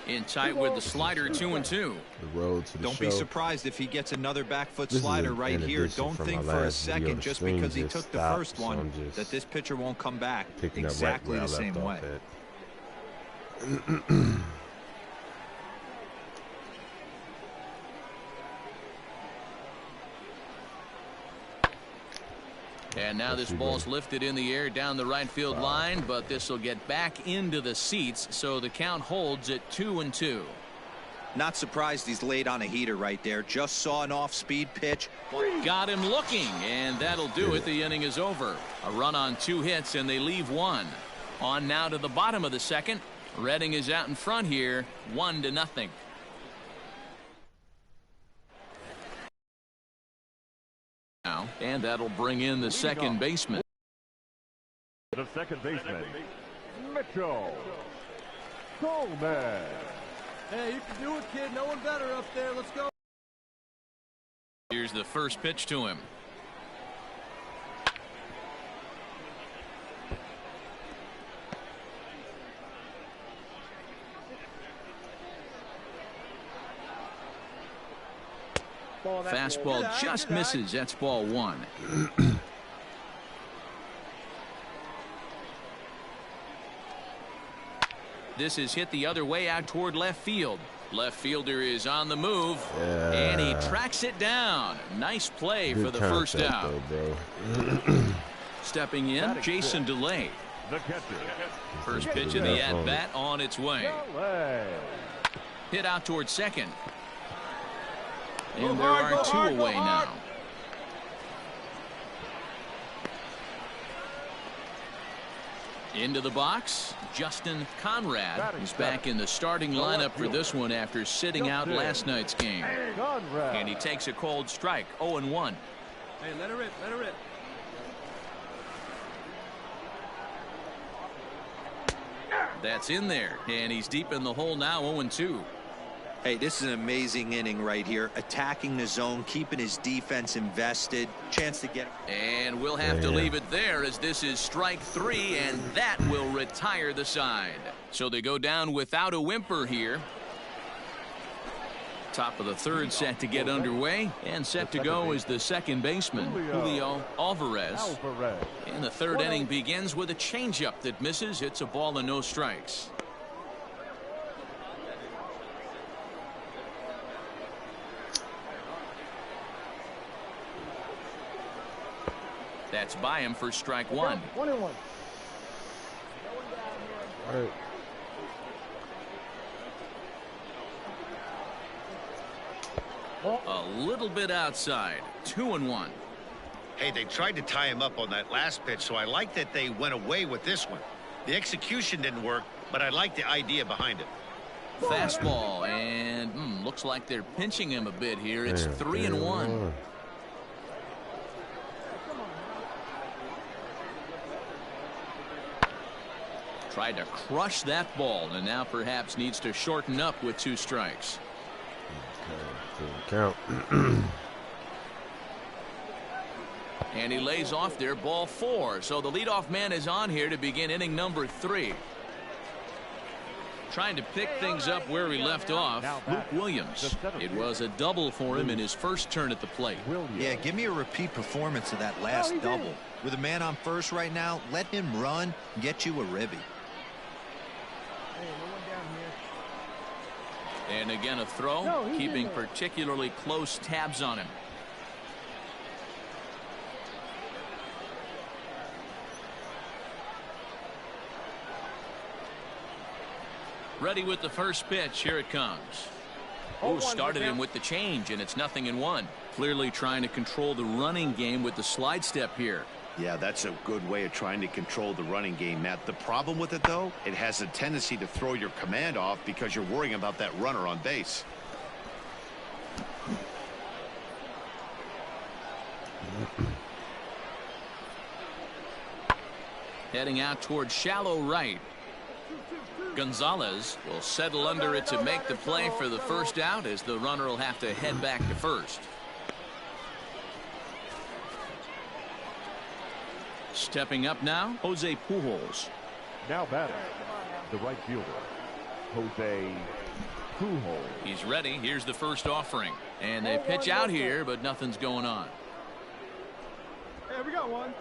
In tight with the slider, 2-2. The road to the Don't show. be surprised if he gets another back foot slider right here. Don't think for a second, just because he took the first one, that this pitcher won't come back exactly the same way. And now this ball's lifted in the air down the right field line, but this will get back into the seats, so the count holds at 2-2. Not surprised he's laid on a heater right there. Just saw an off-speed pitch. Got him looking, and that'll do it. The inning is over. A run on 2 hits, and they leave 1. On now to the bottom of the second. Redding is out in front here, 1-0. And that'll bring in the second baseman. The second baseman, Mitchell Coleman. Hey, you can do it, kid. No one better up there. Let's go. Here's the first pitch to him. Fastball just misses. That's ball 1. This is hit the other way out toward left field. Left fielder is on the move, and he tracks it down. Nice play for the first out. Stepping in, Jason DeLay. First pitch of the at-bat on its way. Hit out toward second. And there are 2 away now. Into the box, Justin Conrad is back in the starting lineup for this one after sitting out last night's game. And he takes a cold strike, 0-1. Hey, let her rip, let her rip. That's in there, and he's deep in the hole now, 0-2. Hey, this is an amazing inning right here. Attacking the zone, keeping his defense invested. Chance to get. And we'll have to leave it there, as this is strike 3, and that will retire the side. So they go down without a whimper here. Top of the third set to get underway, and set to go is the second baseman, Julio Alvarez. And the third inning begins with a changeup that misses. It's a ball and no strikes. That's by him for strike 1. 1-1. A little bit outside. 2-1. Hey, they tried to tie him up on that last pitch, so I like that they went away with this one. The execution didn't work, but I like the idea behind it. Fastball, and looks like they're pinching him a bit here. It's 3-1. Tried to crush that ball, and now perhaps needs to shorten up with 2 strikes. Count. And he lays off there, ball 4. So the leadoff man is on here to begin inning number 3. Trying to pick things up where he left off, Luke Williams. It was a double for him in his first turn at the plate. Yeah, give me a repeat performance of that last double. With a man on first right now, let him run, get you a ribby. And again a throw, keeping particularly close tabs on him. Ready with the first pitch. Here it comes. Oh, started him with the change, and it's 0-1. Clearly trying to control the running game with the slide step here. Yeah, that's a good way of trying to control the running game, Matt. The problem with it, though, it has a tendency to throw your command off because you're worrying about that runner on base. Heading out toward shallow right. Gonzalez will settle under it to make the play for the first out, as the runner will have to head back to first. Stepping up now, Jose Pujols. Now batting, the right fielder, Jose He's ready. Here's the first offering. And they pitch out here, but nothing's going on. Hey, we got one.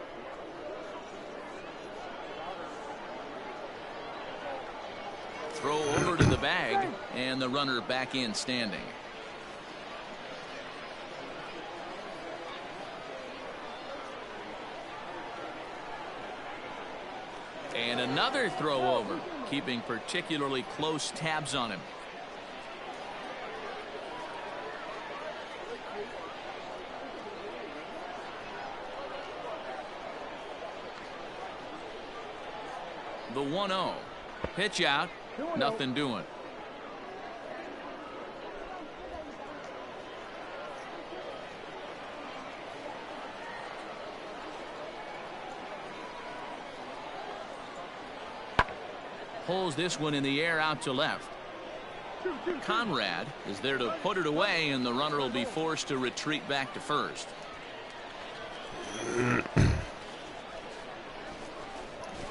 Throw over to the bag, and the runner back in standing. And another throw over, keeping particularly close tabs on him. The 1-0. Pitch out. Nothing doing. Pulls this one in the air out to left. Conrad is there to put it away, and the runner will be forced to retreat back to first.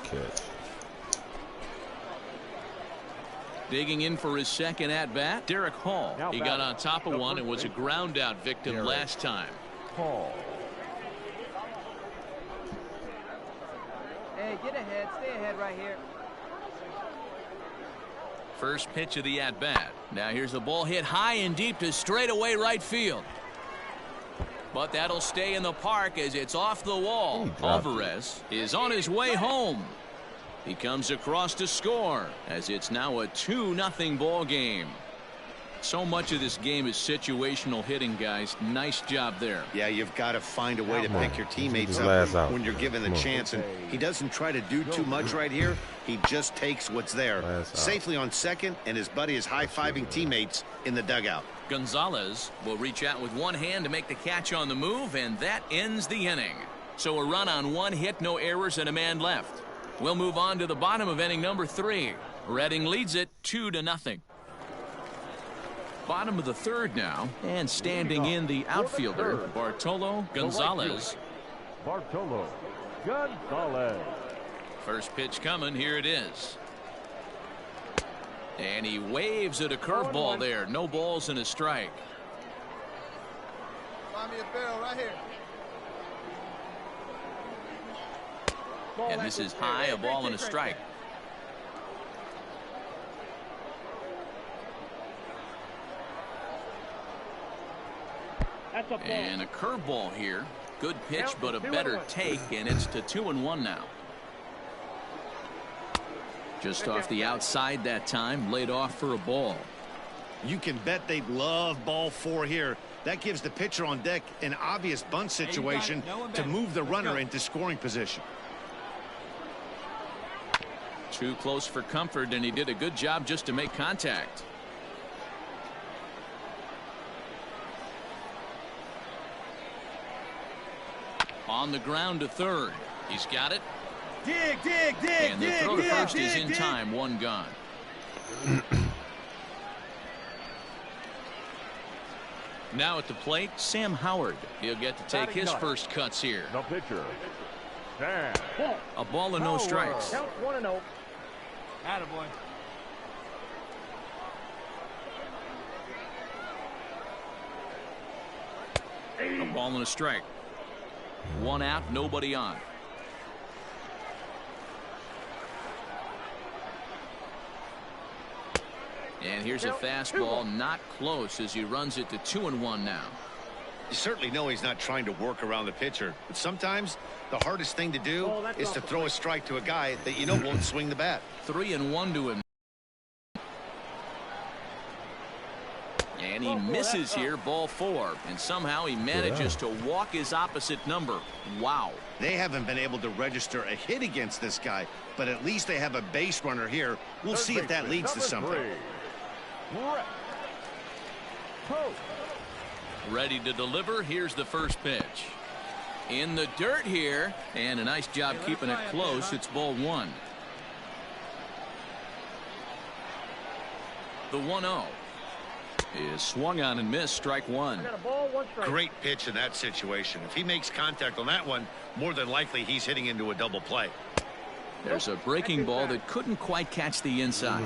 Catch. Digging in for his second at-bat, Derek Hall. He got on top of one and was a ground-out victim last time. Hall. Hey, get ahead. Stay ahead right here. First pitch of the at-bat. Now here's the ball hit high and deep to straightaway right field. But that'll stay in the park as it's off the wall. Alvarez is on his way home. He comes across to score as it's now a 2-0 ball game. So much of this game is situational hitting, guys. Nice job there. Yeah, you've got to find a way to pick your teammates up when you're given the chance. And he doesn't try to do too much right here. He just takes what's there. Safely on second, and his buddy is high-fiving teammates in the dugout. Gonzalez will reach out with one hand to make the catch on the move, and that ends the inning. So a run on one hit, no errors, and a man left. We'll move on to the bottom of inning number 3. Reading leads it 2-0. Bottom of the third now, and standing in the outfielder, Bartolo Gonzalez. Bartolo Gonzalez. First pitch coming. Here it is. And he waves at a curveball there. No balls and a strike. Find me a barrel right here. And this is high, a ball and a strike. And a curveball here. Good pitch, but a better take, and it's to 2-1 now. Just off the outside that time, laid off for a ball. You can bet they'd love ball 4 here. That gives the pitcher on deck an obvious bunt situation to move the runner into scoring position. Too close for comfort, and he did a good job just to make contact. On the ground to third. He's got it. Dig. And the throw to first is in time. One gone. Now at the plate, Sam Howard. He'll get to take his first cuts here. The pitcher, Sam. A ball and no strikes. Count 1-0. Attaboy. A ball and a strike. One out, nobody on. And here's a fastball, not close, as he runs it to 2-1 now. You certainly know he's not trying to work around the pitcher, but sometimes the hardest thing to do is to throw a strike to a guy that you know won't swing the bat. 3-1 to him. And he misses here, ball 4, and somehow he manages to walk his opposite number. Wow. They haven't been able to register a hit against this guy, but at least they have a base runner here. We'll see if that leads to something. Ready to deliver. Here's the first pitch. In the dirt here, and a nice job keeping it close. It's ball 1. The 1-0 is swung on and missed. Strike 1. Great pitch in that situation. If he makes contact on that one, more than likely he's hitting into a double play. There's a breaking ball that couldn't quite catch the inside.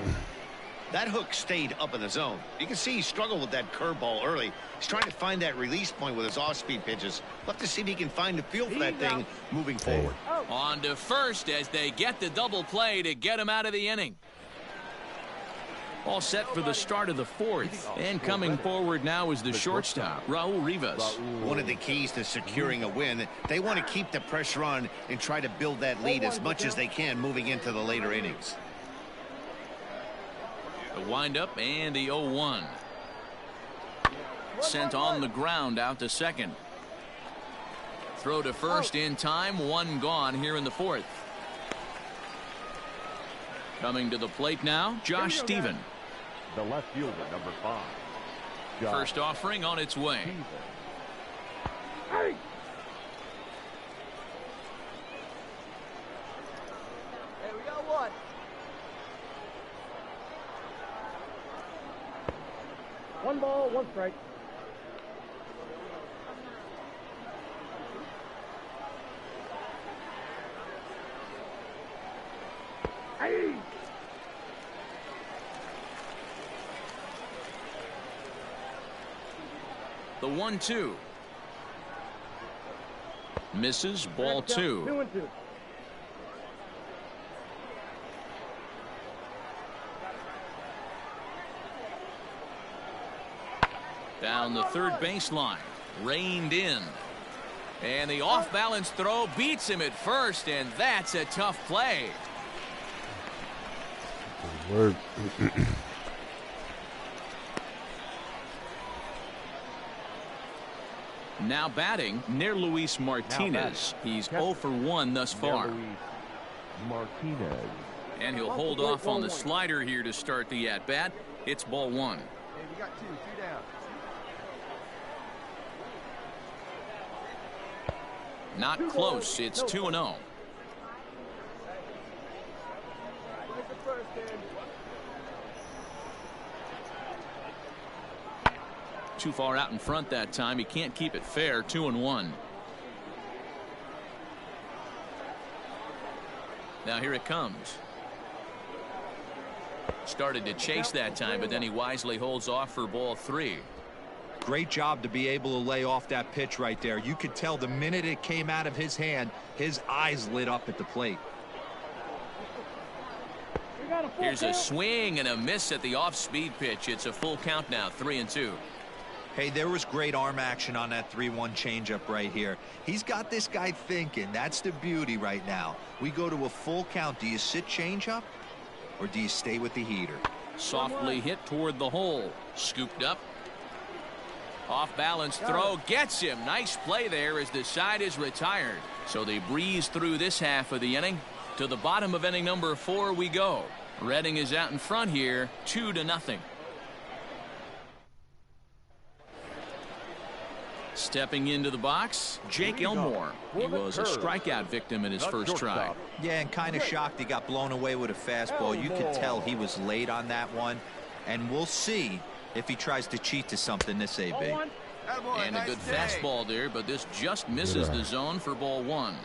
That hook stayed up in the zone. You can see he struggled with that curveball early. He's trying to find that release point with his off-speed pitches. We'll have to see if he can find the feel for that thing moving forward. On to first as they get the double play to get him out of the inning. All set for the start of the fourth. And coming forward now is the shortstop, Raul Rivas. One of the keys to securing a win, they want to keep the pressure on and try to build that lead as much as they can moving into the later innings. The windup and the 0-1. Sent on the ground out to second. Throw to first in time. One gone here in the fourth. Coming to the plate now, Josh Steven. The left fielder, number 5. First offering on its way. Hey! Hey, we got one. One ball, one strike. Hey! The 1-2. Misses, ball 2. 2-2. Down the third baseline. Reined in. And the off-balance throw beats him at first, and that's a tough play. Word. Now batting, near Luis Martinez. He's 0 for 1 thus far. Martinez. And he'll hold off on the slider here to start the at-bat. It's ball 1. Hey, we got two down. Not close. It's 2-0. Too far out in front that time. He can't keep it fair. 2-1. Now here it comes. Started to chase that time, but then he wisely holds off for ball 3. Great job to be able to lay off that pitch right there. You could tell the minute it came out of his hand, his eyes lit up at the plate. Here's a swing and a miss at the off-speed pitch. It's a full count now, 3-2. Hey, there was great arm action on that 3-1 changeup right here. He's got this guy thinking. That's the beauty right now. We go to a full count. Do you sit changeup or do you stay with the heater? Softly hit toward the hole. Scooped up. Off balance throw gets him. Nice play there as the side is retired. So they breeze through this half of the inning. To the bottom of inning number 4 we go. Redding is out in front here, 2-0. Stepping into the box, Jake Elmore. He was a strikeout victim in his first try. Yeah, and kind of shocked he got blown away with a fastball. You could tell he was late on that one. And we'll see if he tries to cheat to something this AB. And a good fastball there, but this just misses the zone for ball 1.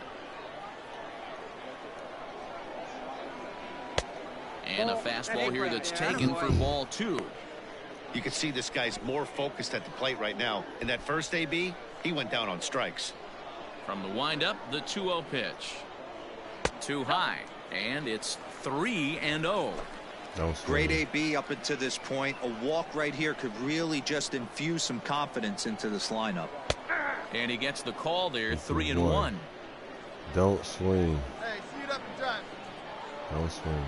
And a fastball here that's taken for ball 2. You can see this guy's more focused at the plate right now. In that first AB, he went down on strikes. From the windup, the 2-0 pitch. Too high, and it's 3-0. Great AB up until this point. A walk right here could really just infuse some confidence into this lineup. And he gets the call there, 3-1. Don't swing. Hey, see it up and done. Don't swing.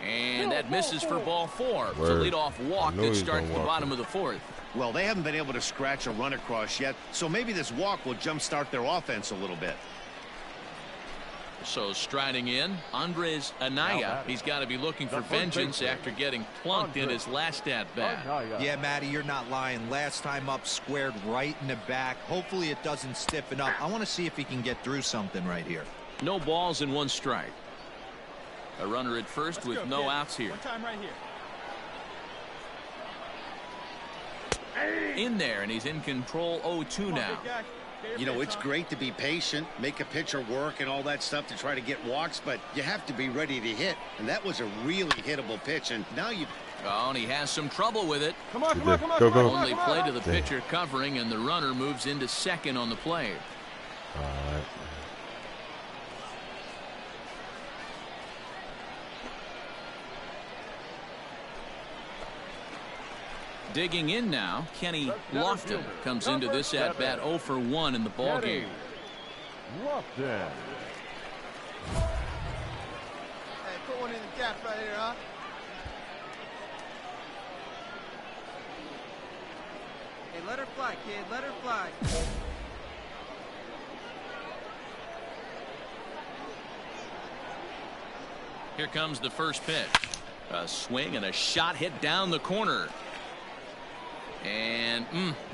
And that misses for ball 4. It's a leadoff walk that starts the bottom of the 4th. Well, they haven't been able to scratch a run across yet, so maybe this walk will jumpstart their offense a little bit. So striding in, Andres Anaya. He's got to be looking for vengeance after getting plunked in his last at-bat. Yeah, Matty, you're not lying. Last time up, squared right in the back. Hopefully it doesn't stiffen up. I want to see if he can get through something right here. No balls and 1 strike. A runner at first with no outs here. Time right here. In there, and he's in control 0-2 now. You know, it's great to be patient, make a pitcher work and all that stuff to try to get walks, but you have to be ready to hit. And that was a really hittable pitch. And now you... Oh, and he has some trouble with it. Come on, come on, come on, Go, come on, go. come on, Only come on. play to the pitcher covering, and the runner moves into second on the play. All right. Digging in now, Kenny Lofton comes into this at-bat 0 for 1 in the ballgame. Lofton. Hey, put one in the gap right here, huh? Hey, let her fly, kid. Let her fly. Here comes the first pitch. A swing and a shot hit down the corner. And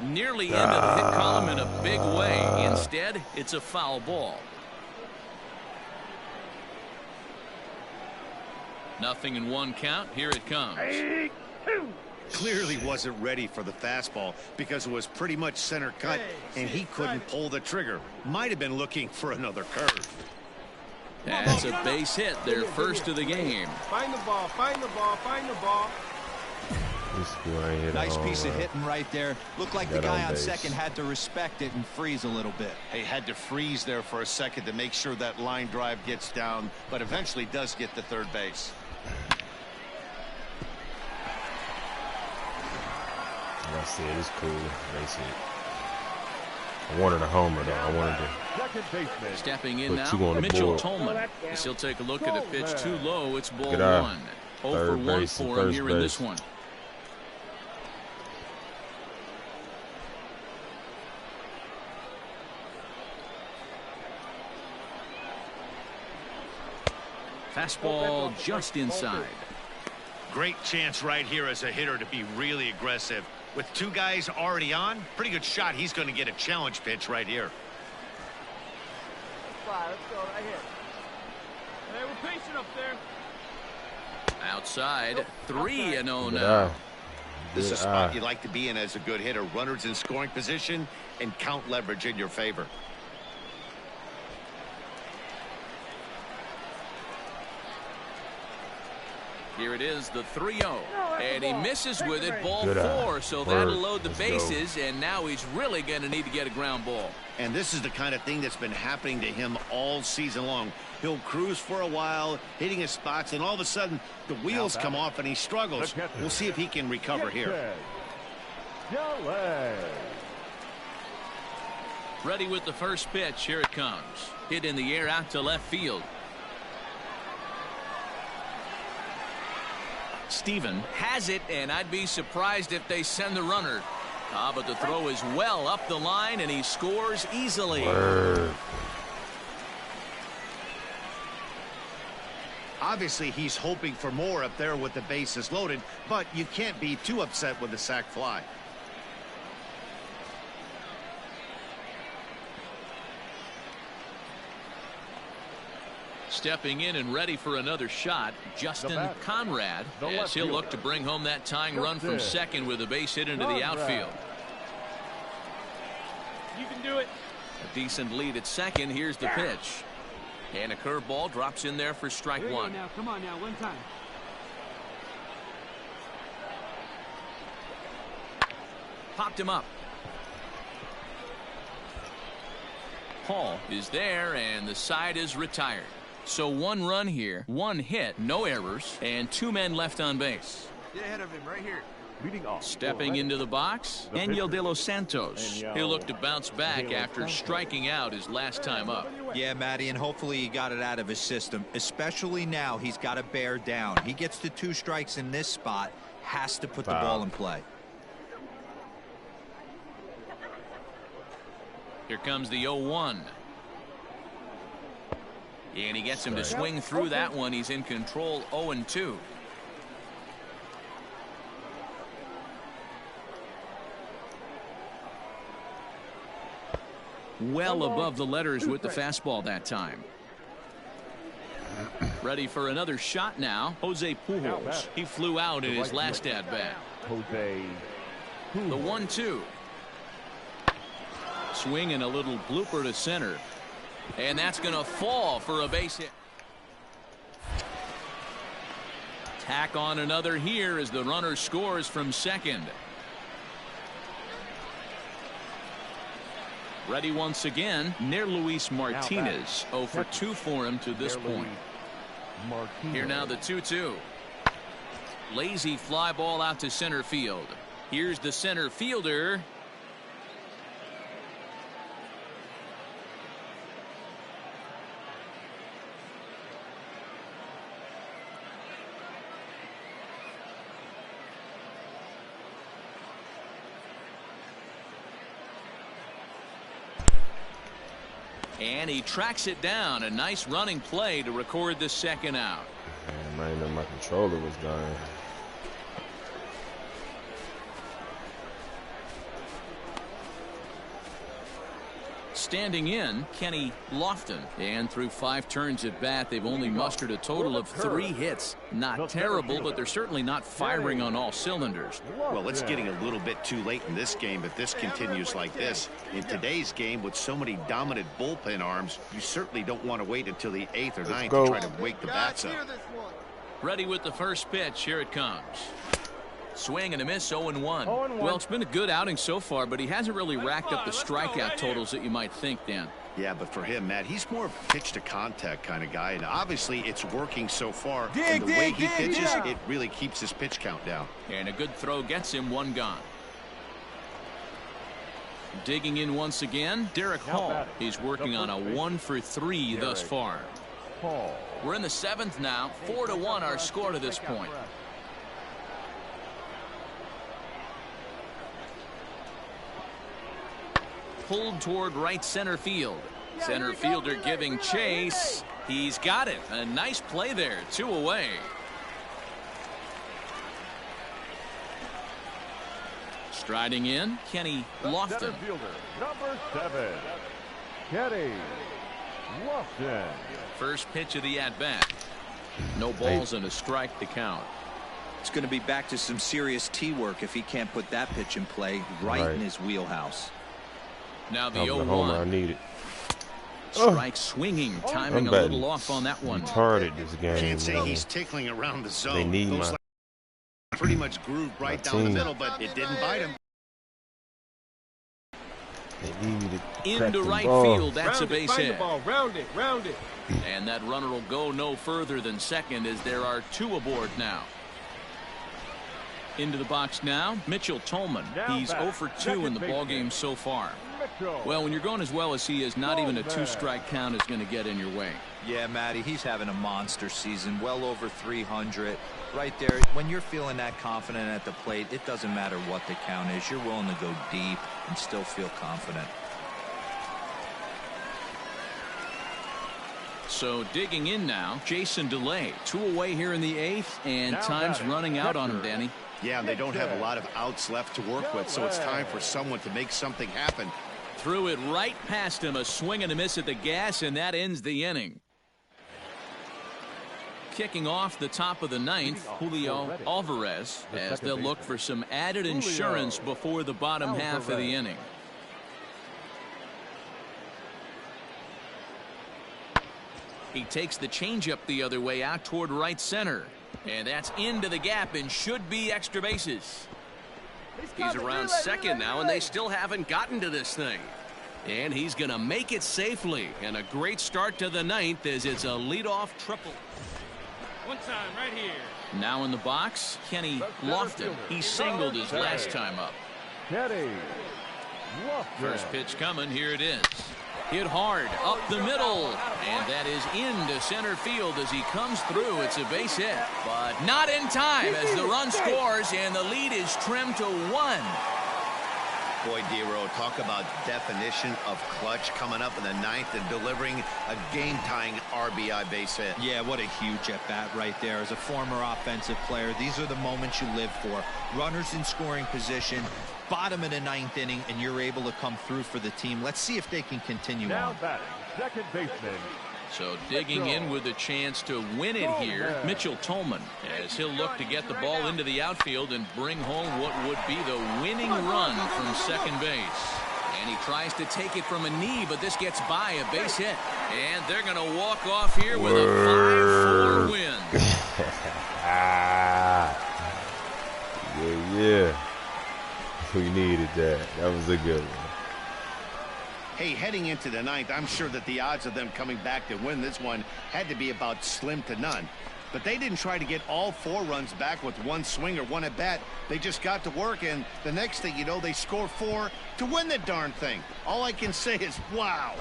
nearly into the hit column in a big way. Instead, it's a foul ball. Nothing in one count. Here it comes. Clearly wasn't ready for the fastball because it was pretty much center cut and he couldn't pull the trigger. Might have been looking for another curve. That's a base hit, their first of the game. Find the ball, find the ball, find the ball. Nice piece of hitting right there. Looked like the guy on base. second had to respect it and freeze a little bit. He had to freeze there for a second to make sure that line drive gets down, but eventually does get to third base. I see it. It's cool. They see it. I wanted a homer, though. I wanted to. Second baseman. Stepping in Put now, two on the Mitchell board. Tolman. As he'll take a look at a pitch too low. It's ball Good eye. 1. 0 for Third 1 base and for him first here in this base. one. Fastball just inside. Great chance right here as a hitter to be really aggressive. With two guys already on, pretty good shot. He's going to get a challenge pitch right here. Let's fly. Let's go right here. Hey, we're patient up there. Outside, 3-0 Good now. eye. This is a Good spot eye. you like to be in as a good hitter. Runners in scoring position and count leverage in your favor. Here it is, the 3-0. And he misses with it, ball Good eye. 4. So Word. that'll load the Let's go. bases, and now he's really going to need to get a ground ball. And this is the kind of thing that's been happening to him all season long. He'll cruise for a while, hitting his spots, and all of a sudden the wheels come off and he struggles. We'll see if he can recover here. Ready with the first pitch. Here it comes. Hit in the air out to left field. Steven has it, and I'd be surprised if they send the runner. But the throw is well up the line, and he scores easily. Word. Obviously, he's hoping for more up there with the bases loaded, but you can't be too upset with the sac fly. Stepping in and ready for another shot, Justin Conrad, as he'll look to bring home that tying run from second with a base hit into the outfield. You can do it. A decent lead at second. Here's the pitch. And a curveball drops in there for strike Here you go 1. now. Come on now. One time. Popped him up. Hall is there, and the side is retired. So 1 run here, 1 hit, no errors, and 2 men left on base. Get ahead of him right here. Leading off. Stepping into the box, Angel de los Santos. He'll look to bounce back after striking out his last time up. Yeah, Matty, and hopefully he got it out of his system. Especially now, he's got to bear down. He gets to 2 strikes in this spot, has to put the ball in play. Here comes the 0-1. And he gets him to swing through that one. He's in control, 0-2. Well above the letters with the fastball that time. Ready for another shot now. Jose Pujols. He flew out in his last at bat. Jose. The 1-2. Swing and a little blooper to center. And that's going to fall for a base hit. Tack on another here as the runner scores from second. Ready once again, near Luis Martinez. 0 for 2 for him to this point. Here now the 2-2. Lazy fly ball out to center field. Here's the center fielder. And he tracks it down. A nice running play to record the second out. Man, I didn't know my controller was dying. Standing in, Kenny Lofton. And through 5 turns at bat, they've only mustered a total of 3 hits. Not terrible, but they're certainly not firing on all cylinders. Well, it's getting a little bit too late in this game if this continues like this. In today's game, with so many dominant bullpen arms, you certainly don't want to wait until the 8th or 9th to try to wake the bats up. Ready with the first pitch. Here it comes. Swing and a miss, 0-1. Well, it's been a good outing so far, but he hasn't really racked up the strikeout totals that you might think, Dan. Yeah, but for him, Matt, he's more of a pitch-to-contact kind of guy, and obviously it's working so far. And the way he pitches, it really keeps his pitch count down. And a good throw gets him 1 gone. Digging in once again, Derek Hall. He's working on a 1 for 3 thus far. We're in the 7th now. 4-1 our score to this point. Pulled toward right center field. Center fielder giving chase. He's got it. A nice play there. 2 away. Striding in, Kenny Lofton. Number 7, Kenny Lofton. First pitch of the at-bat. No balls and a strike to count. It's going to be back to some serious tee work if he can't put that pitch in play right in his wheelhouse. Now the 0-1. I need it. Strike swinging, timing a little off on that one. Retarded this game. Can't say he's tickling around the zone. They need those pretty much grooved right down the middle, but it didn't bite him. They needed into right field. That's a base hit. Round it. And that runner will go no further than second as there are 2 aboard now. Into the box now, Mitchell Tolman. He's 0 for 2 in the ballgame so far. Well, when you're going as well as he is, not even a 2-strike count is going to get in your way. Yeah, Matty, he's having a monster season, well over 300. Right there, when you're feeling that confident at the plate, it doesn't matter what the count is. You're willing to go deep and still feel confident. So digging in now, Jason DeLay. 2 away here in the 8th, and time's running out on him, Danny. Yeah, and they don't have a lot of outs left to work with, so it's time for someone to make something happen. Threw it right past him, a swing and a miss at the gas, and that ends the inning. Kicking off the top of the 9th, Julio Alvarez, as they'll look for some added insurance before the bottom half of the inning. He takes the changeup the other way out toward right center. And that's into the gap and should be extra bases. He's around second now, and they still haven't gotten to this thing. And he's going to make it safely. And a great start to the 9th as it's a leadoff triple. One time right here. Now in the box, Kenny Lofton. He singled his last time up. Kenny Lofton. First pitch coming. Here it is. Hit hard up the middle, and that is into center field as he comes through. It's a base hit, but not in time as the run scores and the lead is trimmed to 1. Boy, D-Row, talk about definition of clutch coming up in the 9th and delivering a game-tying RBI base hit. Yeah, what a huge at-bat right there. As a former offensive player, these are the moments you live for. Runners in scoring position, bottom of the 9th inning, and you're able to come through for the team. Let's see if they can continue on. Batting, second baseman. So digging in with a chance to win it here, Mitchell Tolman, as he'll look to get the ball into the outfield and bring home what would be the winning run from second base. And he tries to take it from a knee, but this gets by a base hit. And they're going to walk off here with a 5-4 win. Yeah. We needed that. That was a good one. Hey, heading into the ninth, I'm sure that the odds of them coming back to win this one had to be about slim to none. But they didn't try to get all 4 runs back with one swing or one at bat. They just got to work, and the next thing you know, they score 4 to win the darn thing. All I can say is, wow.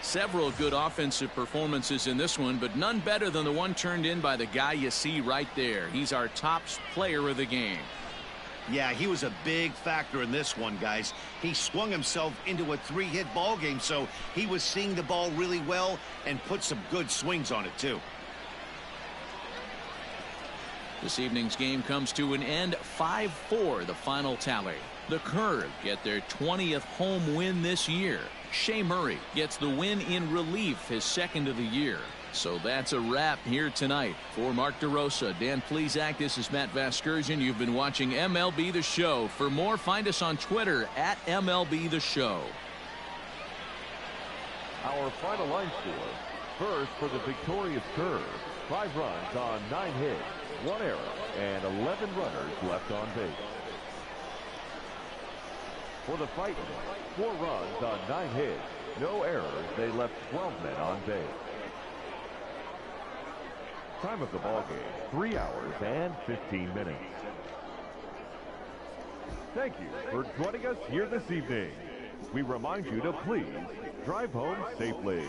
Several good offensive performances in this one, but none better than the one turned in by the guy you see right there. He's our top player of the game. Yeah, he was a big factor in this one, guys. He swung himself into a 3-hit ball game, so he was seeing the ball really well and put some good swings on it, too. This evening's game comes to an end, 5-4, the final tally. The Curve get their 20th home win this year. Shea Murray gets the win in relief, his 2nd of the year. So that's a wrap here tonight. For Mark DeRosa, Dan Plesac, this is Matt Vasgersian. You've been watching MLB The Show. For more, find us on Twitter at MLB The Show. Our final line score. First for the victorious Curve. 5 runs on 9 hits, 1 error, and 11 runners left on base. For the Fighters, 4 runs on 9 hits, no errors. They left 12 men on base. Time of the ball game, 3 hours and 15 minutes. Thank you for joining us here this evening. We remind you to please drive home safely.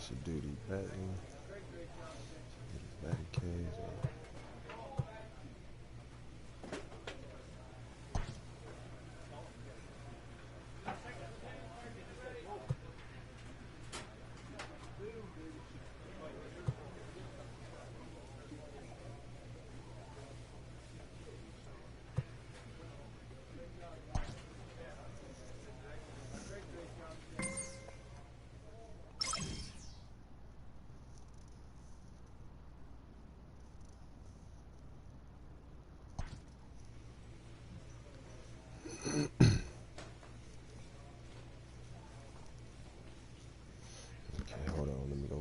Should do the batting. Batting cage.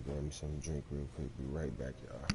Grab me something to drink real quick. Be right back, y'all.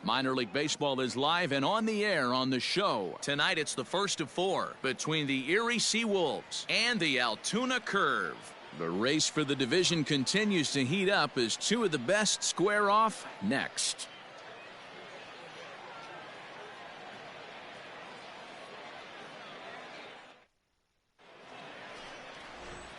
Minor League Baseball is live and on the air on the show. Tonight it's the first of 4 between the Erie Seawolves and the Altoona Curve. The race for the division continues to heat up as 2 of the best square off next.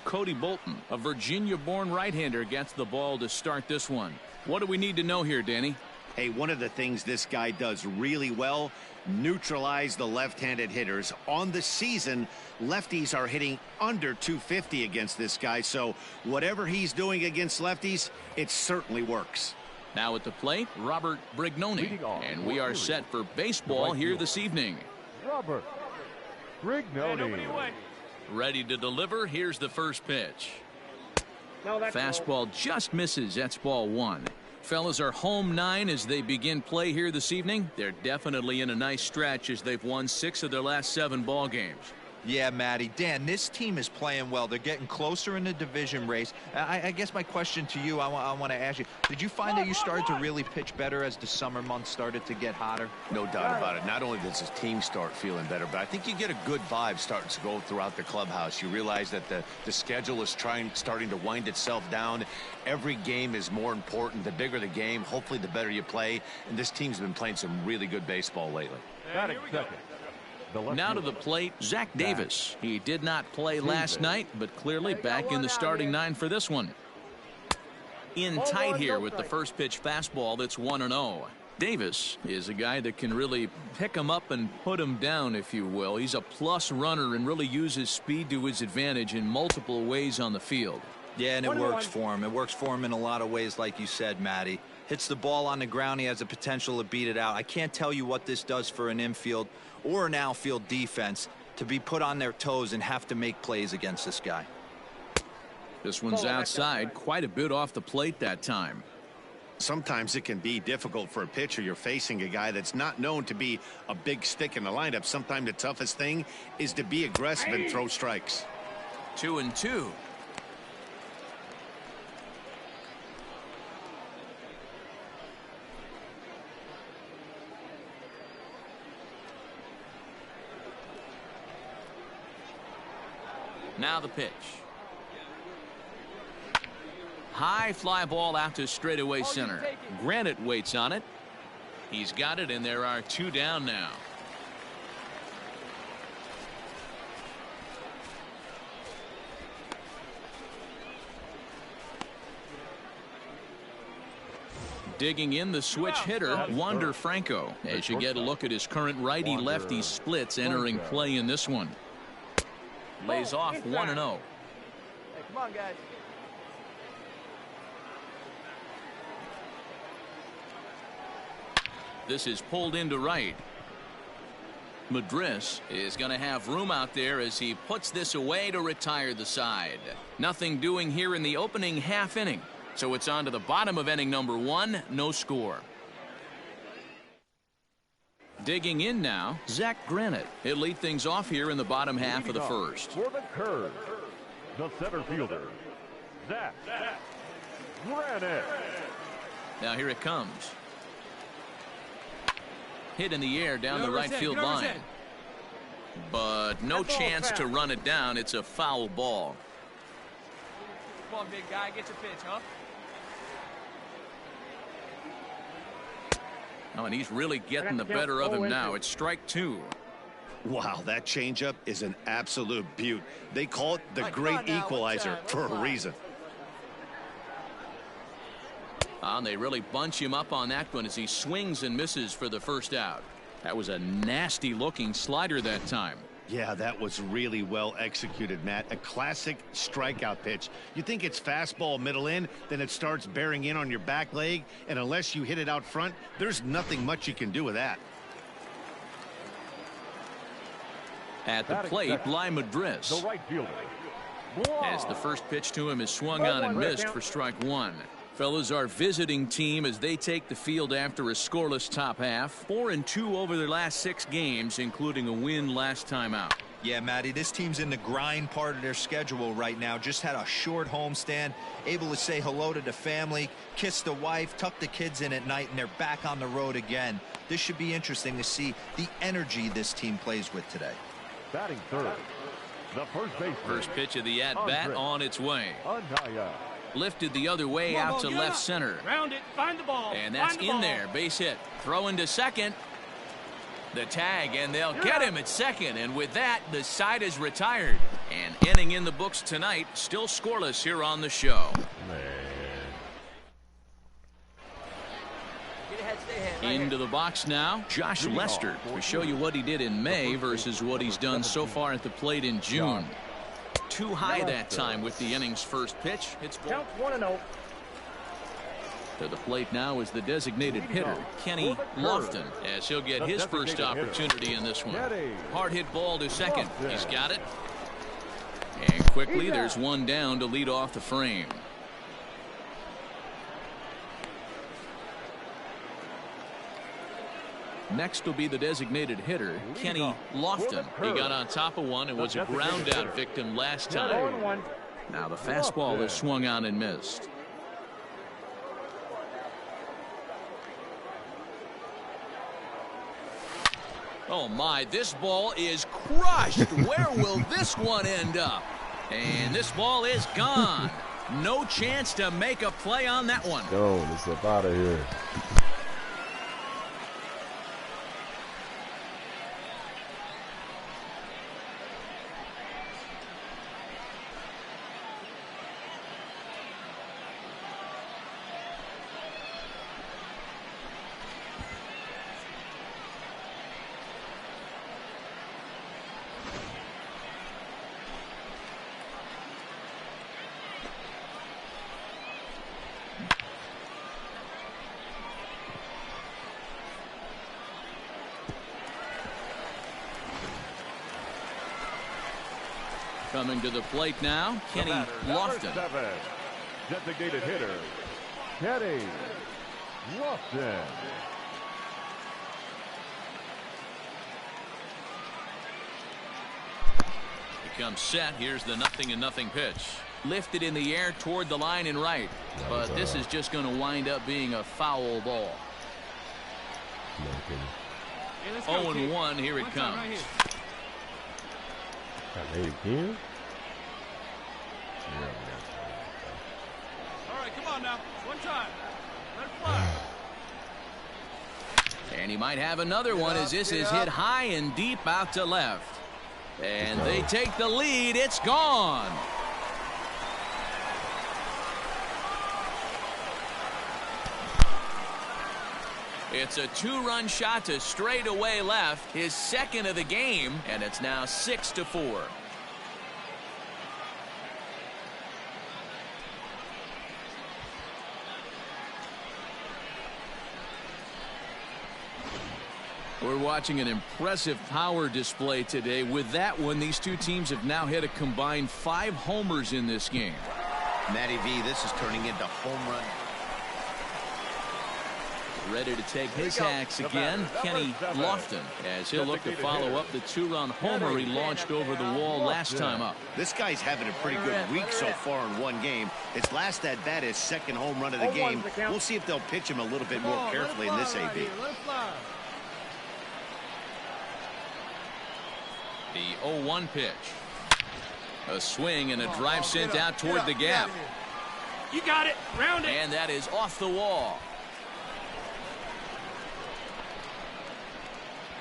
Cody Bolton, a Virginia-born right-hander, gets the ball to start this one. What do we need to know here, Danny? Hey, one of the things this guy does really well, neutralize the left-handed hitters. On the season, lefties are hitting under 250 against this guy, so whatever he's doing against lefties, it certainly works. Now at the plate, Robert Brignoni, and we are set for baseball here this evening. Robert Brignoni. Ready to deliver. Here's the first pitch. Fastball just misses. That's ball 1. Fellas are home 9 as they begin play here this evening. They're definitely in a nice stretch as they've won 6 of their last 7 ball games. Yeah, Matty. Dan, this team is playing well. They're getting closer in the division race. I guess my question to you, I want to ask you, did you find that you started to really pitch better as the summer months started to get hotter? No doubt about it. Not only does his team start feeling better, but I think you get a good vibe starting to go throughout the clubhouse. You realize that the schedule is starting to wind itself down. Every game is more important. The bigger the game, hopefully the better you play. And this team's been playing some really good baseball lately. Now to the plate, Zach Davis. He did not play last night, but clearly back in the starting 9 for this one. In tight here with the first pitch fastball that's 1-0. Davis is a guy that can really pick him up and put him down, if you will. He's a plus runner and really uses speed to his advantage in multiple ways on the field. Yeah, and it works for him. It works for him in a lot of ways, like you said, Matty. Hits the ball on the ground. He has the potential to beat it out. I can't tell you what this does for an infield or an outfield defense to be put on their toes and have to make plays against this guy. This one's outside, quite a bit off the plate that time. Sometimes it can be difficult for a pitcher. You're facing a guy that's not known to be a big stick in the lineup. Sometimes the toughest thing is to be aggressive and throw strikes. 2-2. Now the pitch. High fly ball out to straightaway center. Granite waits on it. He's got it, and there are 2 down now. Digging in the switch hitter, Wander Franco, as you get a look at his current righty-lefty splits entering play in this one. Lays off 1-0. Hey, come on, guys. This is pulled into right. Madris is going to have room out there as he puts this away to retire the side. Nothing doing here in the opening half inning. So it's on to the bottom of inning number 1. No score. Digging in now, Zach Granite. He'll lead things off here in the bottom half of the first. For the Curve, the center fielder, Zach Granite. Now here it comes. Hit in the air down the right field line. But no chance to run it down. It's a foul ball. Come on, big guy, get your pitch, huh? Oh, and he's really getting the better of him now. It's strike 2. Wow, that changeup is an absolute beaut. They call it the great equalizer for a reason. And they really bunch him up on that one as he swings and misses for the first out. That was a nasty looking slider that time. Yeah, that was really well executed, Matt. A classic strikeout pitch. You think it's fastball middle in, then it starts bearing in on your back leg, and unless you hit it out front, there's nothing much you can do with that. At the plate, Bly Madris. The right fielder, As the first pitch to him is swung on and missed for strike 1. Fellas, our visiting team as they take the field after a scoreless top half. 4-2 over their last 6 games, including a win last time out. Yeah, Matty, this team's in the grind part of their schedule right now. Just had a short homestand, able to say hello to the family, kiss the wife, tuck the kids in at night, and they're back on the road again. This should be interesting to see the energy this team plays with today. Batting third, the first pitch of the at-bat on its way. Lifted the other way out to left center. Round it, find the ball. And that's in there, base hit. Throwing to second. The tag, and they'll get him at second. And with that, the side is retired. And inning in the books tonight, still scoreless here on the show. Into the box now, Josh Lester, to show you what he did in May versus what he's done so far at the plate in June. Too high that time with the inning's first pitch. It's count 1-0. To the plate now is the designated hitter, Kenny Lofton, as he'll get his first opportunity in this one. Hard hit ball to second. He's got it. And quickly, there's one down to lead off the frame. Next will be the designated hitter, Kenny Lofton. He got on top of one and was a ground out victim last time. Now the fastball is swung on and missed. Oh my, this ball is crushed. Where will this one end up? And this ball is gone. No chance to make a play on that one. Go, let's get out of here. Coming to the plate now, Kenny Lofton. Designated hitter, Kenny Lofton. Becomes set. Here's the 0-0 pitch. Lifted in the air toward the line and right. But this is just going to wind up being a foul ball. 0-1, here it comes. Again? All right, come on now. One time. Let it fly. And he might have another one as this is hit high and deep out to left. And they take the lead. It's gone. It's a two-run shot to straightaway left, his second of the game, and it's now 6-4. We're watching an impressive power display today. With that one, these two teams have now hit a combined 5 homers in this game. Matty V, this is turning into home run. Ready to take his hacks again, Kenny Lofton, as he'll look to follow up the 2-run homer he launched over the wall last time up. This guy's having a pretty good week so far in one game. His last at bat is second home run of the game. We'll see if they'll pitch him a little bit more carefully in this AB. The 0-1 pitch. A swing and a drive sent out toward the gap. You got it. Round it. And that is off the wall.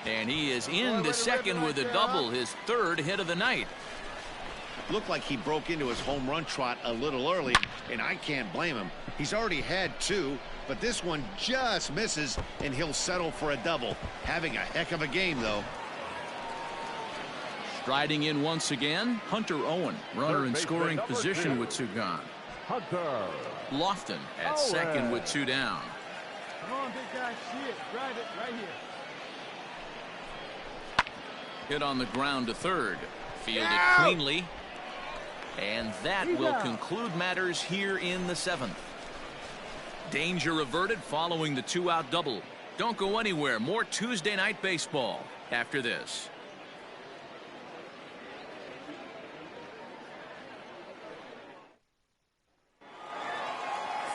And he is into second with a double, his third hit of the night. Looked like he broke into his home run trot a little early, and I can't blame him. He's already had 2, but this one just misses, and he'll settle for a double. Having a heck of a game, though. Striding in once again, Hunter Owen, runner in scoring position with 2 gone. Hunter Lofton at second with 2 down. Come on, big guy, see it. Drive it right here. Hit on the ground to third. Fielded cleanly. And that will conclude matters here in the 7th. Danger averted following the 2-out double. Don't go anywhere. More Tuesday night baseball after this.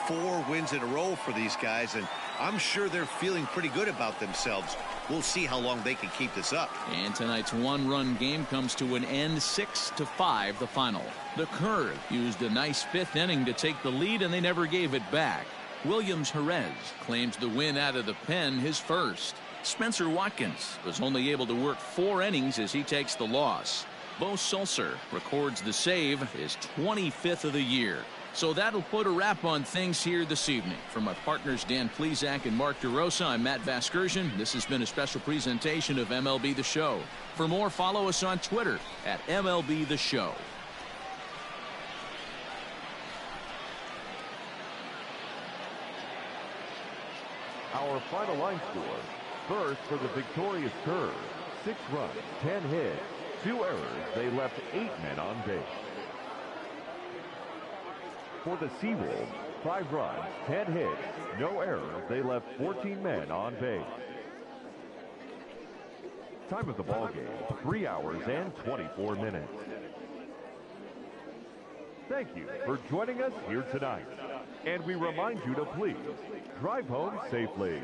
4 wins in a row for these guys, and I'm sure they're feeling pretty good about themselves. We'll see how long they can keep this up. And tonight's one-run game comes to an end, 6-5 the final. The Curve used a nice 5th inning to take the lead, and they never gave it back. Williams Jerez claims the win out of the pen, his first. Spencer Watkins was only able to work 4 innings as he takes the loss. Bo Sulcer records the save, his 25th of the year. So that'll put a wrap on things here this evening. From my partners Dan Plesac and Mark DeRosa, I'm Matt Vasgersian. This has been a special presentation of MLB The Show. For more, follow us on Twitter at MLB The Show. Our final line score. First for the victorious Curve. 6 runs, 10 hits, 2 errors. They left 8 men on base. For the Seawolves, 5 runs, 10 hits, no errors. They left 14 men on base. Time of the ball game, 3 hours and 24 minutes. Thank you for joining us here tonight. And we remind you to please drive home safely.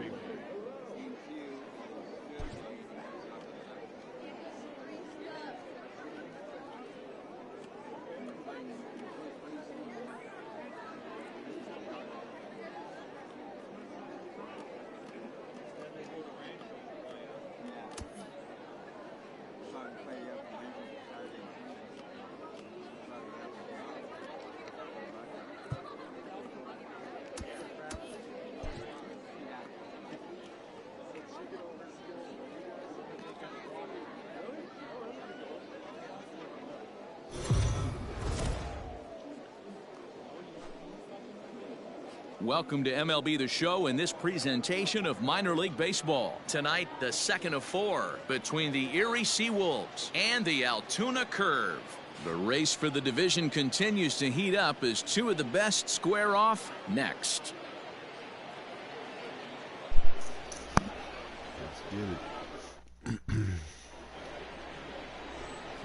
Welcome to MLB The Show in this presentation of minor league baseball. Tonight, the second of 4 between the Erie Seawolves and the Altoona Curve. The race for the division continues to heat up as 2 of the best square off next.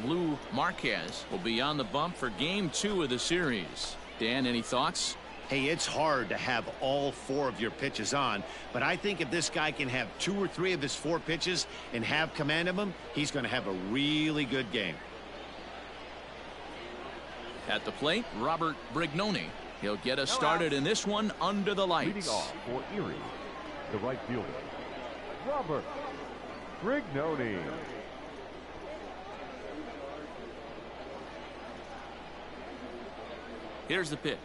Lou Marquez will be on the bump for game 2 of the series. Dan, any thoughts? Hey, it's hard to have all 4 of your pitches on, but I think if this guy can have 2 or 3 of his 4 pitches and have command of them, he's going to have a really good game. At the plate, Robert Brignoni. He'll get us started in this one under the lights. Leading off for Erie, the right fielder, Robert Brignoni. Here's the pitch.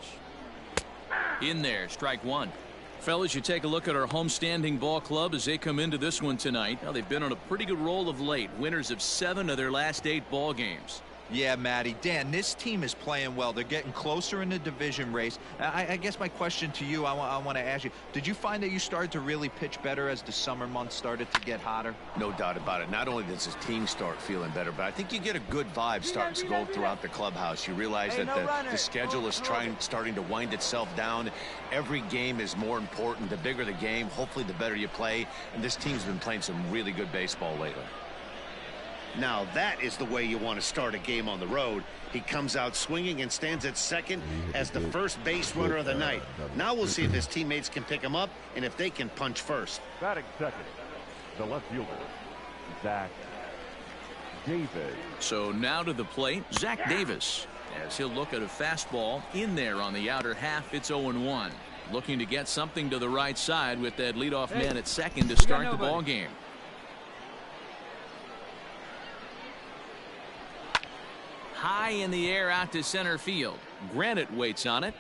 In there, strike 1. Fellas, you take a look at our homestanding ball club as they come into this one tonight. Now, they've been on a pretty good roll of late. Winners of 7 of their last 8 ball games. Yeah, Matty. Dan, this team is playing well. They're getting closer in the division race. I guess my question to you, I want to ask you, did you find that you started to really pitch better as the summer months started to get hotter? No doubt about it. Not only does his team start feeling better, but I think you get a good vibe starting to go throughout the clubhouse. You realize that the schedule is starting to wind itself down. Every game is more important. The bigger the game, hopefully the better you play. And this team's been playing some really good baseball lately. Now that is the way you want to start a game on the road. He comes out swinging and stands at second as the first base runner of the night. Now we'll see if his teammates can pick him up and if they can punch first. Batting second, the left fielder, Zach Davis. So now to the plate, Zach Davis, as he'll look at a fastball in there on the outer half. It's 0-1. Looking to get something to the right side with that leadoff man at second to start the ball game. High in the air out to center field. Granite waits on it.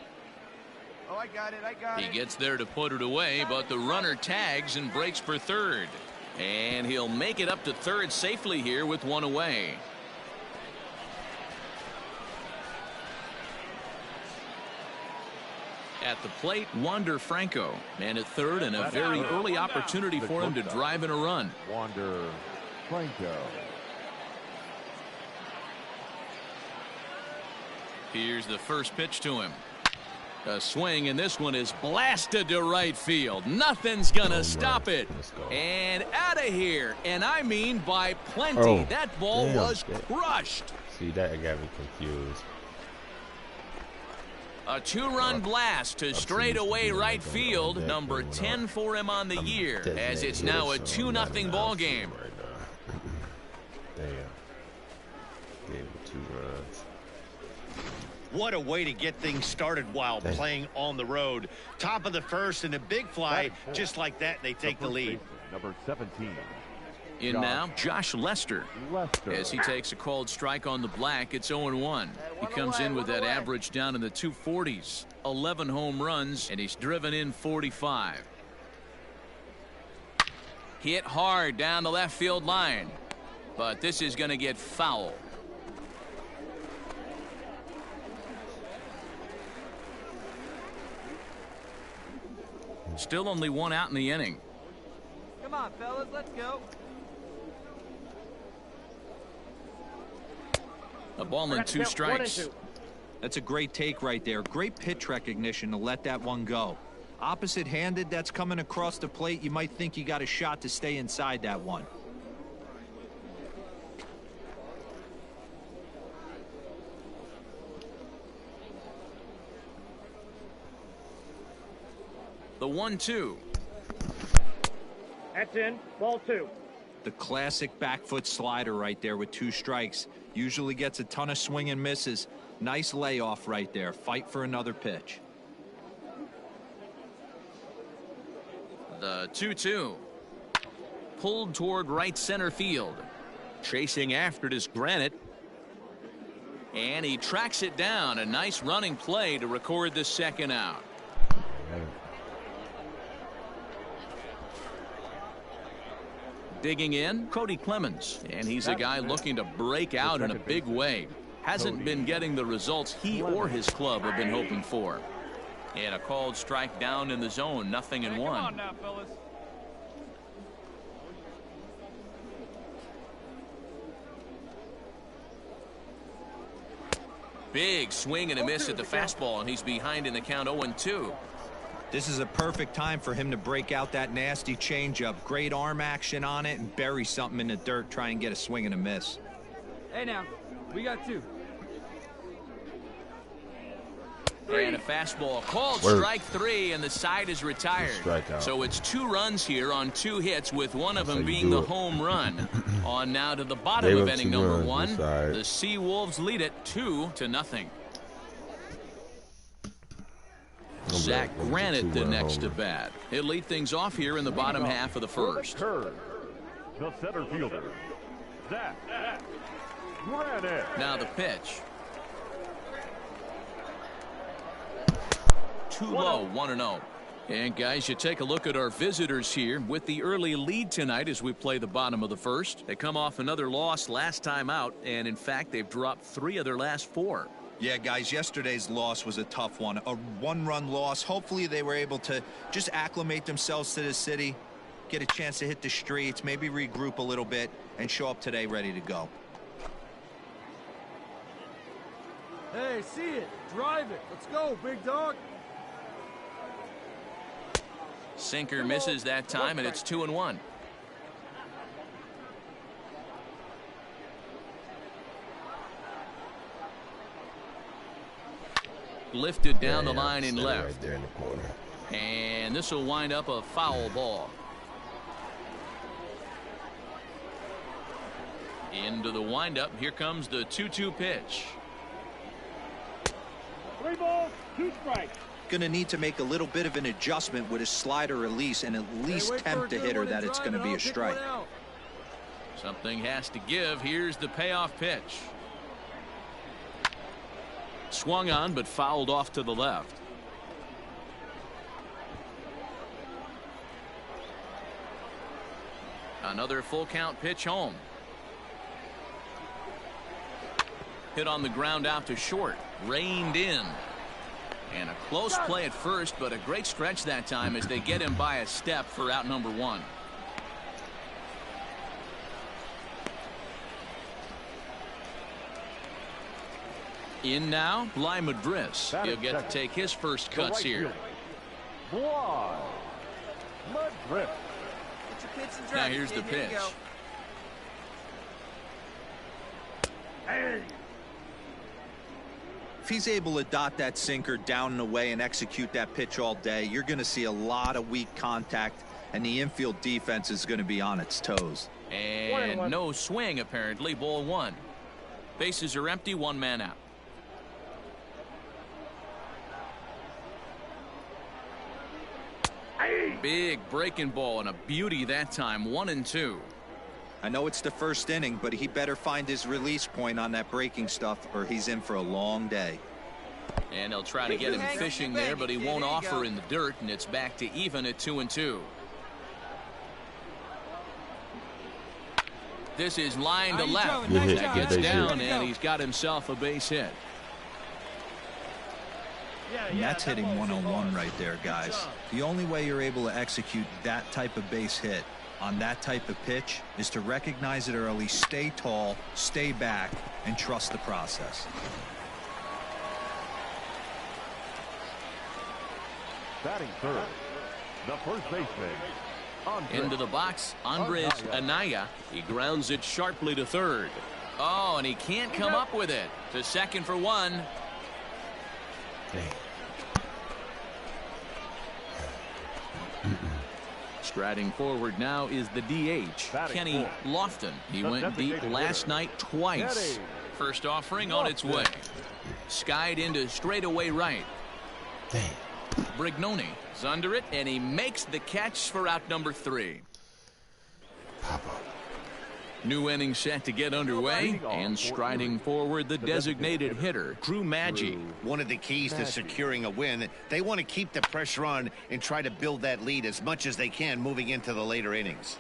Oh, I got it. He gets there to put it away, but the runner tags and breaks for third. And he'll make it up to third safely here with 1 away. At the plate, Wander Franco. Man at third, and a very early opportunity for him to drive in a run. Wander Franco. Here's the first pitch to him. A swing, and this one is blasted to right field. Nothing's gonna stop it. And out of here, and I mean by plenty. That ball was crushed. See, that got me confused. A two-run blast to straightaway right field. Number 10 for him on the year, as it's now a 2-0 ball game. Damn. Gave him 2 runs. What a way to get things started while playing on the road. Top of the first and a big fly. Just like that, they take the lead. Number 17. In now, Josh Lester. As he takes a called strike on the black, it's 0-1. He comes in with that average down in the 240s. 11 home runs, and he's driven in 45. Hit hard down the left field line. But this is going to get foul. Still only 1 out in the inning. Come on, fellas, let's go. A ball and 2 strikes. That's a great take right there. Great pitch recognition to let that one go. Opposite-handed, that's coming across the plate. You might think you got a shot to stay inside that one. The 1-2. That's in. Ball 2. The classic back foot slider right there with 2 strikes. Usually gets a ton of swing and misses. Nice layoff right there. Fight for another pitch. The 2-2. Pulled toward right center field. Chasing after it is Granite. And he tracks it down. A nice running play to record the second out. Digging in, Cody Clemens, and he's a guy looking to break out in a big way. Hasn't been getting the results he or his club have been hoping for. And a called strike down in the zone, 0-1. Come on now, fellas. Big swing and a miss at the fastball, and he's behind in the count 0-2. This is a perfect time for him to break out that nasty changeup. Great arm action on it and bury something in the dirt. Try and get a swing and a miss. Hey now, we got 2. And a fastball called strike 3, and the side is retired. So it's 2 runs here on 2 hits, with one of them being the home run. On now to the bottom of inning number 1. The Sea Wolves lead it 2-0. Zach Granite the next to bat. He'll lead things off here in the bottom half of the first. The center fielder, Zach Granite. Now the pitch. Too low, 1-0. And guys, you take a look at our visitors here with the early lead tonight as we play the bottom of the first. They come off another loss last time out, and in fact they've dropped 3 of their last 4. Yeah, guys, yesterday's loss was a tough one. A 1-run loss. Hopefully they were able to just acclimate themselves to the city, get a chance to hit the streets, maybe regroup a little bit, and show up today ready to go. Hey, see it. Drive it. Let's go, big dog. Sinker misses that time, and it's 2-1. Lifted down the line in left. Right there in the corner. And this will wind up a foul ball. Into the windup. Here comes the 2-2 pitch. 3 balls, 2 strikes. Going to need to make a little bit of an adjustment with his slider release and at least tempt the hitter that it's going to be a strike. Something has to give. Here's the payoff pitch. Swung on, but fouled off to the left. Another full count pitch home. Hit on the ground out to short. Reined in. And a close play at first, but a great stretch that time as they get him by a step for out number 1. In now, Bly Madris. He'll get to take his first cuts here. Bly Madris. Now here's the pitch. If he's able to dot that sinker down and away and execute that pitch all day, you're going to see a lot of weak contact, and the infield defense is going to be on its toes. And no swing, apparently. Ball one. Bases are empty, one man out. Big breaking ball and a beauty that time. 1-2. I know it's the first inning, but he better find his release point on that breaking stuff, or he's in for a long day. And they'll try to get him fishing there, but he won't offer in the dirt, and it's back to even at 2-2. This is line to left. That gets down, and he's got himself a base hit. And that's hitting 101 right there, guys. The only way you're able to execute that type of base hit on that type of pitch is to recognize it early, stay tall, stay back, and trust the process. Batting third, the first baseman. Into the box, Andres Anaya. He grounds it sharply to third. Oh, and he can't come up with it. To second for one. Striding forward now is the DH, Kenny Lofton. He went deep last night twice. First offering on its way. Skied into straightaway right. Brignoni is under it, and he makes the catch for out number 3. New inning set to get underway, and striding forward the designated hitter, Drew Maggi. One of the keys to securing a win, they want to keep the pressure on and try to build that lead as much as they can moving into the later innings.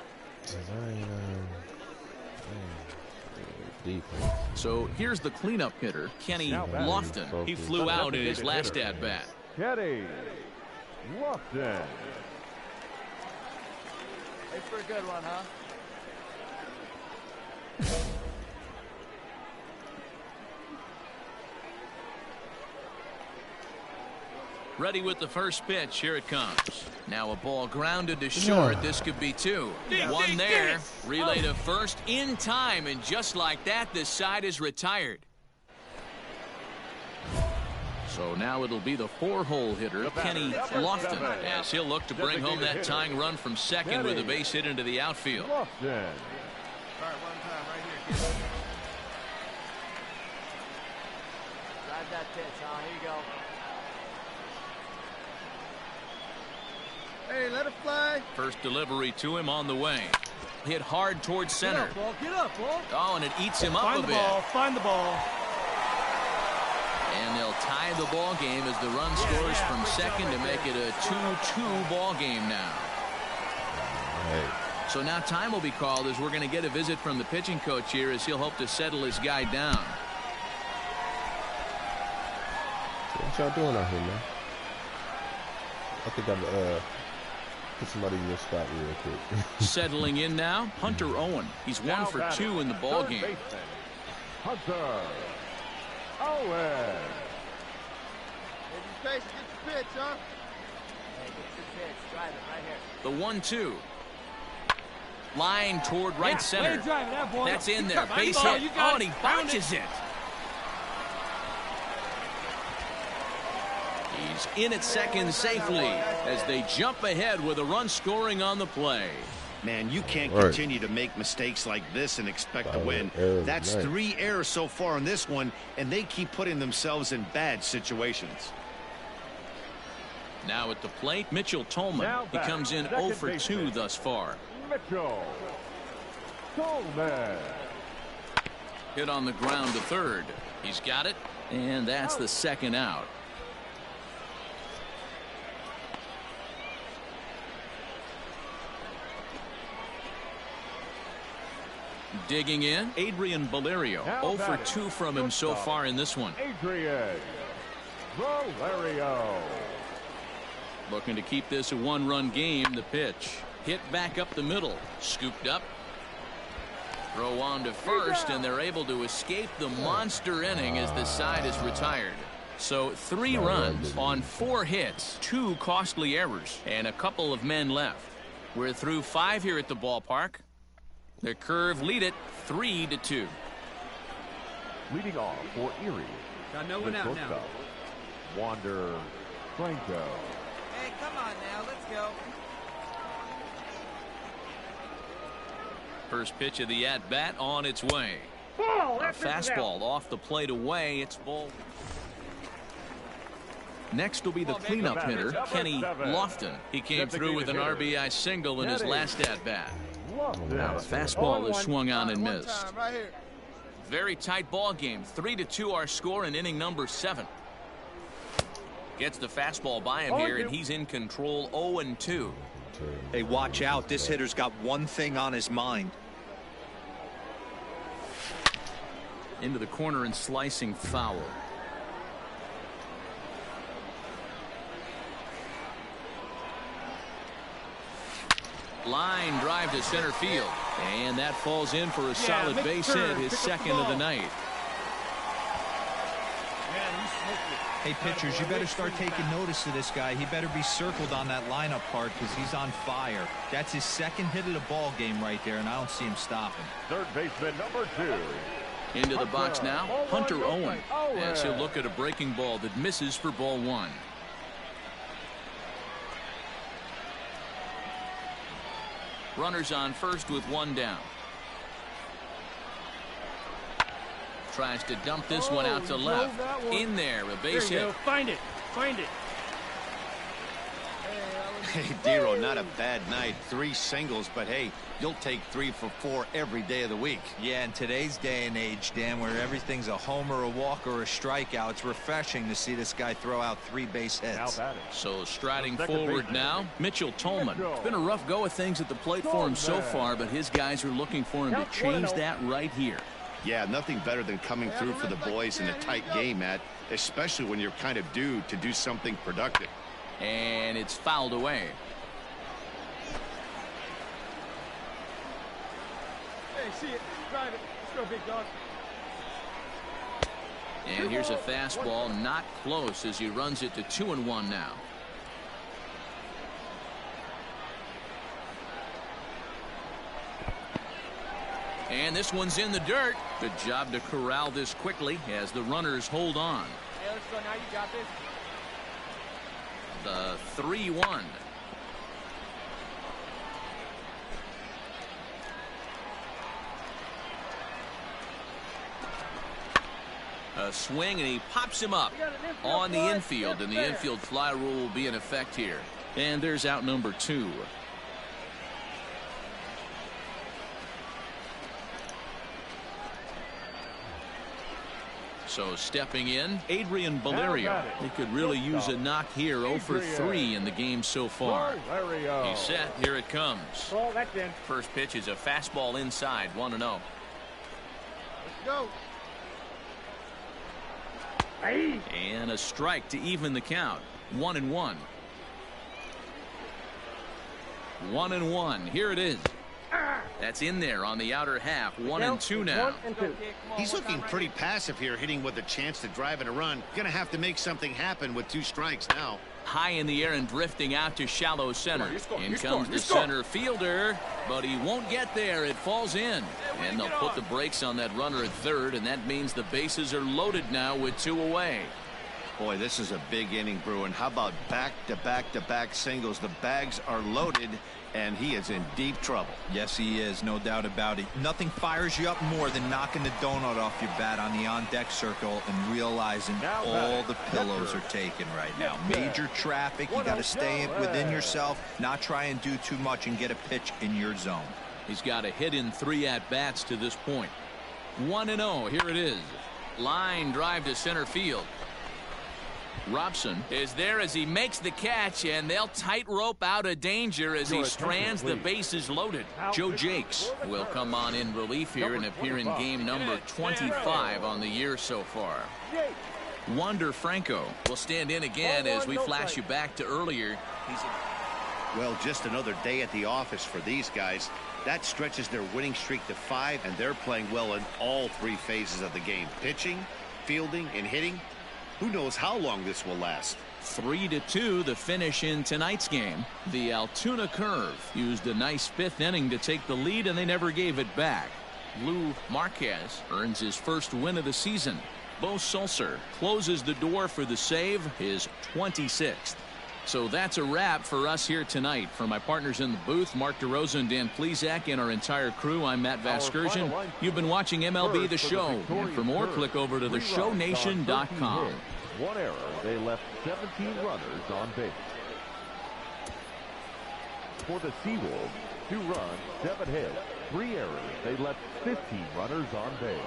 So here's the cleanup hitter, Kenny Lofton. He flew out in his last at-bat. Kenny Lofton. Hey, for a good one, huh? Ready with the first pitch. Here it comes. Now a ball grounded to short. This could be 2. One there. Relay to first in time, and just like that, this side is retired. So now it'll be the 4-hole hitter, Kenny Lofton, as he'll look to bring home that tying run from second with a base hit into the outfield. Drive that pitch, huh? Here you go. Hey, let it fly. First delivery to him on the way. Hit hard towards center. Get up, ball. Get up, ball. Oh, and it eats him up a bit. Find the ball. And they'll tie the ball game as the run scores from second to make it a 2-2 ball game now. So now time will be called as we're going to get a visit from the pitching coach here as he'll hope to settle his guy down. What y'all doing out here, man? I think I'm put somebody in your spot real quick. Settling in now, Hunter Owen. He's 1 for 2 in the ball game. Hunter Owen. Hey, be patient. Get your pitch, huh? Hey, get your pitch. Drive it right here. The 1-2. Line toward right center. That's in there. Base hit. Oh, and he bounces it. He's in at second safely as they jump ahead with a run scoring on the play. Man, you can't continue to make mistakes like this and expect to win. That's 3 errors so far in this one, and they keep putting themselves in bad situations. Now at the plate, Mitchell Tolman. He comes in 0 for 2 thus far. Mitchell Tolman. Hit on the ground to third. He's got it, and that's the second out. Digging in, Adrian Valerio. 0 for 2 from him so far in this one. Adrian Valerio. Looking to keep this a 1-run game. The pitch. Hit back up the middle. Scooped up. Throw on to first, and they're able to escape the monster inning as the side is retired. So 3 runs on 4 hits, 2 costly errors, and a couple of men left. We're through 5 here at the ballpark. The Curve lead it 3-2. Leading off for Erie, Got no the one out now. shortstop, Wander Franco. Hey, come on now, let's go. First pitch of the at-bat on its way. Ball. A fastball off the plate away. It's ball. Next will be the cleanup hitter, Kenny Lofton. He came through with an RBI single in his last at-bat. Now the fastball is swung on and missed. Right here. Very tight ball game. 3-2 our score in inning number 7. Gets the fastball by him here, and he's in control. 0-2. Hey, watch out. This hitter's got one thing on his mind. Into the corner and slicing foul. Line drive to center field, and that falls in for a solid base hit, his second of the night. Hey, pitchers, you better start taking notice of this guy. He better be circled on that lineup card because he's on fire. That's his second hit of the ball game right there, and I don't see him stopping. Third baseman number 2. Into the box now, Hunter Owen, as he'll look at a breaking ball that misses for ball 1. Runners on first with 1 down. Tries to dump this one out to left. In there, a base hit. Find it. Find it. Hey, Dero, not a bad night. 3 singles, but hey, you'll take 3 for 4 every day of the week. Yeah, in today's day and age, Dan, where everything's a homer, a walk, or a strikeout, it's refreshing to see this guy throw out 3 base hits. So striding forward now, Mitchell Tolman. It's been a rough go of things at the plate for him so far, but his guys are looking for him to change that right here. Yeah, nothing better than coming through for the boys in a tight game, Matt, especially when you're kind of due to do something productive. And it's fouled away. Hey, see it. Drive it. Let's go, big dog. And here's a fastball, not close, as he runs it to 2-1 now. And this one's in the dirt. Good job to corral this quickly as the runners hold on. Hey, let's go now. You got this. The 3-1. A swing, and he pops him up on the infield, and the infield fly rule will be in effect here. And there's out number 2. So stepping in, Adrian Valerio. He could really use a knock here. 0 for 3 in the game so far. He's set. Here it comes. Ball, that's in. First pitch is a fastball inside. 1-0. Let's go. And a strike to even the count. 1-1. 1-1. Here it is. That's in there on the outer half. 1-2 now. He's looking pretty passive here, hitting with a chance to drive in a run. Gonna have to make something happen with 2 strikes now. High in the air and drifting out to shallow center. In comes the center fielder, but he won't get there. It falls in. And they'll put the brakes on that runner at third, and that means the bases are loaded now with 2 away. Boy, this is a big inning, Bruin. How about back-to-back-to-back singles? The bags are loaded, and he is in deep trouble. Yes, he is, no doubt about it. Nothing fires you up more than knocking the donut off your bat on the on-deck circle and realizing all the pillows are taken right now. Major traffic. You got to stay within yourself, not try and do too much and get a pitch in your zone. He's got a hit in 3 at-bats to this point. 1-0. Here it is. Line drive to center field. Robson is there as he makes the catch, and they'll tightrope out of danger as he strands the bases loaded. Joe Jakes will come on in relief here and appear in game number 25 on the year so far. Wander Franco will stand in again as we flash you back to earlier. Well, just another day at the office for these guys. That stretches their winning streak to 5, and they're playing well in all 3 phases of the game. Pitching, fielding, and hitting. Who knows how long this will last? 3-2 the finish in tonight's game. The Altoona Curve used a nice 5th inning to take the lead, and they never gave it back. Lou Marquez earns his first win of the season. Bo Sulcer closes the door for the save, his 26th. So that's a wrap for us here tonight. For my partners in the booth, Mark DeRosa and Dan Plesac, and our entire crew, I'm Matt Vasgersian. You've been watching MLB The Show. And for more, click over to theshownation.com. One error. They left 17 runners on base. For the Seawolves, 2 runs, 7 hits, 3 errors. They left 15 runners on base.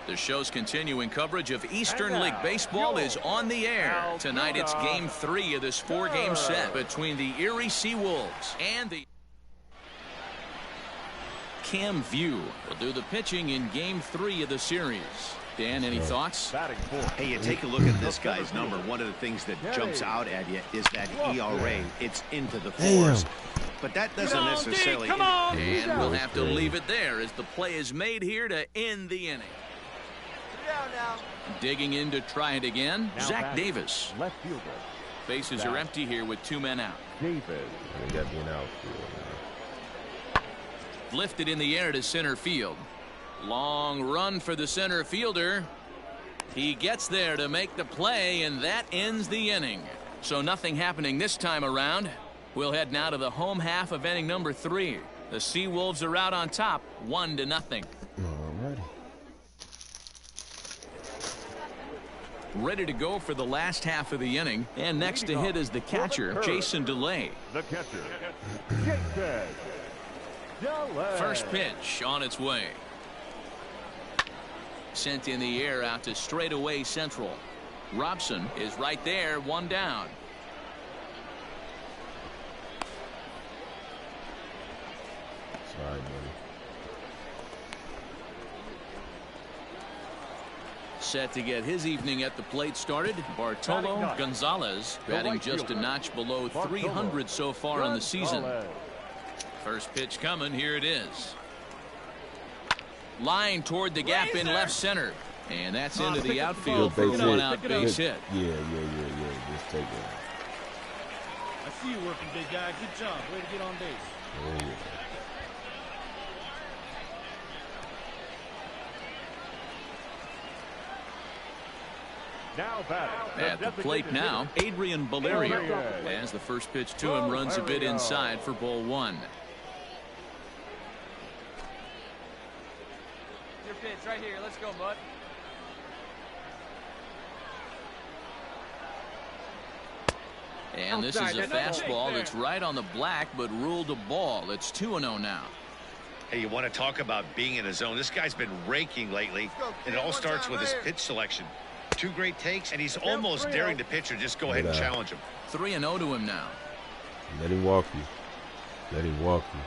The show's continuing coverage of Eastern League Baseball is on the air. Tonight it's Game 3 of this 4-game set between the Erie Seawolves and the Cam View will do the pitching in Game 3 of the series. Dan, any thoughts? Hey, you take a look at this guy's number. One of the things that jumps out at you is that ERA. It's into the 4s. But that doesn't necessarily... And we'll have to leave it there as the play is made here to end the inning. Digging in to try it again, Zach Davis. Left fielder. Bases are empty here with 2 men out. Davis. They got me an outfield. Lifted in the air to center field. Long run for the center fielder. He gets there to make the play, and that ends the inning. So nothing happening this time around. We'll head now to the home half of inning number 3. The Seawolves are out on top, 1-0. Alrighty. Ready to go for the last half of the inning, and next to hit is the catcher, Jason DeLay. The catcher, Jason DeLay. First pitch on its way. Sent in the air out to straightaway central. Robson is right there, 1 down. Sorry, buddy. Set to get his evening at the plate started, Bartolo Gonzalez, batting just a notch below 300 so far on the season. First pitch coming, here it is. Line toward the gap in left center, and that's into the outfield for a 1-out base hit. Yeah. Just take it. I see you working, big guy. Good job. Way to get on base. Oh, yeah. Now batting. At the plate now, Adrian Valerio. As the first pitch to him runs a bit inside for ball 1. Your pitch right here. Let's go, bud. And this is a fastball that's right on the black, but ruled a ball. It's 2-0 now. Hey, you want to talk about being in a zone? This guy's been raking lately, and it all starts with his pitch selection. 2 great takes, and he's almost daring the pitcher just go ahead and challenge him. 3-0 to him now. Let him walk you. Let him walk you.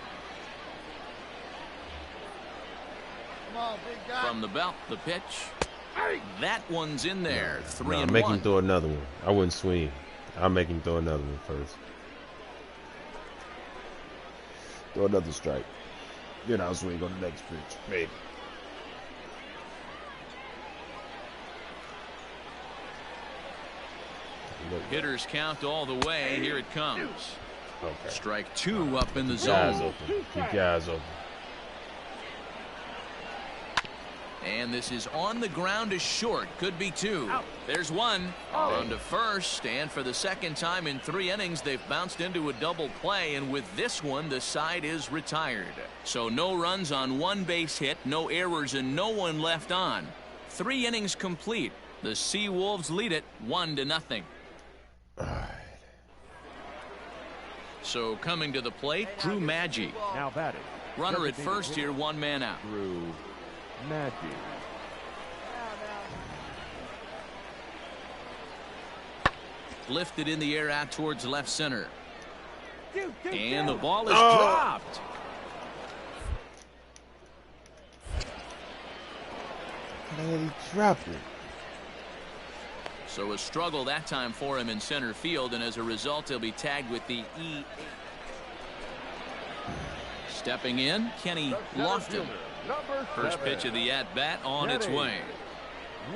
Come on, big guy. From the belt, the pitch. That one's in there. 3-1. Make him throw another one. I wouldn't swing. I'll make him throw another one first. Throw another strike. Then I'll swing on the next pitch. Maybe. Hitters count all the way. Here it comes. Okay. Strike 2 up in the Keep your eyes zone. open. Keep your eyes open. And this is on the ground to short. Could be 2. There's 1. On to first. And for the second time in 3 innings, they've bounced into a double play. And with this one, the side is retired. So no runs on 1 base hit, no errors, and no one left on. 3 innings complete. The Seawolves lead it 1-0. All right. So coming to the plate, Drew Maggi. Now batting. Runner at first here, 1 man out. Drew Maggi. Lifted in the air out towards left center. And the ball is dropped. And he dropped it. So a struggle that time for him in center field, and as a result, he'll be tagged with the E. Stepping in, Kenny Lofton. First pitch of the at-bat on its way.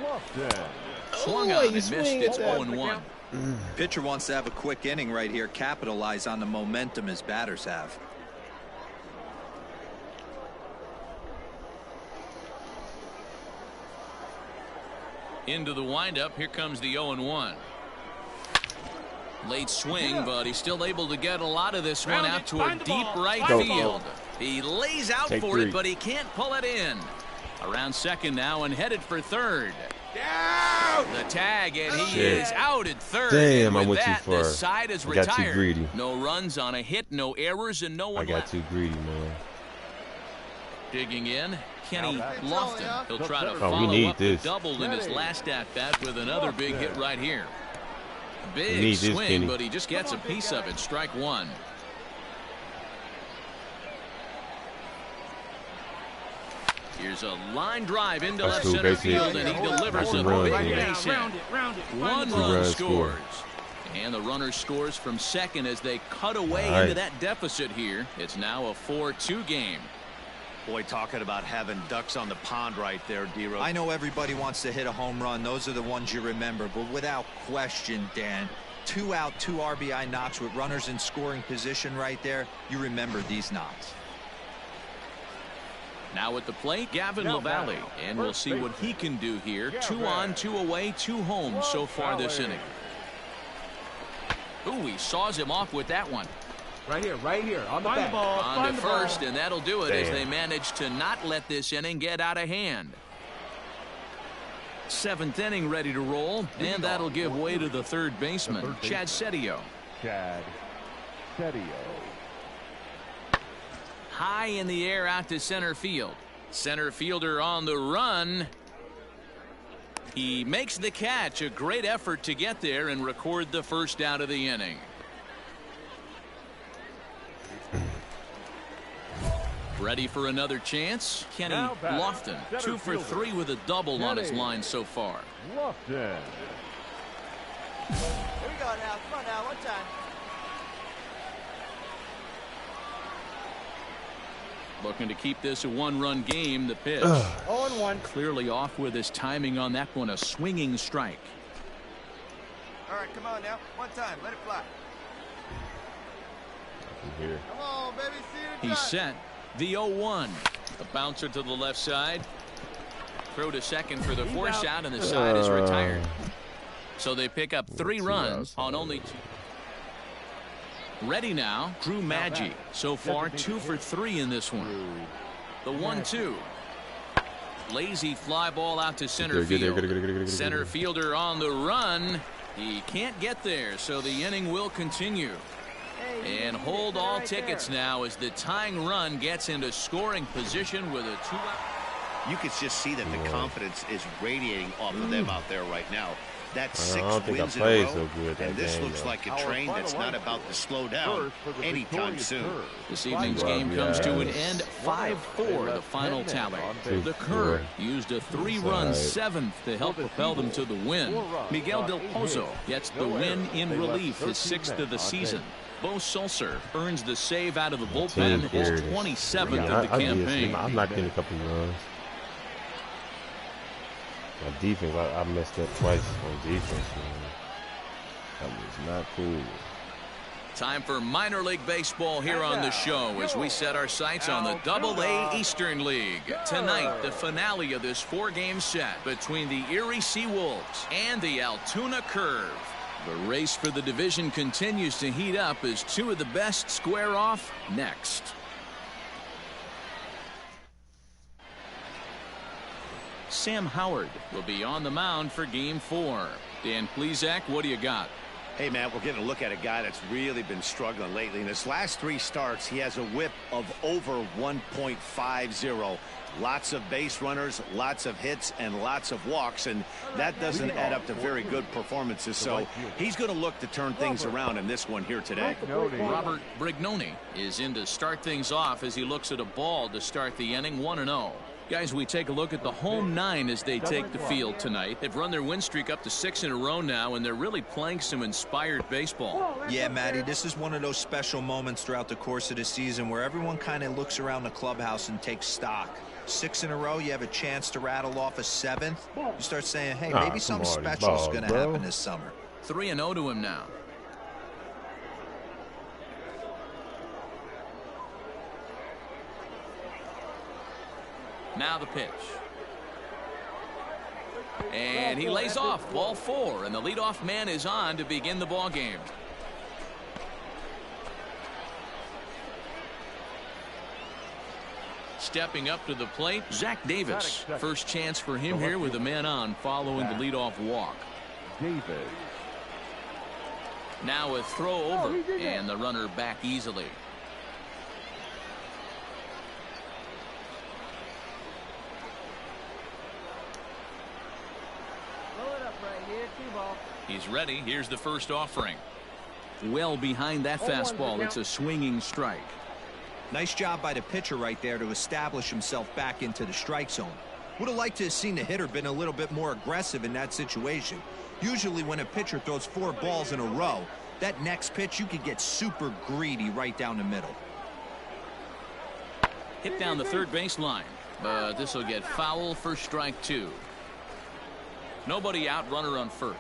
Lofton. Swung on and missed. It's 0-1. Pitcher wants to have a quick inning right here, capitalize on the momentum his batters have. Into the windup. Here comes the 0-1. Late swing, but he's still able to get a lot of this one out to a deep right field. He lays out for it, but he can't pull it in. Around second now and headed for third. Down! The tag, and he is out at third. Damn, and with I went that, too far. the side is I retired. got too greedy. No runs on a hit, no errors, and no one I got left. too greedy, man. Digging in, Kenny Lofton. He'll try to we follow need up the this. double in his last at-bat with another big hit right here. We Big need this, swing, Kenny. but he just gets a piece of it. Strike one. Here's a line drive into left center field, and he delivers a big base hit. One run scores. And the runner scores from second as they cut away into that deficit here. It's now a 4-2 game. Boy, talking about having ducks on the pond right there, D-Rose. I know everybody wants to hit a home run. Those are the ones you remember. But without question, Dan, 2 out, 2 RBI knocks with runners in scoring position right there. You remember these knocks. Now at the plate, Gavin LaValle. And we'll see what he can do here. 2 on, 2 away, 2 home so far this inning. Ooh, he saws him off with that one. Right here, on the back. On to first, and that'll do it as they manage to not let this inning get out of hand. 7th inning ready to roll, and that'll give way to the third baseman, Chad Setio. High in the air out to center field. Center fielder on the run. He makes the catch. A great effort to get there and record the first out of the inning. Ready for another chance? Kenny Lofton, 2 for 3 with a double on his line so far. Lofton. Here we go now. Come on now, one time. Looking to keep this a 1-run game. The pitch. 0-1. Clearly off with his timing on that one. A swinging strike. All right, come on now. One time. Let it fly. Here. Come on, baby. See it. He's set. The 0-1. A bouncer to the left side. Throw to second for the force out, and the side is retired. So they pick up 3 runs on only 2. Ready now, Drew Maggi. So far 2 for 3 in this one. The 1-2. Lazy fly ball out to center field. Center fielder on the run. He can't get there, so the inning will continue. And hold all tickets now as the tying run gets into scoring position with a 2-out. You could just see that the confidence is radiating off of them out there right now. That's 6 wins in a row, so good and this looks though. like a train that's not about to slow down anytime soon. This evening's game comes to an end 5-4, the final tally. The Curve used a 3-run 7th to help propel them to the win. Miguel Del Pozo gets the win in relief, his 6th of the season. Bo Sulcer earns the save out of the bullpen, his 27th of the campaign. I'm not getting a couple of runs. My defense, I messed up twice on defense, man. That was not cool. Time for minor league baseball here on the show as we set our sights on the Double-A Eastern League. Tonight, the finale of this 4-game set between the Erie Seawolves and the Altoona Curve. The race for the division continues to heat up as 2 of the best square off next. Sam Howard will be on the mound for Game 4. Dan Plesac, what do you got? Hey, man, we're getting a look at a guy that's really been struggling lately. In his last 3 starts, he has a whip of over 1.50. Lots of base runners, lots of hits, and lots of walks, and that doesn't add up to very good performances. So he's going to look to turn things around in this one here today. Robert Brignoni is in to start things off as he looks at a ball to start the inning 1-0. Guys, we take a look at the home 9 as they take the field tonight. They've run their win streak up to 6 in a row now, and they're really playing some inspired baseball. Yeah, Matty, this is one of those special moments throughout the course of the season where everyone kind of looks around the clubhouse and takes stock. 6 in a row, you have a chance to rattle off a 7th. You start saying, hey, maybe something special is going to happen this summer. 3-0 to him now. Now the pitch. And he lays off. Ball 4, and the leadoff man is on to begin the ball game. Stepping up to the plate, Zach Davis. First chance for him here with a man on following the leadoff walk. Davis. Now a throw over, and the runner back easily. He's ready. Here's the first offering. Well behind that fastball. It's a swinging strike. Nice job by the pitcher right there to establish himself back into the strike zone. Would have liked to have seen the hitter been a little bit more aggressive in that situation. Usually when a pitcher throws 4 balls in a row, that next pitch you could get super greedy right down the middle. Hit down the third baseline, but this will get foul for strike 2. Nobody out, runner on first.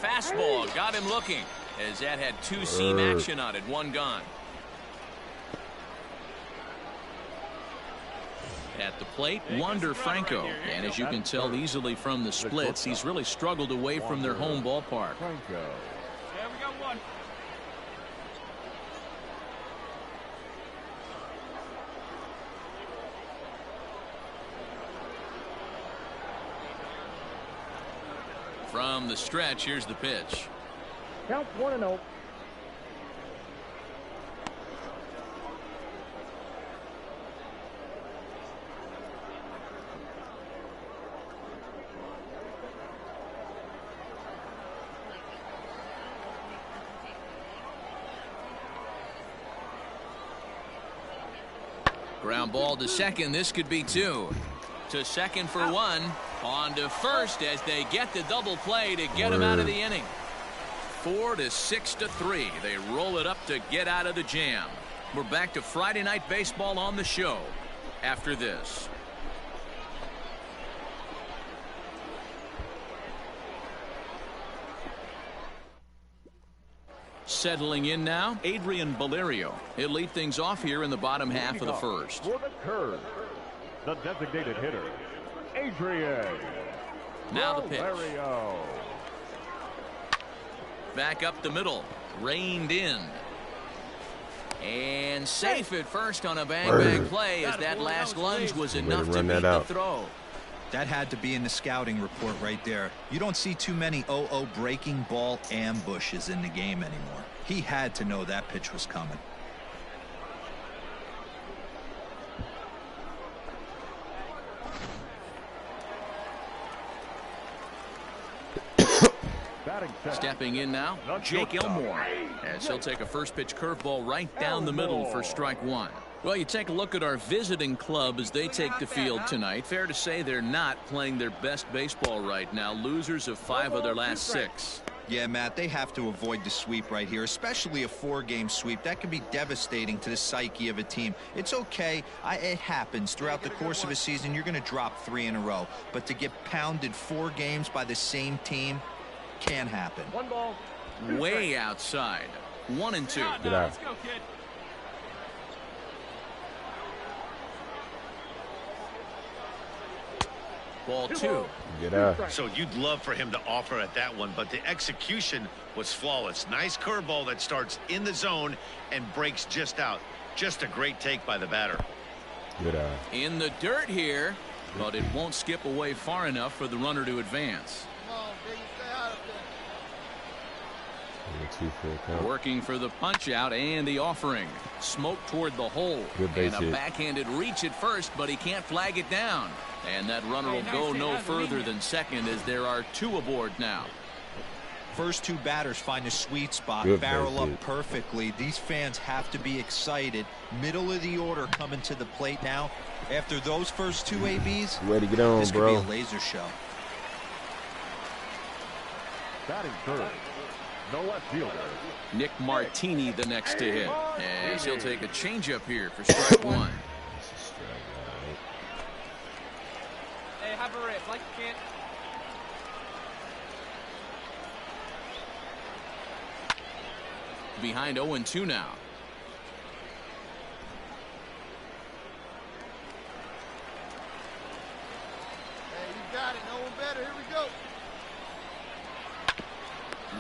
Fastball got him looking, as that had 2-seam action on it. 1 gone. At the plate, Wander Franco, and as you can tell easily from the splits, he's really struggled away from their home ballpark. Yeah, we got 1. From the stretch, here's the pitch. Count 1-0. Ground ball to second. This could be 2. To second for 1. On to first as they get the double play to get him out of the inning. 4-6-3. They roll it up to get out of the jam. We're back to Friday Night Baseball on the show after this. Settling in now, Adrian Valerio. He'll lead things off here in the bottom half of the first. For the curve, the designated hitter, Adrian. Now the pitch. Valerio. Back up the middle. Reined in. And safe at first on a bang-bang play, as that last lunge was enough to beat the throw. That had to be in the scouting report right there. You don't see too many 0-0 breaking ball ambushes in the game anymore. He had to know that pitch was coming. Stepping in now, Jake Elmore, as he'll take a first pitch curveball right down the middle for strike 1. Well, you take a look at our visiting club as they take the field tonight. Fair to say they're not playing their best baseball right now. Losers of 5 of their last 6. Yeah, Matt, they have to avoid the sweep right here, especially a 4-game sweep. That can be devastating to the psyche of a team. It's okay. It happens. Throughout the course of a season, you're going to drop 3 in a row. But to get pounded 4 games by the same team can happen. 1 ball. Way outside. 1-2. Get out. Let's go, kid. Ball 2. Get out. So you'd love for him to offer at that one, but the execution was flawless. Nice curveball that starts in the zone and breaks just out. Just a great take by the batter. Good eye. In the dirt here, but it won't skip away far enough for the runner to advance. Come on, Biggie, stay out of there. Working for the punch out and the offering. Smoke toward the hole. Good base and a hit. backhanded reach at first, but he can't flag it down. And that runner will go no further than second, as there are 2 aboard now. First 2 batters find a sweet spot, Good barrel base up hit. perfectly. These fans have to be excited. Middle of the order coming to the plate now. After those first 2 ABs, Way to get on, this bro. could be a laser show. Batting third, the left fielder. Nick Martini the next to hit. And he'll take a changeup here for strike one. Hey, have a rip. Like you can't. Behind 0-2 now. Hey, you got it. No one better. Here we go.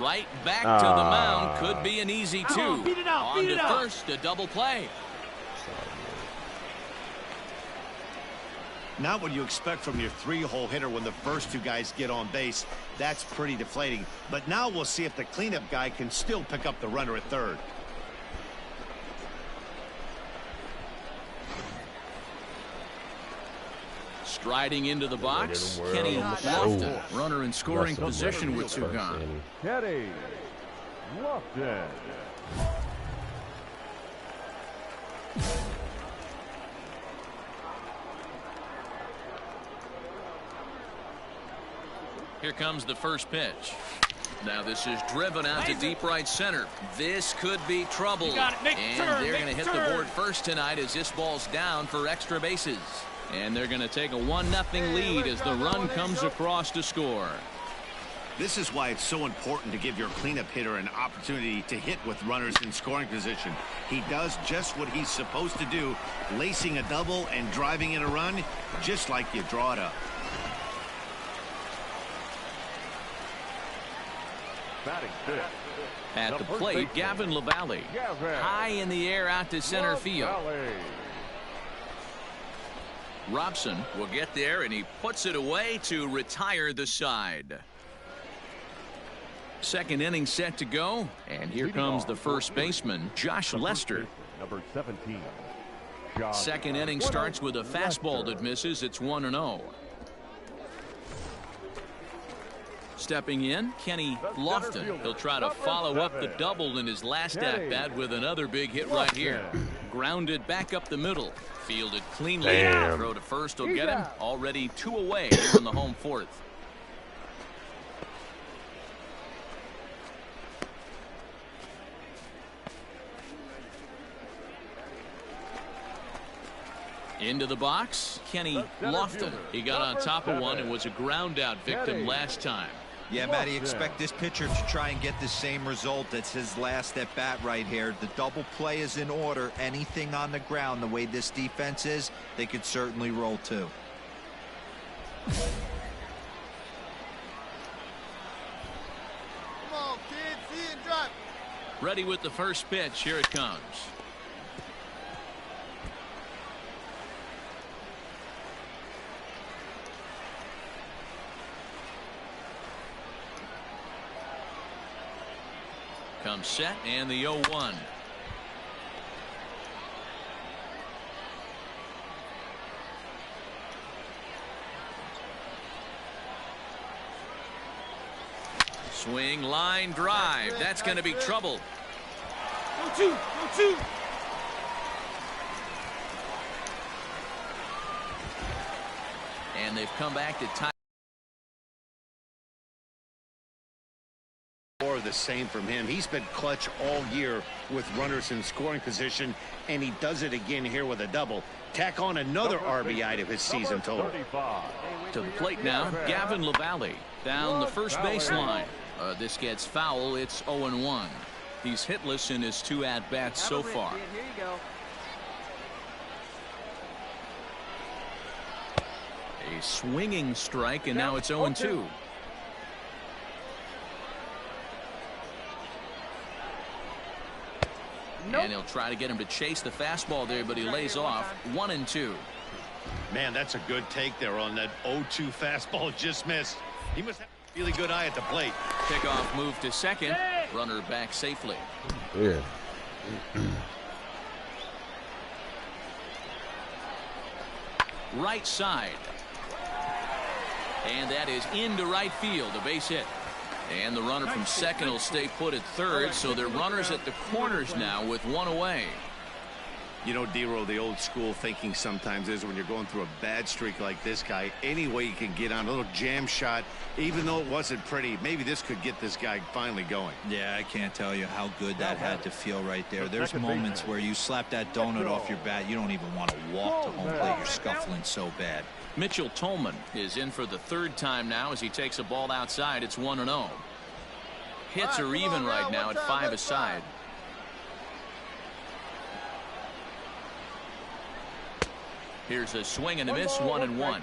Right back to the mound. Could be an easy two. On to first, a double play. Not what you expect from your three-hole hitter when the first two guys get on base. That's pretty deflating. But now we'll see if the cleanup guy can still pick up the runner at third. Striding into the box, Kenny Lofton. Runner in scoring position with two gone. Kenny Lofton. Here comes the first pitch. Now this is driven out to deep right center. This could be trouble. And they're going to hit the board first tonight as this ball's down for extra bases. And they're going to take a 1-0 lead as the run comes across to score. This is why it's so important to give your cleanup hitter an opportunity to hit with runners in scoring position. He does just what he's supposed to do, lacing a double and driving in a run, just like you draw it up. At the plate, Gavin LaValle. High in the air out to center field. Robson will get there, and he puts it away to retire the side. Second inning set to go, and here comes the first baseman, Josh Lester. Number 17. Second inning starts with a fastball that misses. It's 1-0. Stepping in, Kenny Lofton. He'll try to follow up the double in his last at-bat with another big hit right here. Grounded back up the middle. Fielded cleanly. Throw to first will get him. Already 2 away here in the home fourth. Into the box, Kenny Lofton. He got on top of one and was a ground out victim last time. Yeah, Matty, expect this pitcher to try and get the same result. That's his last at bat right here. The double play is in order. Anything on the ground, the way this defense is, they could certainly roll too. Come on, kid. See it and drive. Ready with the first pitch. Here it comes. Comes set and the 0-1. Swing, line drive. That's going to be trouble. 0-2. 0-2. And they've come back to tie. More of the same from him. He's been clutch all year with runners in scoring position, and he does it again here with a double. Tack on another RBI to his season total. To the plate now, Gavin LaValle down the first baseline. This gets foul. It's 0-1. He's hitless in his 2 at-bats so far. Here you go. A swinging strike, and now it's 0-2. And he'll try to get him to chase the fastball there, but he lays off. 1-2. Man, that's a good take there on that 0-2 fastball just missed. He must have a really good eye at the plate. Pickoff move to second. Runner back safely. Yeah. Right side. And that is into right field. A base hit. And the runner from second will stay put at third, so they're runners at the corners now with 1 away. You know, D-Roll, the old school thinking sometimes is when you're going through a bad streak like this guy, any way you can get on a little jam shot, even though it wasn't pretty, maybe this could get this guy finally going. Yeah, I can't tell you how good that had to feel right there. There's moments where you slap that donut off your bat, you don't even want to walk to home plate. You're scuffling so bad. Mitchell Tolman is in for the third time now as he takes a ball outside. It's 1-0. Hits are even right now at 5 aside. Here's a swing and a miss, 1-1.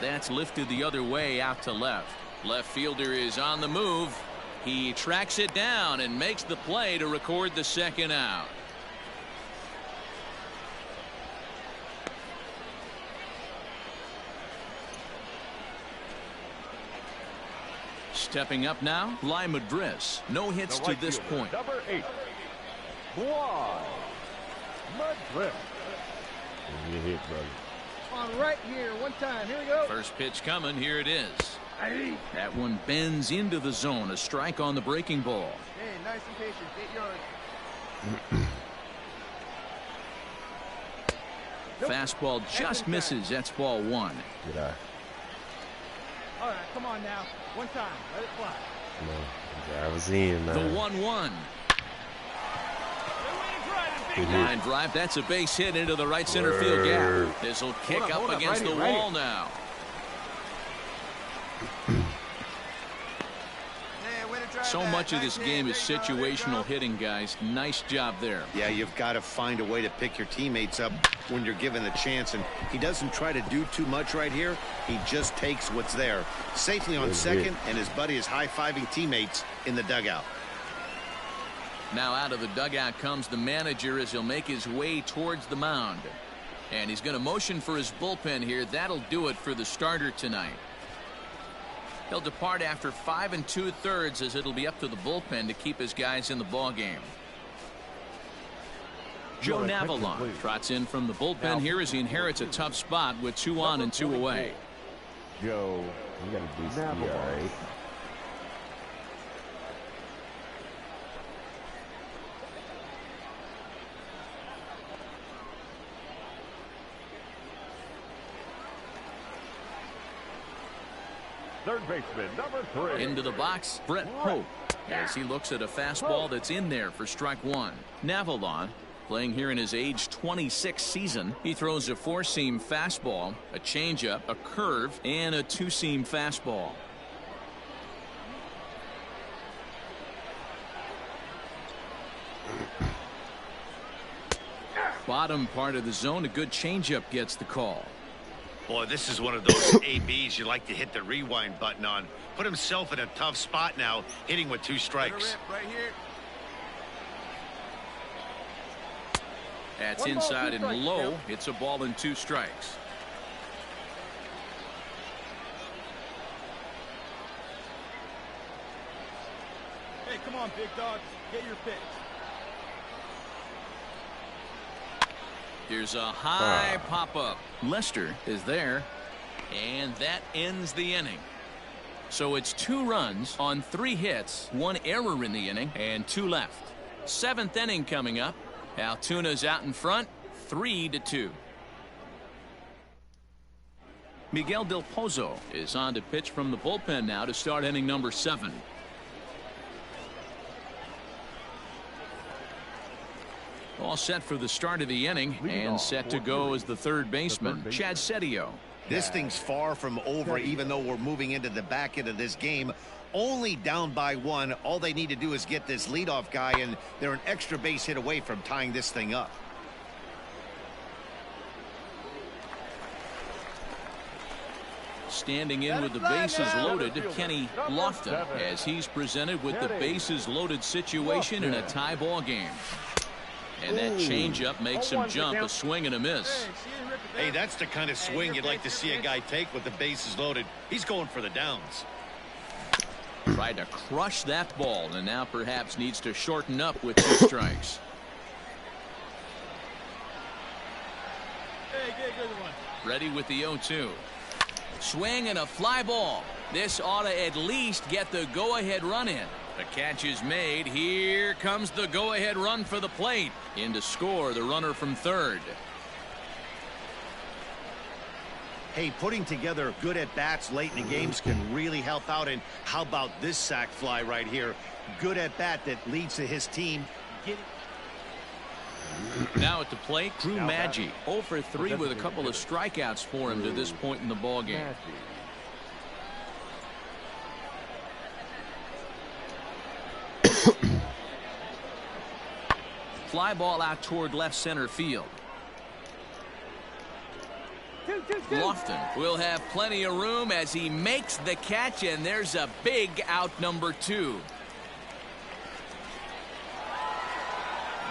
That's lifted the other way out to left. Left fielder is on the move. He tracks it down and makes the play to record the second out. Stepping up now, Lima Madris. No hits to this point. Number 8, Bly Madris. You hit, brother. On right here, one time. Here we go. First pitch coming. Here it is. That one bends into the zone. A strike on the breaking ball. Hey, nice and patient. 8 yards. Fastball just misses. That's ball 1. Good eye. All right, come on now. One time. Let it fly. Come on. Drive us in, man. The 1-1. Line drive. That's a base hit into the right center field gap. This will kick up against the wall now. So much of this game is situational hitting, guys. Nice job there. Yeah, you've got to find a way to pick your teammates up when you're given the chance, and he doesn't try to do too much right here. He just takes what's there. Safely on second, and his buddy is high-fiving teammates in the dugout. Now out of the dugout comes the manager as he'll make his way towards the mound. And he's going to motion for his bullpen here. That'll do it for the starter tonight. He'll depart after 5 2/3 as it'll be up to the bullpen to keep his guys in the ball game. Joe Navalon trots in from the bullpen here as he inherits a tough spot with 2 on and 2 away. Joe, you got to do some ERA. third baseman, number 3. Into the box, Brett Hope, as he looks at a fastball that's in there for strike 1. Navalon, playing here in his age 26 season, he throws a 4-seam fastball, a changeup, a curve, and a 2-seam fastball. Bottom part of the zone, a good changeup gets the call. Boy, this is one of those ABs you like to hit the rewind button on. Put himself in a tough spot now, hitting with 2 strikes. Right here. That's inside and low. It's a ball and 2 strikes. Hey, come on, big dog. Get your pitch. Here's a high pop-up. Lester is there, and that ends the inning. So it's 2 runs on 3 hits, 1 error in the inning, and 2 left. 7th inning coming up. Altuna's out in front, 3-2. Miguel Del Pozo is on to pitch from the bullpen now to start inning number 7. All set for the start of the inning and set to go as the third baseman, Chad Setio. This thing's far from over, even though we're moving into the back end of this game. Only down by 1. All they need to do is get this leadoff guy, and they're an extra base hit away from tying this thing up. Standing in with the bases loaded, Kenny Lofton, as he's presented with the bases loaded situation in a tie ball game. And that changeup makes him jump, a swing and a miss. Hey, that's the kind of swing you'd like to see a guy take with the bases loaded. He's going for the downs. Tried to crush that ball, and now perhaps needs to shorten up with 2 strikes. Hey, get a good one. Ready with the 0-2. Swing and a fly ball. This ought to at least get the go-ahead run in. The catch is made. Here comes the go-ahead run for the plate. In to score the runner from third. Hey, putting together good at-bats late in the games can really help out. And how about this sac fly right here? Good at-bat that leads to his team getting... Now at the plate, Drew Maggi. 0 for 3 with a couple of strikeouts for him to this point in the ballgame. Fly ball out toward left center field. Lofton will have plenty of room as he makes the catch, and there's a big out number 2.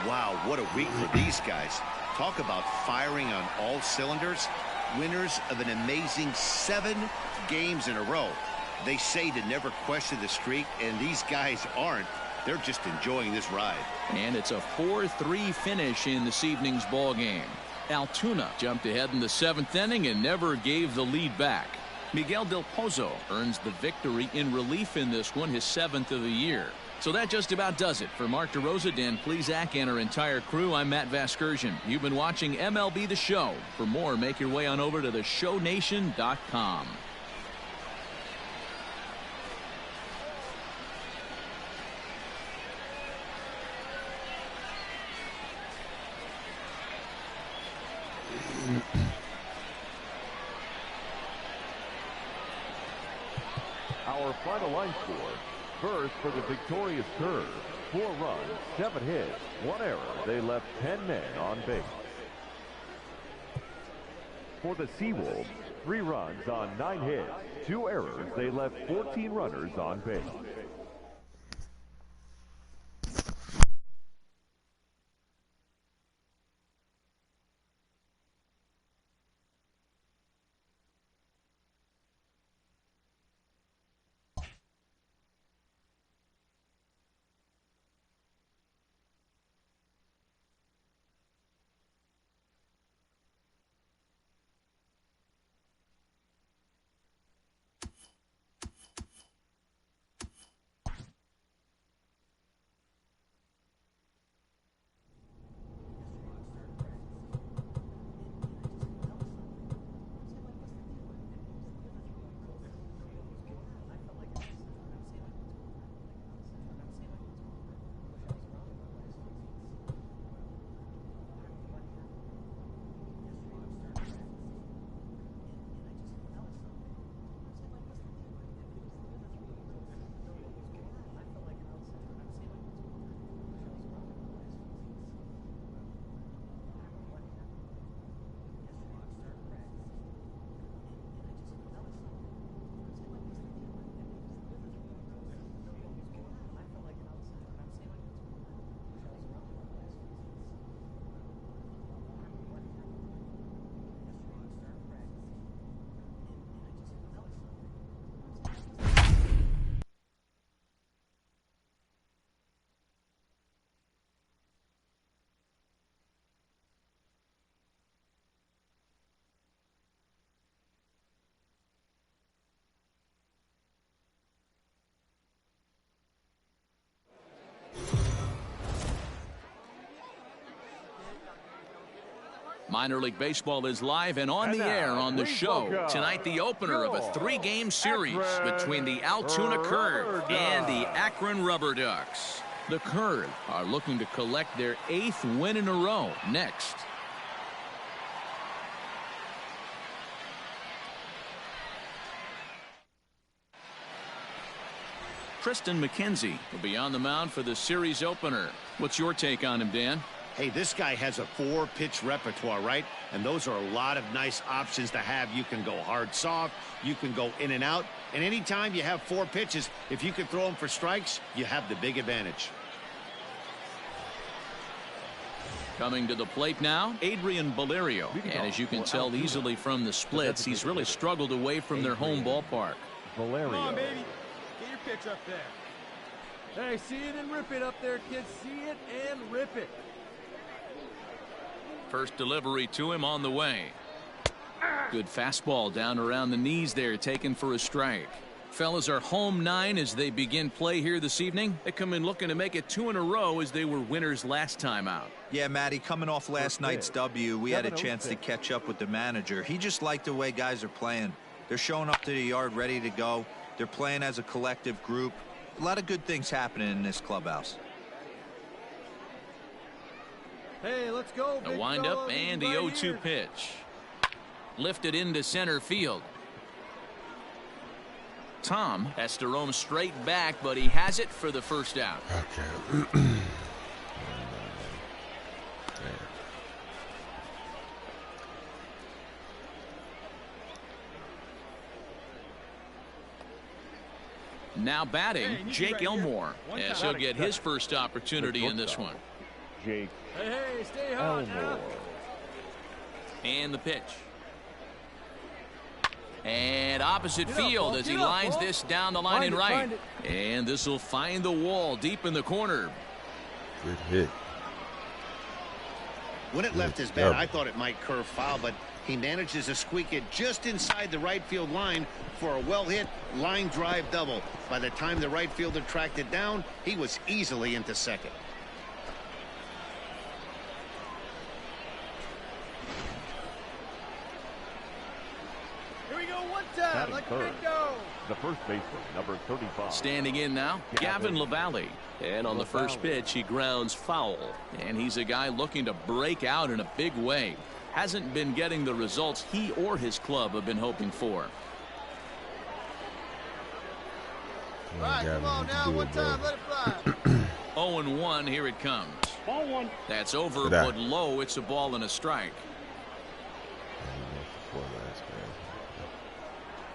Wow, what a week for these guys. Talk about firing on all cylinders. Winners of an amazing 7 games in a row. They say to never question the streak, and these guys aren't. They're just enjoying this ride. And it's a 4-3 finish in this evening's ball game. Altoona jumped ahead in the 7th inning and never gave the lead back. Miguel Del Pozo earns the victory in relief in this one, his 7th of the year. So that just about does it. For Mark DeRosa, Dan Plesac, and our entire crew, I'm Matt Vasgersian. You've been watching MLB The Show. For more, make your way on over to theshownation.com. Our final line score. First for the victorious Curve. 4 runs, 7 hits, 1 error. They left 10 men on base. For the Seawolves, 3 runs on 9 hits, 2 errors. They left 14 runners on base. Minor League Baseball is live and on the air on the show. Tonight, the opener of a 3-game series between the Altoona Curve and the Akron Rubber Ducks. The Curve are looking to collect their 8th win in a row next. Tristan McKenzie will be on the mound for the series opener. What's your take on him, Dan? Hey, this guy has a 4-pitch repertoire, right? And those are a lot of nice options to have. You can go hard, soft. You can go in and out. And anytime you have 4 pitches, if you can throw them for strikes, you have the big advantage. Coming to the plate now, Adrian Valerio. And as you can tell easily from the splits, he's really struggled away from their home ballpark. Valerio. Come on, baby. Get your pitch up there. Hey, see it and rip it up there, kids. See it and rip it. First delivery to him on the way. Good fastball down around the knees there, taken for a strike. Fellas are home 9 as they begin play here this evening. They come in looking to make it 2 in a row as they were winners last time out. Yeah, Matty, coming off last night's W, we had a chance to catch up with the manager. He just liked the way guys are playing. They're showing up to the yard ready to go. They're playing as a collective group. A lot of good things happening in this clubhouse. Hey, let's go. A windup and the 0-2 pitch. Lifted into center field. Tom has to roam straight back, but he has it for the first out. Okay. Now batting, Jake Elmore, as he'll get his first opportunity in this one. Jake Hey, stay hot now. And the pitch. And opposite field as he lines this down the line in right. And this will find the wall deep in the corner. Good hit. When it left his bat, I thought it might curve foul, but he manages to squeak it just inside the right field line for a well-hit line drive double. By the time the right fielder tracked it down, he was easily into second. Batting third, the first baseman, number 35. Standing in now, Gavin LaValle. And on the first pitch, he grounds foul. And he's a guy looking to break out in a big way. Hasn't been getting the results he or his club have been hoping for. All right, come on now, one time, let it fly. 0-1, here it comes. Ball one. That's over, but low. It's a ball and a strike.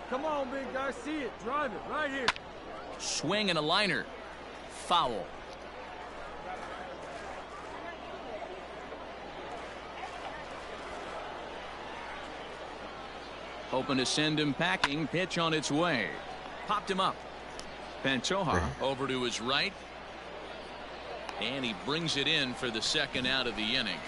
Come on, big guy, see it, drive it, right here. Swing and a liner. Foul. Hoping to send him packing. Pitch on its way. Popped him up. Pantoja over to his right. And he brings it in for the second out of the inning.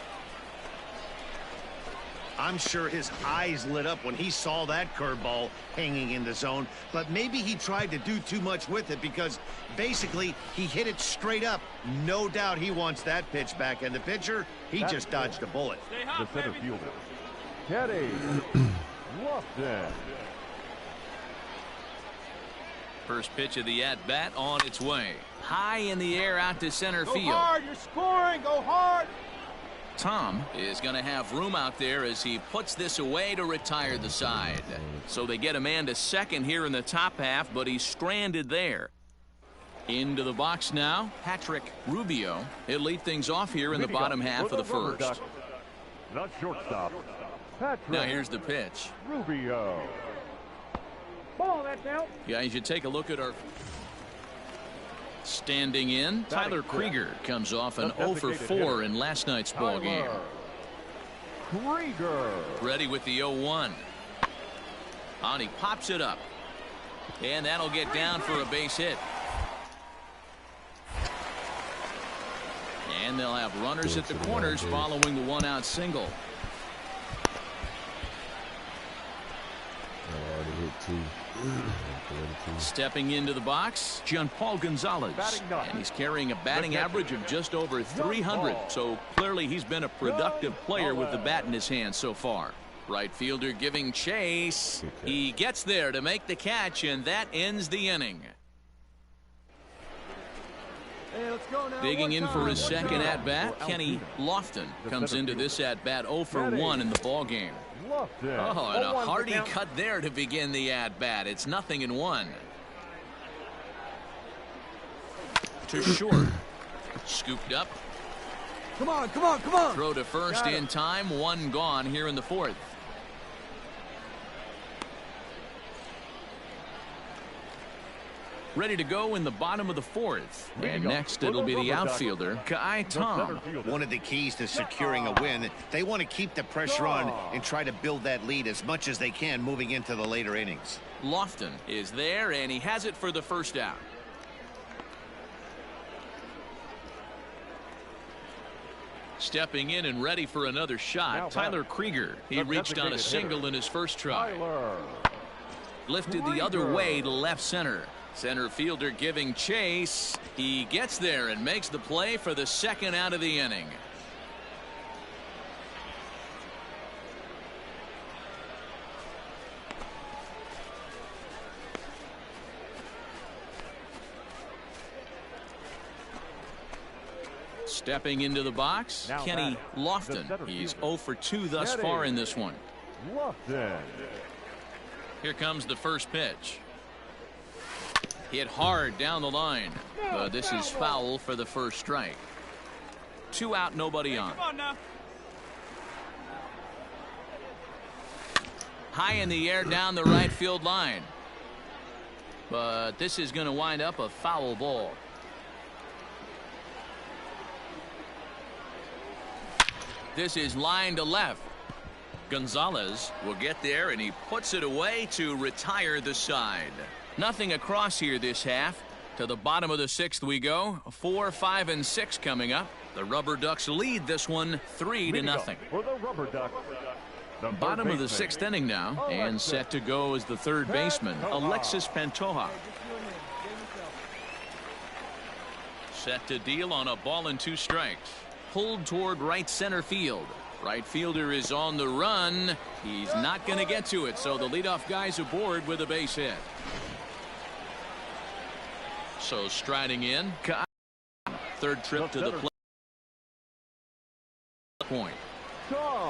I'm sure his eyes lit up when he saw that curveball hanging in the zone, but maybe he tried to do too much with it because basically he hit it straight up. No doubt he wants that pitch back, and the pitcher, he just dodged a bullet. The center fielder, Teddy Lofton. First pitch of the at-bat on its way. High in the air out to center field. Go hard, you're scoring, go hard. Tom is going to have room out there as he puts this away to retire the side. So they get a man to second here in the top half, but he's stranded there. Into the box now, Patrick Rubio. He'll lead things off here in the bottom half of the first. Not shortstop. Patrick now here's the pitch. Rubio. Ball that now. Guys, you take a look at our standing in. Tyler Krieger comes off an 0 for 4 in last night's ball game. Krieger. Ready with the 0-1. And he pops it up. And that'll get down for a base hit. And they'll have runners at the corners following the one-out single. Stepping into the box, Jean-Paul Gonzalez, and he's carrying a batting average of just over 300, so clearly he's been a productive player with the bat in his hand so far. Right fielder giving chase. He gets there to make the catch, and that ends the inning. Hey, let's go now. Digging in for his second at-bat, Kenny Lofton comes into this at-bat 0 for 1 in the ball game. Oh, and a hearty cut there to begin the at-bat. It's 0-1. To short. Scooped up. Come on, come on, come on. Throw to first in time. One gone here in the fourth. Ready to go in the bottom of the fourth. And next it'll be the outfielder, Kai Tom. One of the keys to securing a win, they want to keep the pressure on and try to build that lead as much as they can moving into the later innings. Lofton is there, and he has it for the first out. Stepping in and ready for another shot, Tyler Krieger. He reached on a single in his first try. Lifted the other way to left center. Center fielder giving chase. He gets there and makes the play for the second out of the inning. Stepping into the box, Kenny Lofton. He's 0 for 2 thus far in this one. Lofton. Here comes the first pitch. Hit hard down the line, but this is foul for the first strike. 2 out, nobody on. Come on now. High in the air down the right field line, but this is going to wind up a foul ball. This is line to left. Gonzalez will get there, and he puts it away to retire the side. Nothing across here this half. To the bottom of the 6th we go. 4, 5, and 6 coming up. The Rubber Ducks lead this one 3-0. For the Rubber Ducks. Bottom of the 6th inning now, and set to go as the third baseman, Alexis Pantoja. Set to deal on a ball and 2 strikes. Pulled toward right center field. Right fielder is on the run. He's not going to get to it, so the leadoff guy's aboard with a base hit. So striding in, third trip to the plate. Point.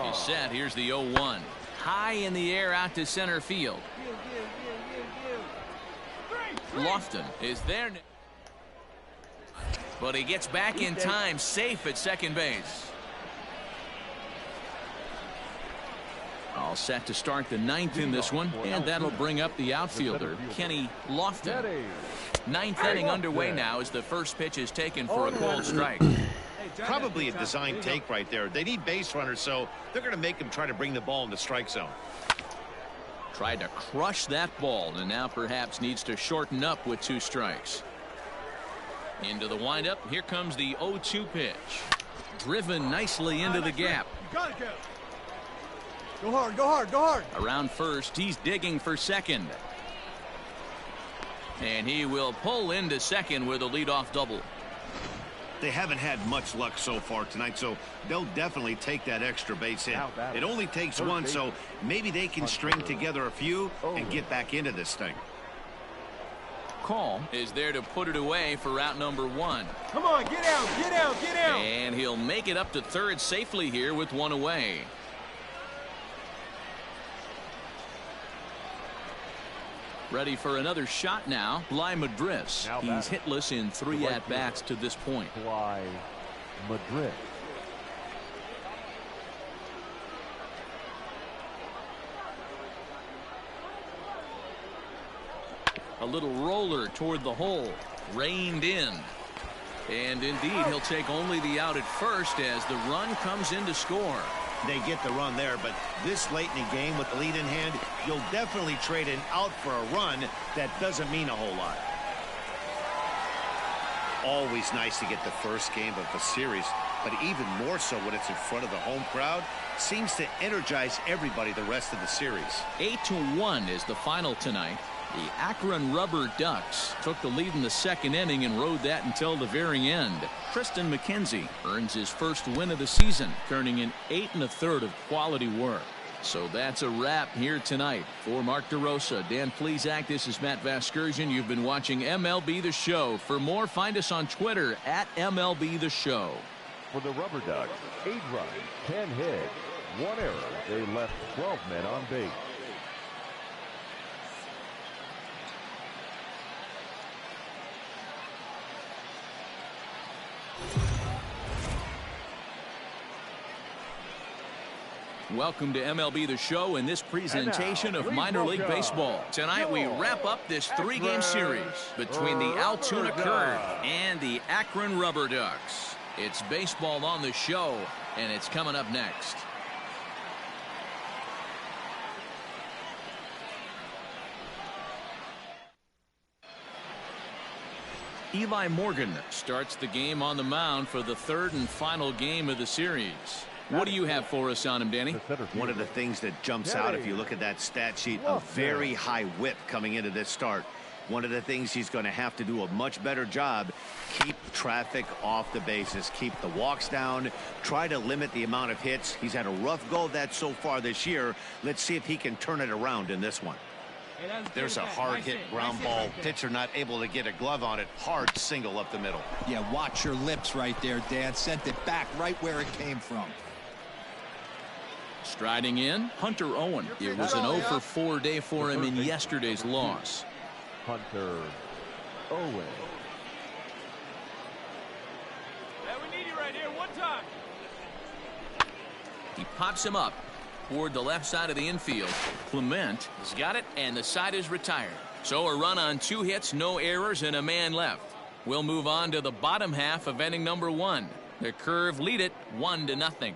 He's set. Here's the 0-1. High in the air out to center field. Lofton is there. But he gets back in time, safe at second base. All set to start the 9th in this one, and that'll bring up the outfielder, Kenny Lofton. 9th inning underway now as the first pitch is taken for a called strike. Probably a design take right there. They need base runners, so they're going to make him try to bring the ball in the strike zone. Tried to crush that ball, and now perhaps needs to shorten up with 2 strikes. Into the windup. Here comes the 0-2 pitch. Driven nicely into the gap. Gotta go. Go hard, go hard, go hard. Around first, he's digging for second. And he will pull into second with a leadoff double. They haven't had much luck so far tonight, so they'll definitely take that extra base hit. It only takes one, so maybe they can string together a few and get back into this thing. Call is there to put it away for route number 1. Come on, get out, get out, get out. And he'll make it up to third safely here with 1 away. Ready for another shot now. Bly Madris. He's hitless in 3 at-bats to this point. Bly Madris. A little roller toward the hole. Reined in. And indeed, he'll take only the out at first as the run comes in to score. They get the run there, but this late in the game with the lead in hand, you'll definitely trade an out for a run. That doesn't mean a whole lot. Always nice to get the first game of the series, but even more so when it's in front of the home crowd. Seems to energize everybody the rest of the series. 8-1 is the final tonight. The Akron Rubber Ducks took the lead in the 2nd inning and rode that until the very end. Tristan McKenzie earns his first win of the season, turning in 8 1/3 of quality work. So that's a wrap here tonight. For Mark DeRosa, Dan Plesac, this is Matt Vasgersian. You've been watching MLB The Show. For more, find us on Twitter at MLB The Show. For the Rubber Ducks, 8 runs, 10 hits, 1 error. They left 12 men on base. Welcome to MLB The Show and this presentation of minor league baseball. Tonight we wrap up this 3-game series between the Altoona Curve and the Akron Rubber Ducks. It's baseball on the show, and it's coming up next. Eli Morgan starts the game on the mound for the third and final game of the series. What do you have for us on him, Danny? One of the things that jumps out if you look at that stat sheet, a very high whip coming into this start. One of the things he's going to have to do a much better job, keep traffic off the bases, keep the walks down, try to limit the amount of hits. He's had a rough go of that so far this year. Let's see if he can turn it around in this one. There's a hard hit ground ball. Pitcher not able to get a glove on it. Hard single up the middle. Yeah, watch your lips right there, Dan. Sent it back right where it came from. Striding in, Hunter Owen. It was an 0 for 4 day for him in yesterday's loss. Hunter Owen. Hey, we need you right here. One time. He pops him up toward the left side of the infield. Clement has got it, and the side is retired. So a run on 2 hits, no errors, and a man left. We'll move on to the bottom half of inning number 1. The Curve lead it 1-0.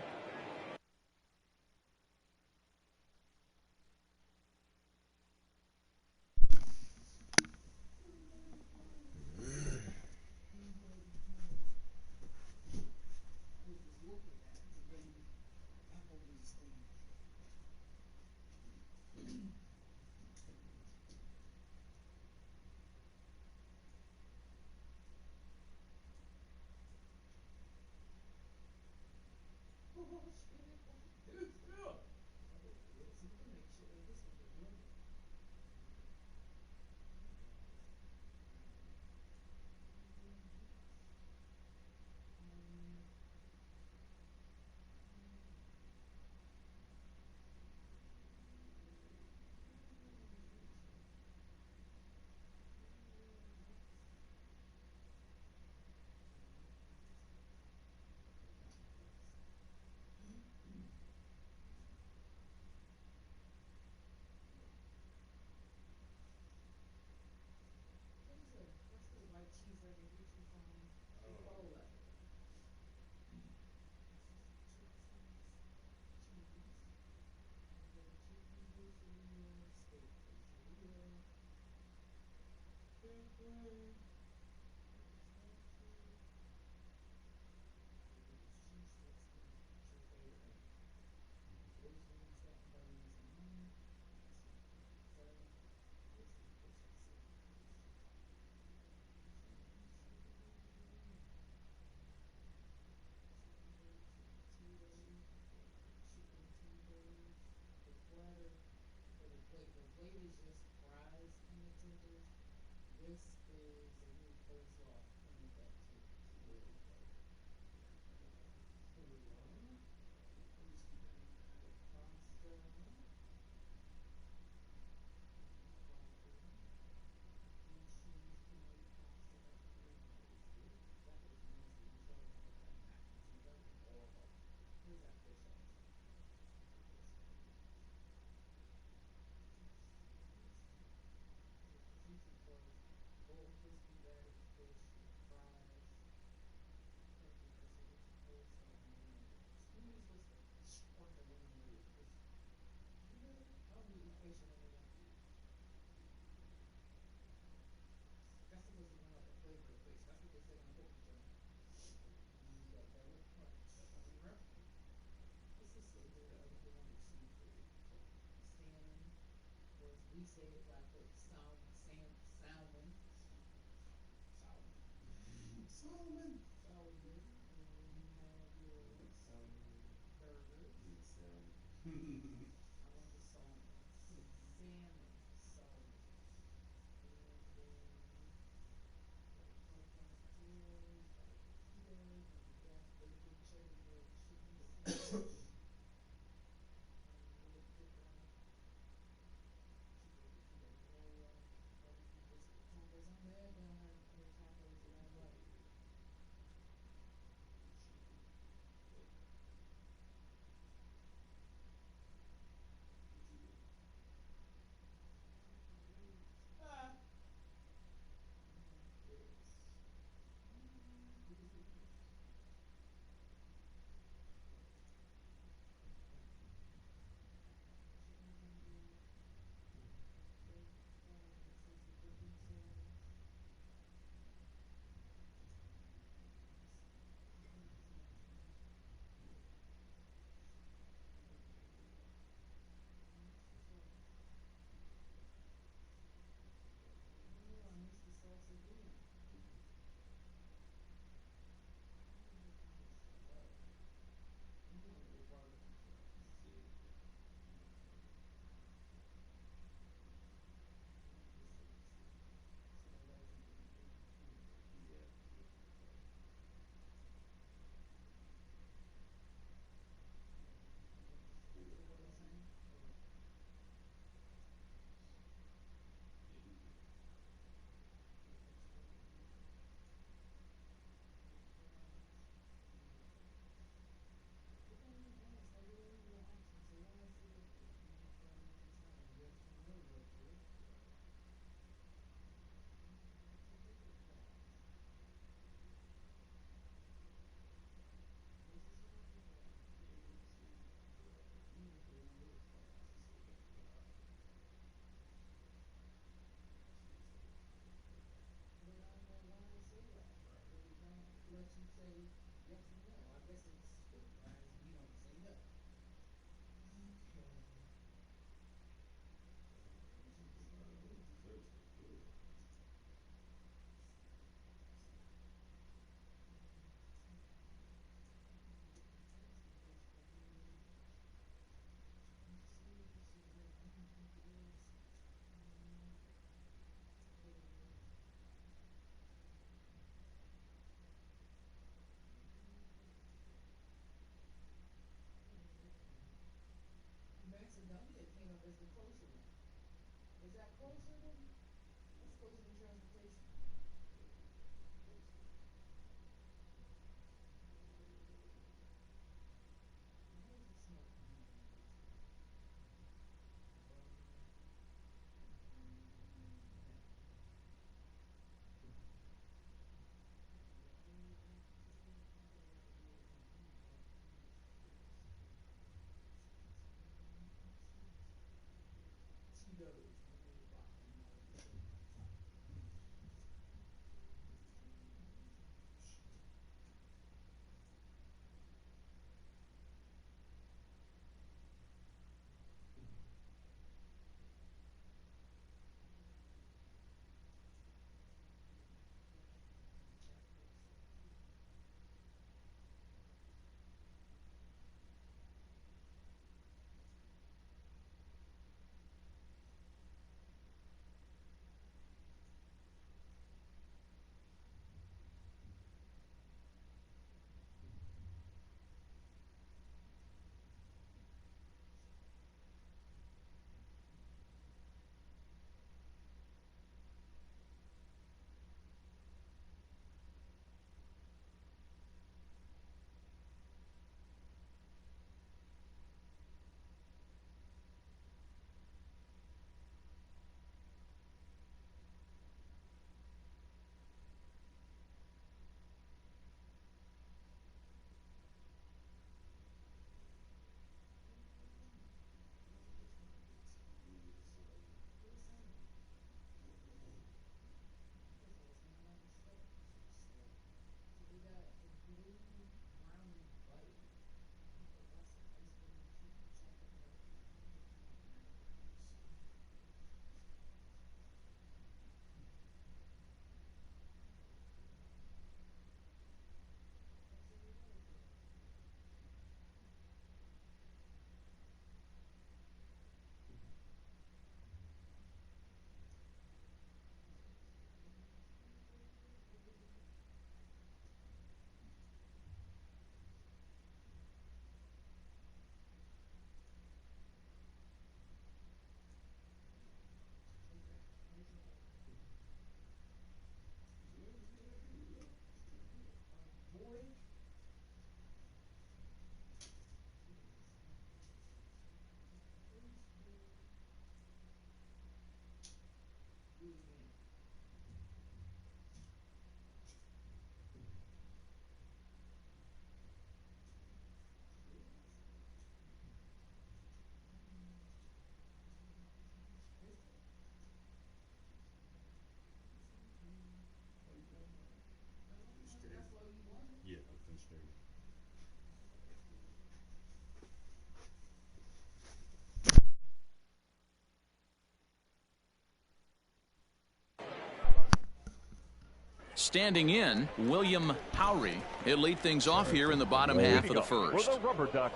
Standing in, William Howry. He'll lead things off here in the bottom half of the first. For the Rubber Ducks,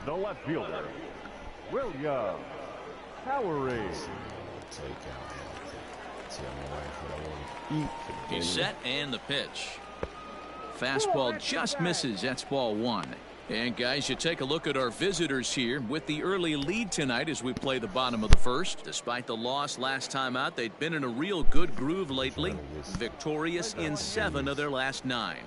the left fielder, William Howry. He's set and the pitch. Fastball just misses. That's ball one. And guys, you take a look at our visitors here with the early lead tonight as we play the bottom of the first. Despite the loss last time out, they've been in a real good groove lately. Victorious in 7 of their last 9.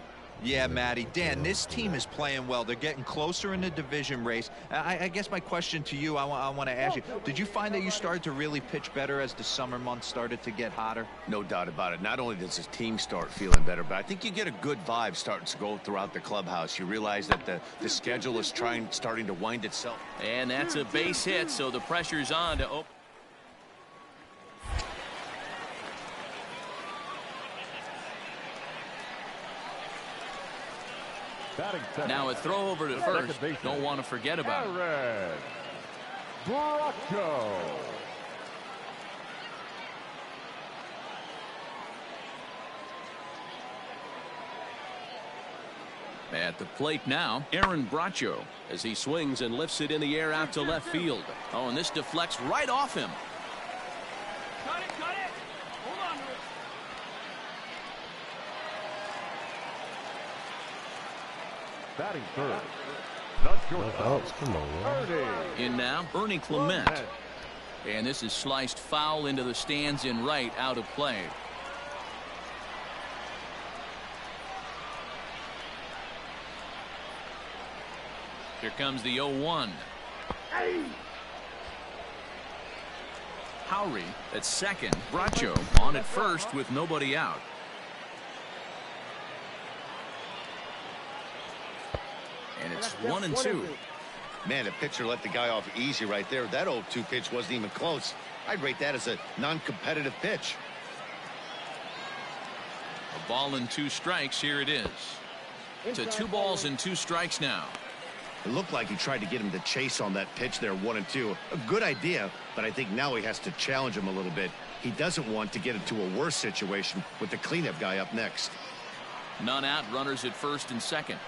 Yeah, Matty. Dan, this team is playing well. They're getting closer in the division race. I guess my question to you, I want to ask you, did you find that you started to really pitch better as the summer months started to get hotter? No doubt about it. Not only does his team start feeling better, but I think you get a good vibe starting to go throughout the clubhouse. You realize that the schedule is starting to wind itself. And that's a base hit, so the pressure's on to open. Now a throw over to first. Don't want to forget about it. Bracco. At the plate now, Aaron Bracco as he swings and lifts it in the air out to left field. Oh, and this deflects right off him. Cut it, cut it. Hold on to it. Batting third. Not short. Come on, man. In now, Ernie Clement. And this is sliced foul into the stands in right, out of play. Here comes the 0-1. Howry at second. Bracho on at first with nobody out. And it's 1-2. Man, the pitcher let the guy off easy right there. That 0-2 pitch wasn't even close. I'd rate that as a non-competitive pitch. A ball and 2 strikes. Here it is. To 2 balls and 2 strikes now. It looked like he tried to get him to chase on that pitch there, 1-2. A good idea, but I think now he has to challenge him a little bit. He doesn't want to get into a worse situation with the cleanup guy up next. None out, runners at first and second.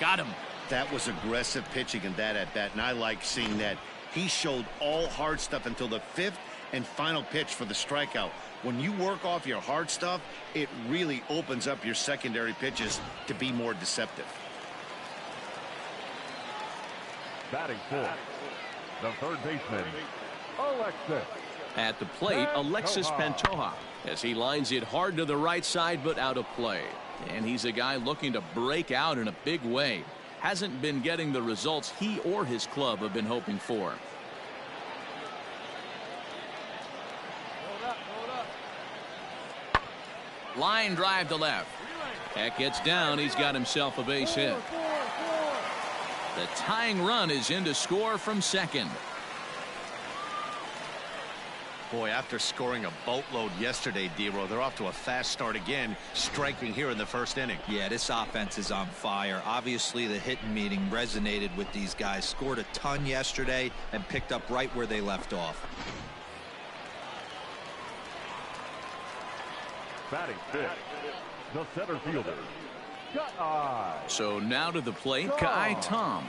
Got him. That was aggressive pitching in that at bat, and I like seeing that. He showed all hard stuff until the 5th and final pitch for the strikeout. When you work off your hard stuff, it really opens up your secondary pitches to be more deceptive. Batting fourth, the third baseman, Alexis. At the plate, Alexis Pantoja, as he lines it hard to the right side, but out of play. And he's a guy looking to break out in a big way. Hasn't been getting the results he or his club have been hoping for. Line drive to left. That gets down. He's got himself a base hit. The tying run is in to score from second. Boy, after scoring a boatload yesterday, D-Row, they're off to a fast start again, striking here in the first inning. Yeah, this offense is on fire. Obviously, the hitting meeting resonated with these guys. Scored a ton yesterday and picked up right where they left off. Batting fifth, the center fielder, So now to the plate, Kai Tom,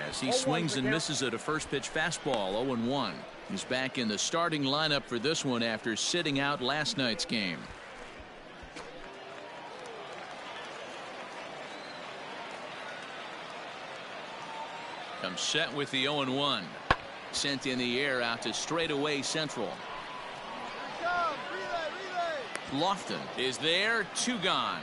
as he swings and misses at a first pitch fastball. 0-1. He's back in the starting lineup for this one after sitting out last night's game. Comes set with the 0-1. Sent in the air out to straightaway central. Lofton is there, 2 gone.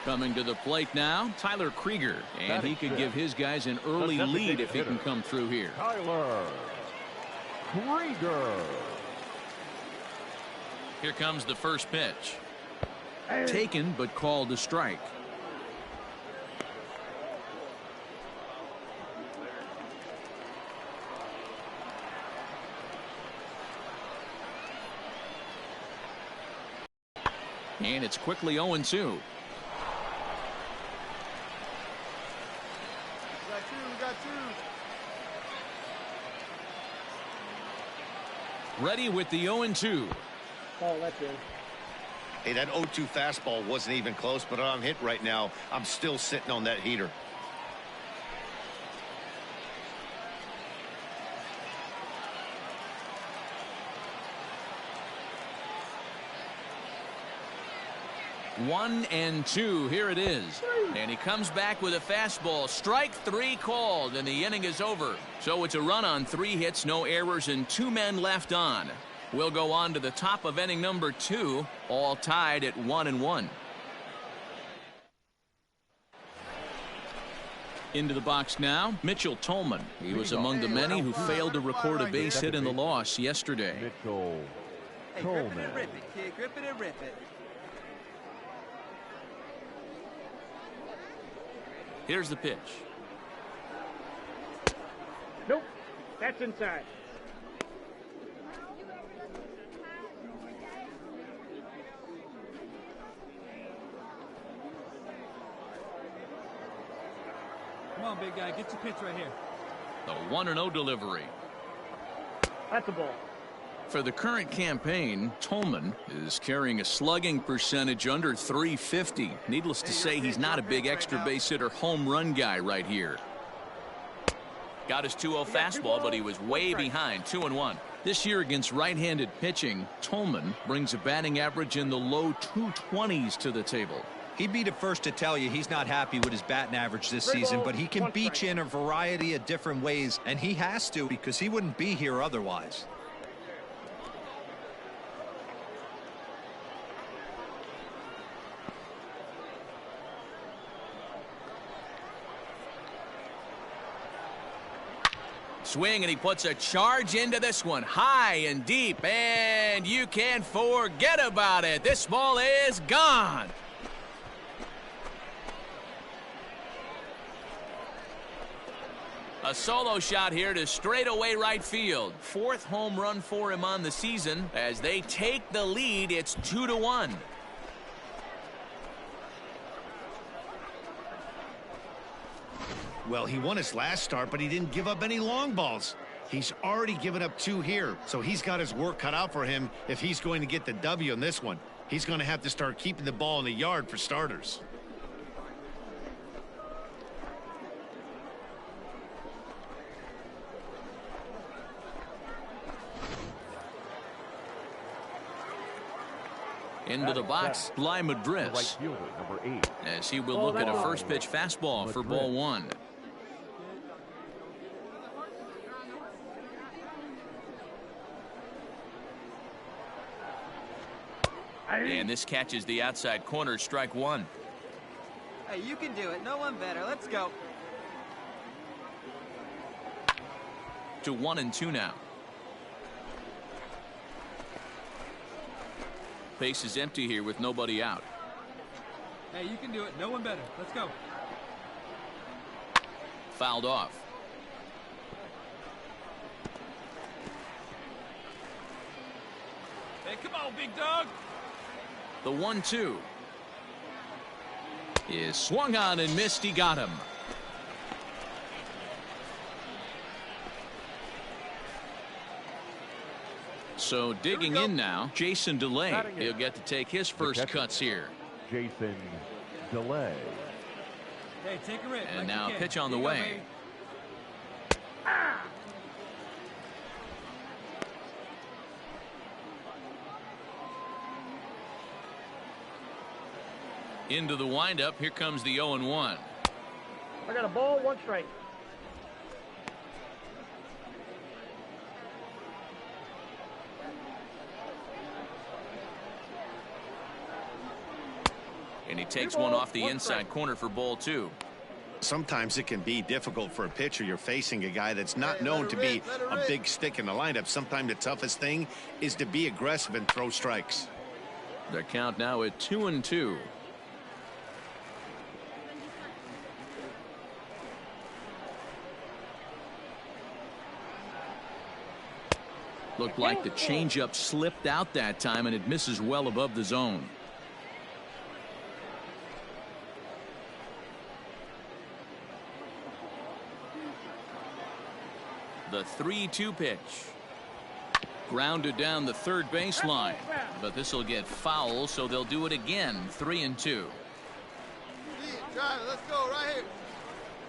Coming to the plate now, Tyler Krieger, and he could give his guys an early lead if he can come through here. Tyler Krieger. Here comes the first pitch. Taken but called a strike. And it's quickly 0-2. Ready with the 0-2. Oh, that's in. Hey, that 0-2 fastball wasn't even close, but on hit right now, I'm still sitting on that heater. One and two. Here it is. And he comes back with a fastball. Strike 3 called, and the inning is over. So it's a run on 3 hits, no errors, and 2 men left on. We'll go on to the top of inning number 2, all tied at 1-1. Into the box now, Mitchell Tolman. He was among the many who failed to record a base hit in the loss yesterday. Mitchell Hey, grip it and rip it, kid. Grip it and rip it. Here's the pitch. Nope. That's inside. Come on, big guy. Get your pitch right here. The 1-0 delivery. That's a ball. For the current campaign, Tolman is carrying a slugging percentage under .350. Needless to say, he's not a big extra base hit or home run guy right here. Got his 2-0 fastball, but he was way behind, 2-1. This year against right-handed pitching, Tolman brings a batting average in the low 220s to the table. He'd be the first to tell you he's not happy with his batting average this season, but he can beat you in a variety of different ways, and he has to because he wouldn't be here otherwise. Swing, and he puts a charge into this one, high and deep, and you can't forget about it. This ball is gone. A solo shot here to straightaway right field. 4th home run for him on the season. As they take the lead, it's 2-1. Well, he won his last start, but he didn't give up any long balls. He's already given up 2 here, so he's got his work cut out for him if he's going to get the W in this one. He's going to have to start keeping the ball in the yard for starters. Into the box, Bly Madris, as he will look at a first pitch fastball for ball 1. And this catches the outside corner, strike 1. Hey, you can do it. No one better. Let's go. To 1-2 now. Base is empty here with nobody out. Hey, you can do it. No one better. Let's go. Fouled off. Hey, come on, big dog. The 1-2 is swung on and missed. He got him. So digging in now, Jason DeLay. He'll get to take his first cuts here. Jason DeLay. Hey, take a rip. And now pitch on the way. Into the windup. Here comes the 0-1. I got a ball, 1 strike. And he takes one off the inside corner for ball 2. Sometimes it can be difficult for a pitcher. You're facing a guy that's not known to be a big stick in the lineup. Sometimes the toughest thing is to be aggressive and throw strikes. The count now at 2-2. Looked like the changeup slipped out that time, and it misses well above the zone. The 3-2 pitch. Grounded down the third baseline, but this will get foul, so they'll do it again. 3-2. Let's go right here.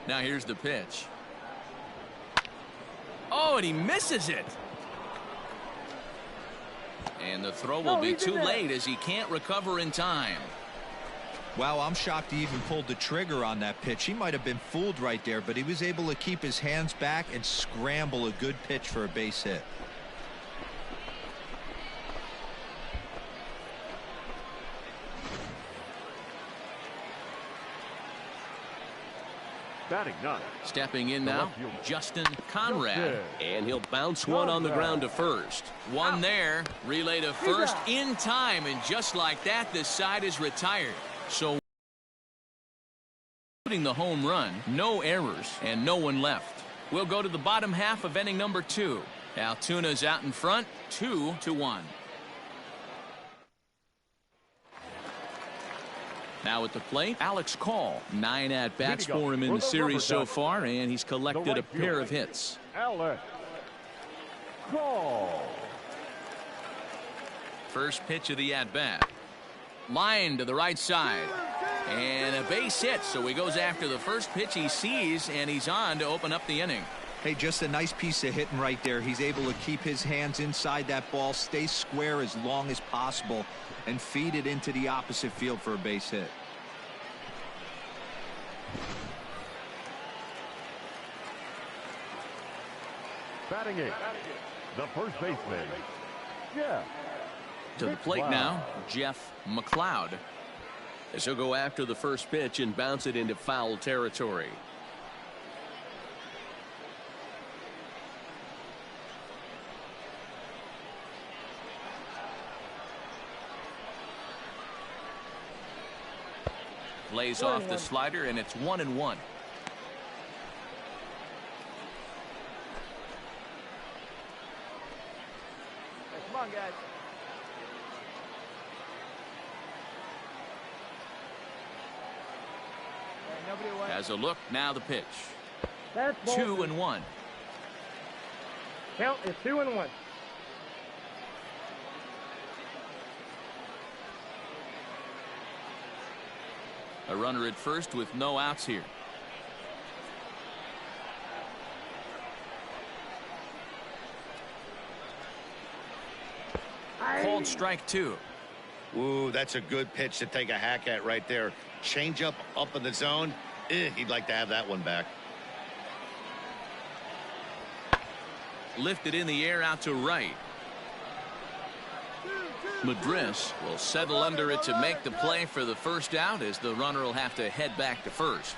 Now here's the pitch. Oh, and he misses it. And the throw will be too late as he can't recover in time. Wow, I'm shocked he even pulled the trigger on that pitch. He might have been fooled right there, but he was able to keep his hands back and scramble a good pitch for a base hit. Batting 9. Stepping in now, Justin Conrad, and he'll bounce one on the ground to first. One there, relay to first in time, and just like that, this side is retired. So, including the home run, no errors, and no one left. We'll go to the bottom half of inning number 2. Altuna's out in front, 2-1. Now at the plate, Alex Call. 9 at-bats for him in the series so far, and he's collected a pair of hits. Alex Call. First pitch of the at-bat. Line to the right side. And a base hit, so he goes after the first pitch he sees, and he's on to open up the inning. Hey, just a nice piece of hitting right there. He's able to keep his hands inside that ball, stay square as long as possible, and feed it into the opposite field for a base hit. Batting it, the first baseman, Jeff. To the plate now, Jeff McLeod. As he'll go after the first pitch and bounce it into foul territory. Lays off the slider, and it's 1-1. Hey, come on, guys. Hey, nobody away. Has a look, now the pitch. That's 2-1. Count is 2-1. A runner at first with no outs here. Called strike 2. Ooh, that's a good pitch to take a hack at right there. Change up in the zone. He'd like to have that one back. Lifted in the air out to right. Madris will settle under it to make the play for the first out, as the runner will have to head back to first.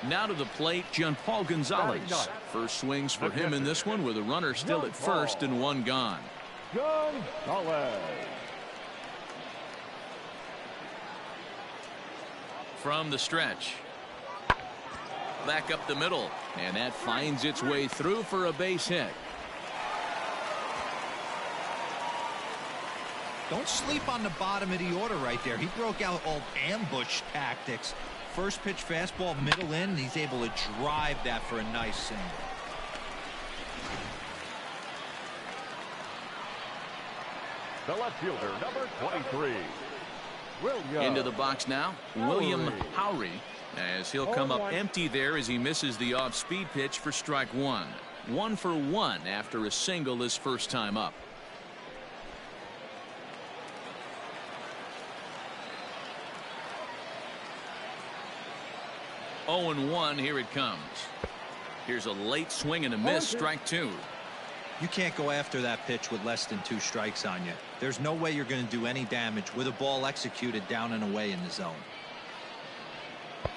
Now to the plate, Gianpaul Gonzalez. First swings for him in this one, with a runner still at first and one gone. Gonzalez. From the stretch. Back up the middle, and that finds its way through for a base hit. Don't sleep on the bottom of the order right there. He broke out old ambush tactics. First pitch fastball, middle in, and he's able to drive that for a nice single. The left fielder, number 23, William. Into the box now, William Howry, as he'll come up empty there as he misses the off-speed pitch for strike 1. 1 for 1 after a single his first time up. Oh and 1, here it comes. Here's a late swing and a miss, strike 2. You can't go after that pitch with less than 2 strikes on you. There's no way you're going to do any damage with a ball executed down and away in the zone.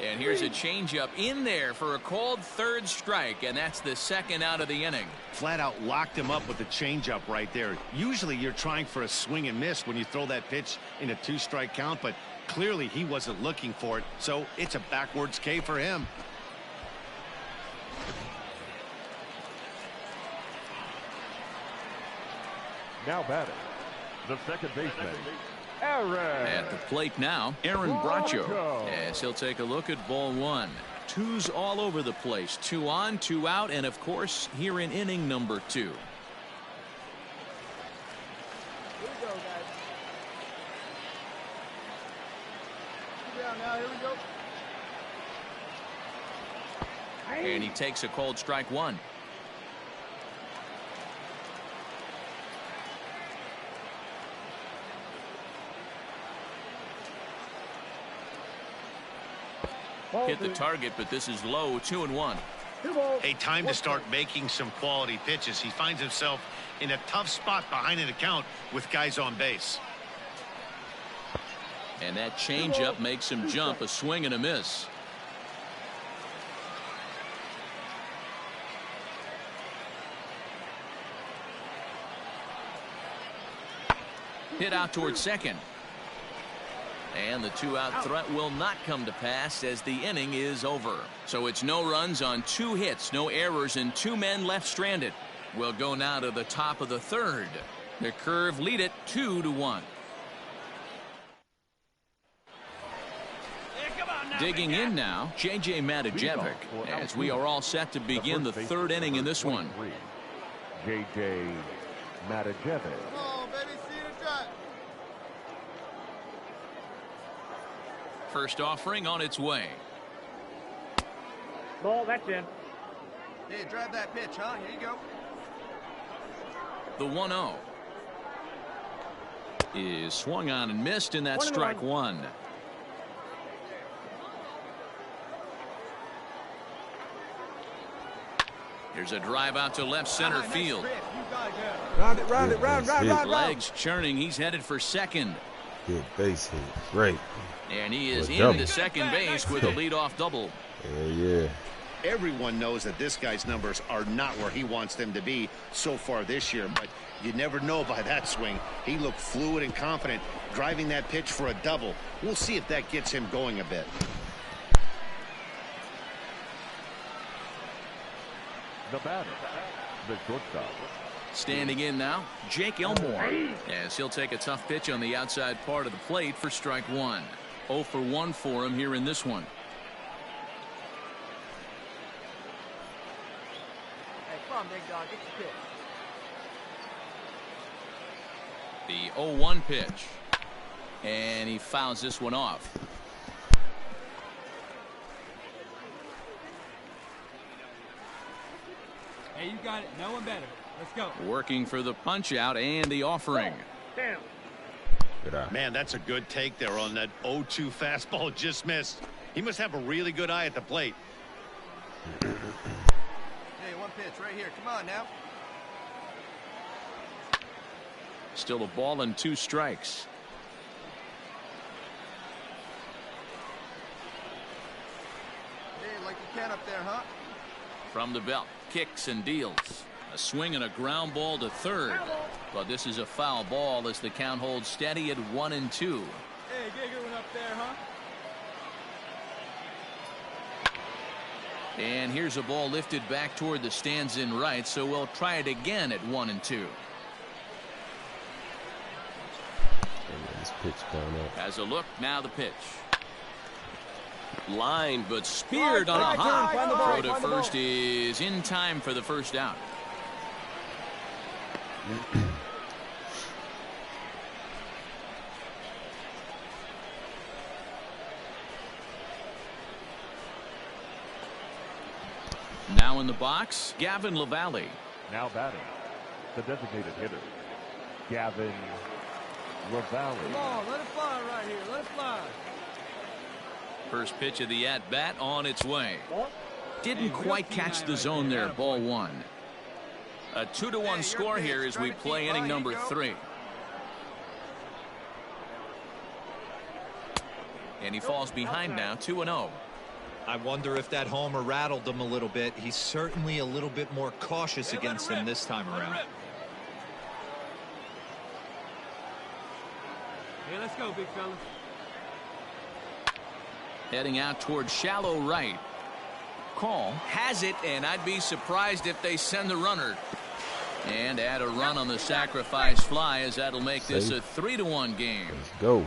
And here's a changeup in there for a called third strike, and that's the second out of the inning. Flat out locked him up with the changeup right there. Usually you're trying for a swing and miss when you throw that pitch in a 2-strike count, but clearly he wasn't looking for it, so it's a backwards K for him. Now batting, the second baseman, Aaron. At the plate now, Aaron Bracho, as he'll take a look at ball 1. 2's all over the place. 2 on, 2 out, and of course here in inning number 2. Here we go, guys. Sit down now. Here we go. And he takes a cold strike 1. Hit the target, but this is low. 2-1. Hey, time to start making some quality pitches. He finds himself in a tough spot behind an account with guys on base. And that changeup makes him jump. A swing and a miss. Hit out towards second. And the 2-out threat will not come to pass as the inning is over. So it's no runs on 2 hits, no errors, and 2 men left stranded. We'll go now to the top of the 3rd. The Curve lead it 2-1. Digging in now, J.J. Matijevic, as we are all set to begin the 3rd inning in this one. J.J. Matijevic. Come on, baby. See you in the track. First offering on its way. Ball, that's in. Hey, drive that pitch, huh? Here you go. The 1-0 is swung on and missed, and that's strike one. Here's a drive out to left center field. Round it, round it, round. Legs churning. He's headed for second. Good base hit. Great. And he is Double. into second base with a leadoff double. Yeah. Everyone knows that this guy's numbers are not where he wants them to be so far this year, but you never know by that swing. He looked fluid and confident, driving that pitch for a double. We'll see if that gets him going a bit. The batter, the shortstop. Standing in now, Jake Elmore. As he'll take a tough pitch on the outside part of the plate for strike one. 0 for 1 for him here in this one. Hey, come on, big dog. Get your pitch. The 0-1 pitch. And he fouls this one off. Hey, you got it. No one better. Let's go. Working for the punch out and the offering. Damn. Good eye. Man, that's a good take there on that 0-2 fastball just missed. He must have a really good eye at the plate. Hey, one pitch right here. Come on now. Still a ball and 2 strikes. Hey, like you can up there, huh? From the belt, kicks and deals. A swing and a ground ball to third. But this is a foul ball as the count holds steady at 1-2. Hey, get a good one up there, huh? And here's a ball lifted back toward the stands in right, so we'll try it again at 1-2. This pitch coming up. As a look, now the pitch. Line, but speared on a hop. Throw to first is in time for the first out. Now in the box, Gavin LaValle. Now batting, the designated hitter, Gavin LaValle. Come on, let it fly right here. Let it fly. First pitch of the at-bat on its way. Didn't quite catch the zone there. Ball 1. A 2-1 score here as we play inning number 3. And he falls behind now, 2-0. I wonder if that homer rattled him a little bit. He's certainly a little bit more cautious against him this time around. Hey, let's go, big fella. Heading out towards shallow right. Call has it, and I'd be surprised if they send the runner. And add a run on the sacrifice fly, as that'll make this a 3-1 game. Let's go.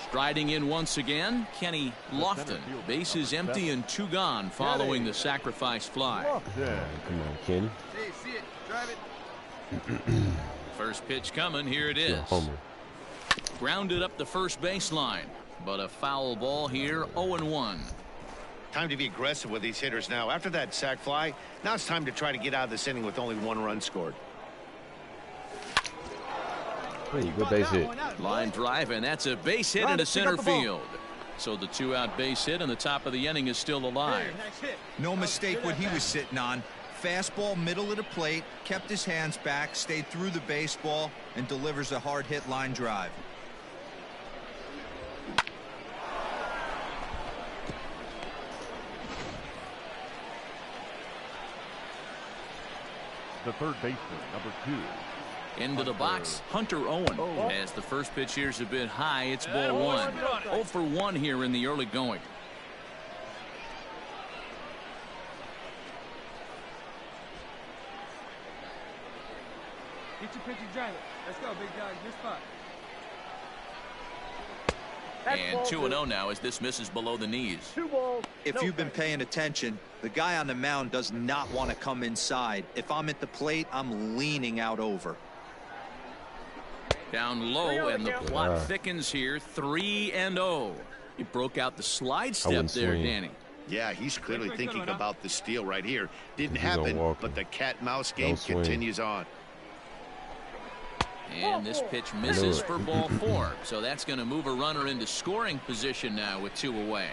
Striding in once again, Kenny Lofton. Bases empty and 2 gone following the sacrifice fly. Come on, Kenny. Hey, see it. Drive it. First pitch coming. Here it is. Grounded up the first baseline, but a foul ball here. 0-1. Time to be aggressive with these hitters now. After that sac fly, now it's time to try to get out of this inning with only 1 run scored. Hey, good base hit. Line drive, and that's a base hit into center field. So the 2-out base hit, and the top of the inning is still alive. No mistake what he was sitting on. Fastball middle of the plate, kept his hands back, stayed through the baseball, and delivers a hard hit line drive. The third baseman, number 2. Into the box, Hunter Owen. As the first pitch here's a bit high, it's ball 1. 0 for 1 here in the early going. Get your pitch and drive it. Let's go, big dog. Your spot. And 2-0 now as this misses below the knees. If you've been paying attention, the guy on the mound does not want to come inside. If I'm at the plate, I'm leaning out over. Down low, and the plot thickens here. 3-0. He broke out the slide step there, Danny. Yeah, he's clearly thinking about the steal right here. Didn't happen, but the cat-mouse game continues on. And this pitch misses for ball 4. So that's going to move a runner into scoring position now with 2 away.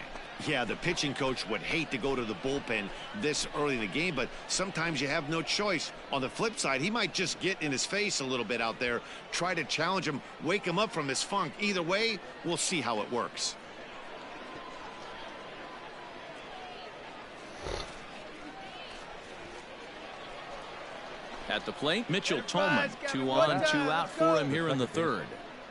Yeah, the pitching coach would hate to go to the bullpen this early in the game, but sometimes you have no choice. On the flip side, he might just get in his face a little bit out there, try to challenge him, wake him up from his funk. Either way, we'll see how it works. At the plate, Mitchell Tolman. 2 on, 2 out for him here in the 3rd.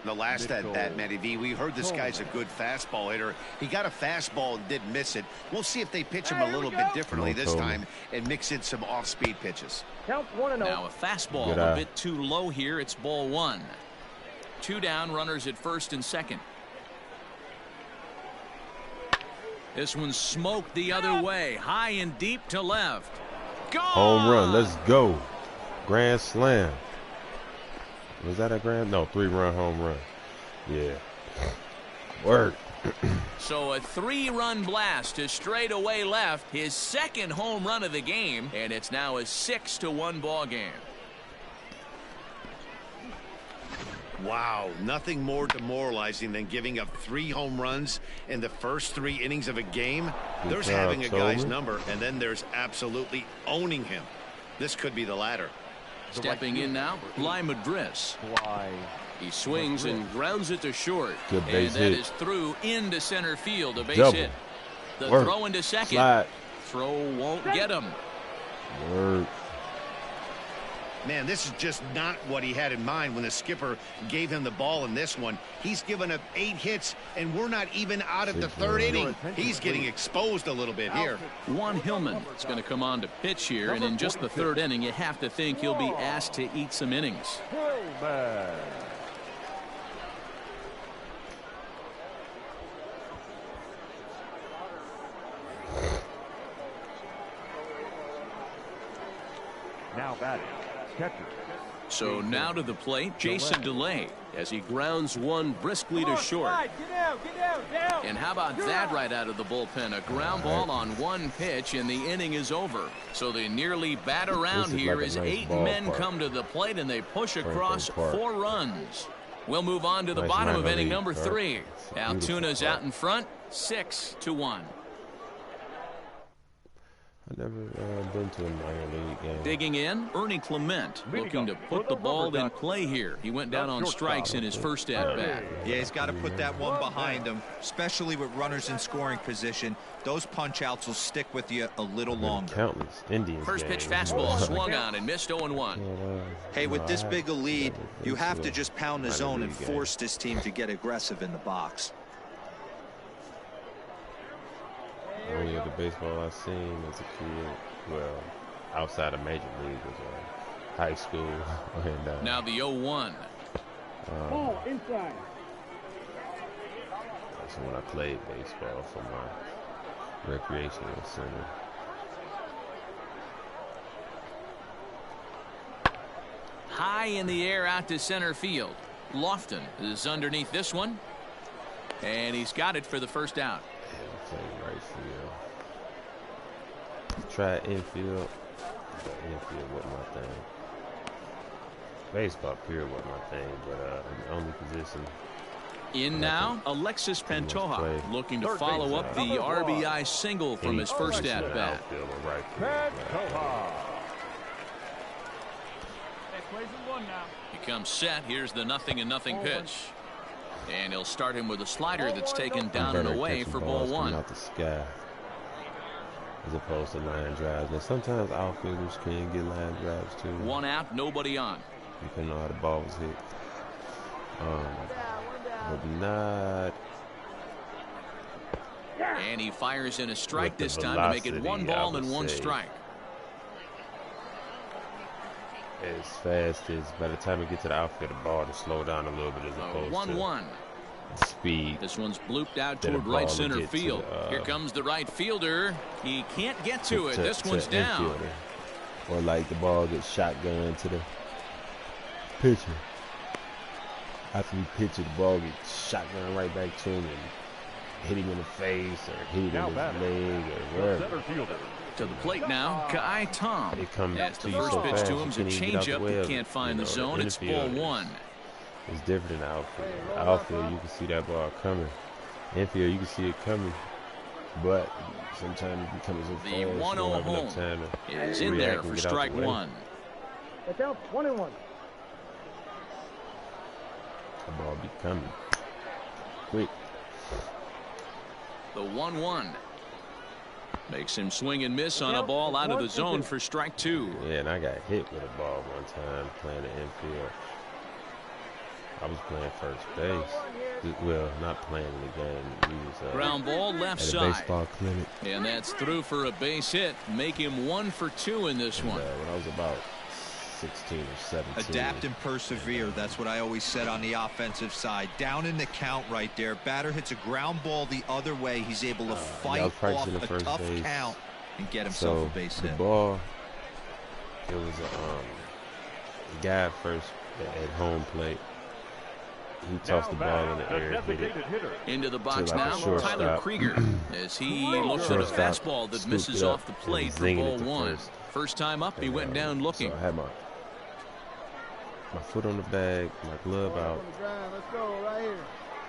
The last at bat, Matty V, we heard this guy's a good fastball hitter. He got a fastball and did miss it. We'll see if they pitch him a little bit differently this time and mix in some off-speed pitches. Count 1-0. Now a fastball a bit too low here. It's ball 1. 2 down, runners at first and second. This one's smoked the other way, high and deep to left. Gone! Home run, let's go. Grand slam. Was that a grand? No, 3-run home run. Yeah. Work. So a 3-run blast to straightaway left, his 2nd home run of the game, and it's now a 6-1 ball game. Wow, nothing more demoralizing than giving up 3 home runs in the first 3 innings of a game. There's having a guy's number, and then there's absolutely owning him. This could be the latter. Stepping in now, Bly Madris. He swings and grounds it to short. Good base and that hit. is through into center field. A base Double. hit. The Work. throw into second. Slide. Throw won't get him. Work. Man, this is just not what he had in mind when the skipper gave him the ball in this one. He's given up 8 hits, and we're not even out of the 3rd inning. He's getting exposed a little bit here. Juan Hillman is going to come on to pitch here, and in just the 3rd inning, you have to think he'll be asked to eat some innings. Now batting, catcher. So now to the plate, Jason DeLay, as he grounds one briskly to short. Get down. And how about that right out of the bullpen? A ground ball on 1 pitch, and the inning is over. So they nearly bat around here like as nice 8 men come to the plate, and they push across Park. 4 runs. We'll move on to the Nice bottom of minor inning league number park. 3. It's a Altuna's beautiful out in front, 6-1. I've never been to a minor league game. Digging in, Ernie Clement looking to put the ball in play here. He went down on strikes in his first at-bat. Yeah, he's got to put that one behind him, especially with runners in scoring position. Those punch-outs will stick with you a little longer. Countless Indians First pitch games. fastball swung on and missed 0-1. Hey, with this big a lead, you have to just pound the zone and force this team to get aggressive in the box. Only of the baseball I've seen as a kid, well, outside of major league, was high school. And, now the 0-1. Ball inside. That's when I played baseball for my recreational center. High in the air out to center field. Lofton is underneath this one. And he's got it for the first out. Yeah, right field. Try infield. But infield wasn't my thing. Baseball period wasn't my thing, but the only position. In now, Alexis Pantoja looking to follow up the RBI single from his first at-bat. He comes set. Here's the 0-0 pitch. And he'll start him with a slider that's taken down and away for ball 1. Out the sky as opposed to line drives. Now sometimes outfielders can get line drives too. 1 out, nobody on. Depending on how the ball was hit. But not. And he fires in a strike this time to make it 1 ball and 1 strike. As fast as by the time we get to the outfield, the ball to slow down a little bit as opposed to 1-1. speed. This one's blooped out toward right center field. Here comes the right fielder. He can't get to it. This one's down. Infielder. Or like the ball gets shotgun to the pitcher. After we pitch it, the ball gets shotgun right back to him and hit him in the face or hit him in his leg or wherever. To the plate now, Kai Tom. It comes As the to you first so pitch fast, to him's a changeup. He can't find the zone. It's ball one. It's different in outfield. Outfield, you can see that ball coming. Infield, you can see it coming. But sometimes it becomes so fast. The 1-0 home is in there for strike one. It's out 21. The ball be coming quick. The 1-1 makes him swing and miss on a ball out of the zone for strike two. Yeah, and I got hit with a ball one time playing the infield. I was playing first base. Well, not playing the game. We was, ground ball left at side. A baseball clinic. And that's through for a base hit. Make him 1 for 2 in this one. When I was about 16 or 17. Adapt and persevere. That's what I always said on the offensive side. Down in the count right there. Batter hits a ground ball the other way. He's able to fight off a tough count and get himself a base hit. The ball, it was a guy at first at home plate. He tossed the ball in the air, hit it. Into the box like now, Tyler Krieger, as he looks at a fastball that misses off the plate for ball one. First time up, he went down looking. So I had my foot on the bag, my glove out,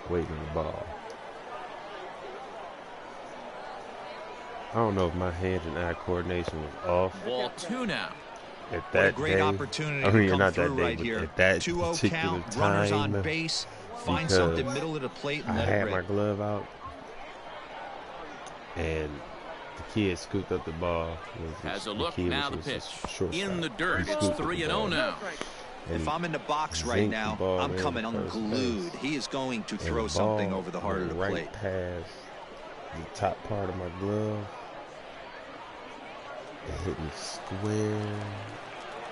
waiting on the ball. I don't know if my hand and eye coordination was off. Ball two now. At that what a great day, opportunity I mean, to come not through that day, right but here. at that 2-0 particular count, time, runners on base, find something middle of the plate and I let had it my rip. glove out, and the kid scooped up the ball. Has a look now. The pitch in the dirt. It's 3-0 now. If I'm in the box right now, I'm coming unglued. He is going to throw something over the heart of the plate. Right past the top part of my glove, it hit me square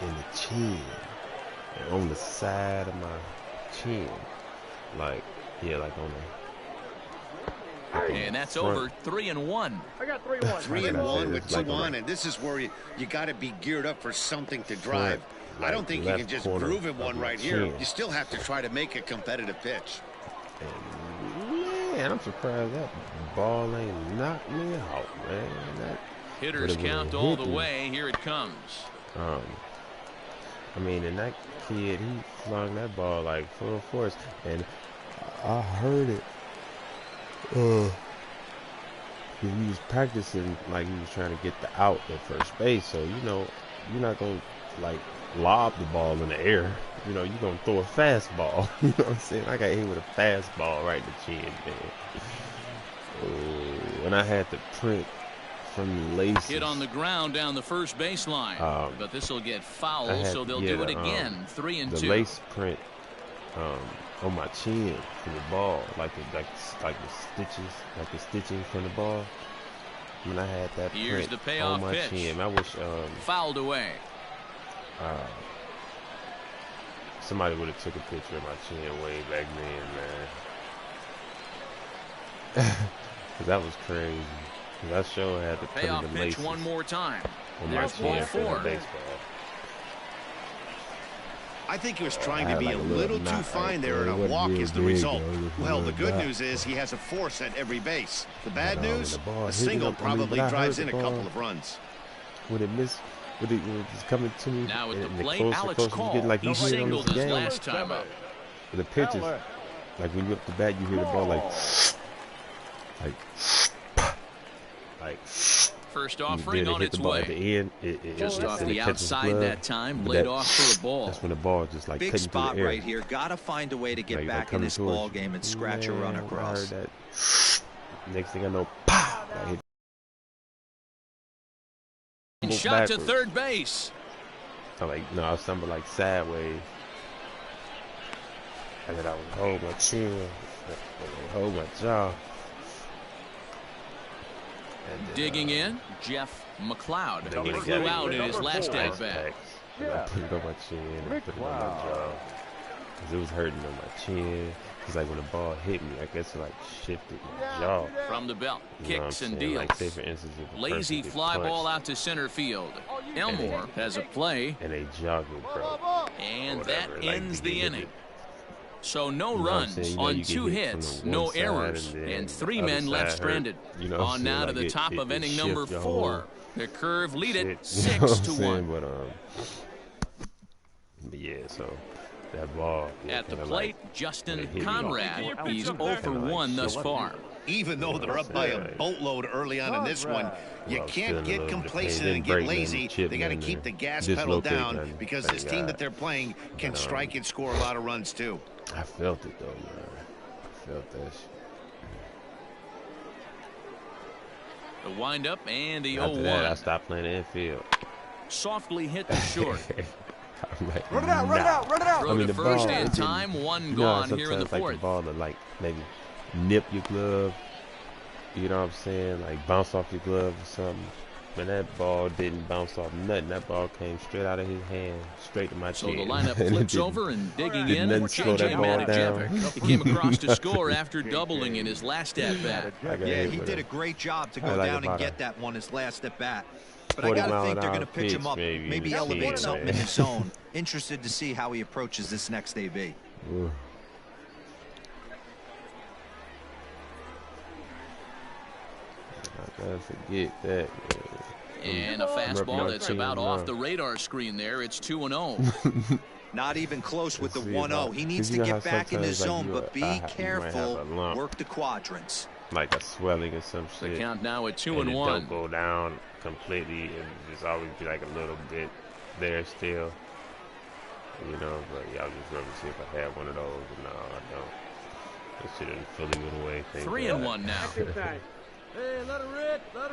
in the chin, and on the side of my chin, like like on the. And that's over 3-1. I got 3-1. 3-1 with 2-1, and this is where you got to be geared up for something to drive. I don't think you can just groove in one right here. You still have to try to make a competitive pitch. And man, I'm surprised that ball ain't knocked me out, man. That hitters count all the way. Here it comes. I mean, and that kid, he flung that ball like full force, and I heard it. He was practicing like he was trying to get the out at first base, so you're not gonna like lob the ball in the air. You're gonna throw a fastball. You know what I'm saying? I got hit with a fastball right in the chin, man. Oh, and I had to print from the laces. Hit on the ground down the first baseline, but this will get foul, so they'll do it again. 3-2. The lace print on my chin from the ball, like the stitching from the ball. I mean, I had that Here's print the payoff on my pitch. chin. I wish fouled away. Somebody would have took a picture of my chin way back then, man. Cause that was crazy. Cause I sure had to put payoff in the pitch laces one more time. on my chin for the baseball. I think he was trying to be a little too fine there, and a walk is the result. Well, the good news is he has a force at every base. The bad news, a single probably drives in a couple of runs. Would it miss? Would it just coming to me? Now at the plate, closer, Alex Call. Like He singled his game. last time up. The pitches, like when you up the bat, you hear the ball like. First offering on its way. At the end, just off the outside that time, laid off for a ball. That's when the ball just like big spot right here. Got to find a way to get back in this ball game and scratch a run across. I heard that. Next thing I know, pow! I hit. And shot to third base. I stumbled like sideways, and then I would hold my chin, hold my jaw. Digging in, Jeff McLeod. He flew out in his last at bat. I put it on my chin and put it on my jaw. Because it was hurting on my chin. It's like when the ball hit me, I guess it like shifted my jaw. From the belt, kicks and deals. Like, say for instance, lazy fly ball out to center field. Elmore has a play. And a jaw get broke. And that ends the inning. So no runs on 2 hits, no errors, and 3 men left stranded. On now to the top of inning number 4. The Curve lead it 6-1. But yeah, so that ball. At the plate, Justin Conrad. He's 0 for 1 thus far. Even though they're up by a boatload early on in this one, you can't get complacent and get lazy. They got to keep the gas pedal down because this team that they're playing can strike and score a lot of runs too. I felt it though, man. I felt that shit. The windup and the 0-1. After that, I stopped playing the infield. Softly hit the short. Like, run it out, run it out, run it out. Throw to first in time, 1 gone here in the 4th. Like the ball to like maybe nip your glove, you know what I'm saying? Like bounce off your glove or something. But that ball didn't bounce off nothing. That ball came straight out of his hand, straight to my chin. So the lineup flips over and digging in. J.J. Manijevic. He came across to score after doubling in his last at-bat. Yeah, he did a great job to go down and get that one his last at-bat. But I got to think they're going to pitch him up, maybe elevate something in his zone. Interested to see how he approaches this next AB. I gotta forget that. And a fastball that's about off the radar screen there. It's 2-0. Not even close with the 1-0. He needs to get back in his zone, but be careful. Work the quadrants. Like a swelling or some shit. The count now at 2-1. It don't go down completely, and just always be like a little bit there still. But yeah, I was just going to see if I had one of those. But no, I don't. That shit didn't fully went away. 3-1 now. Hey, let it rip, let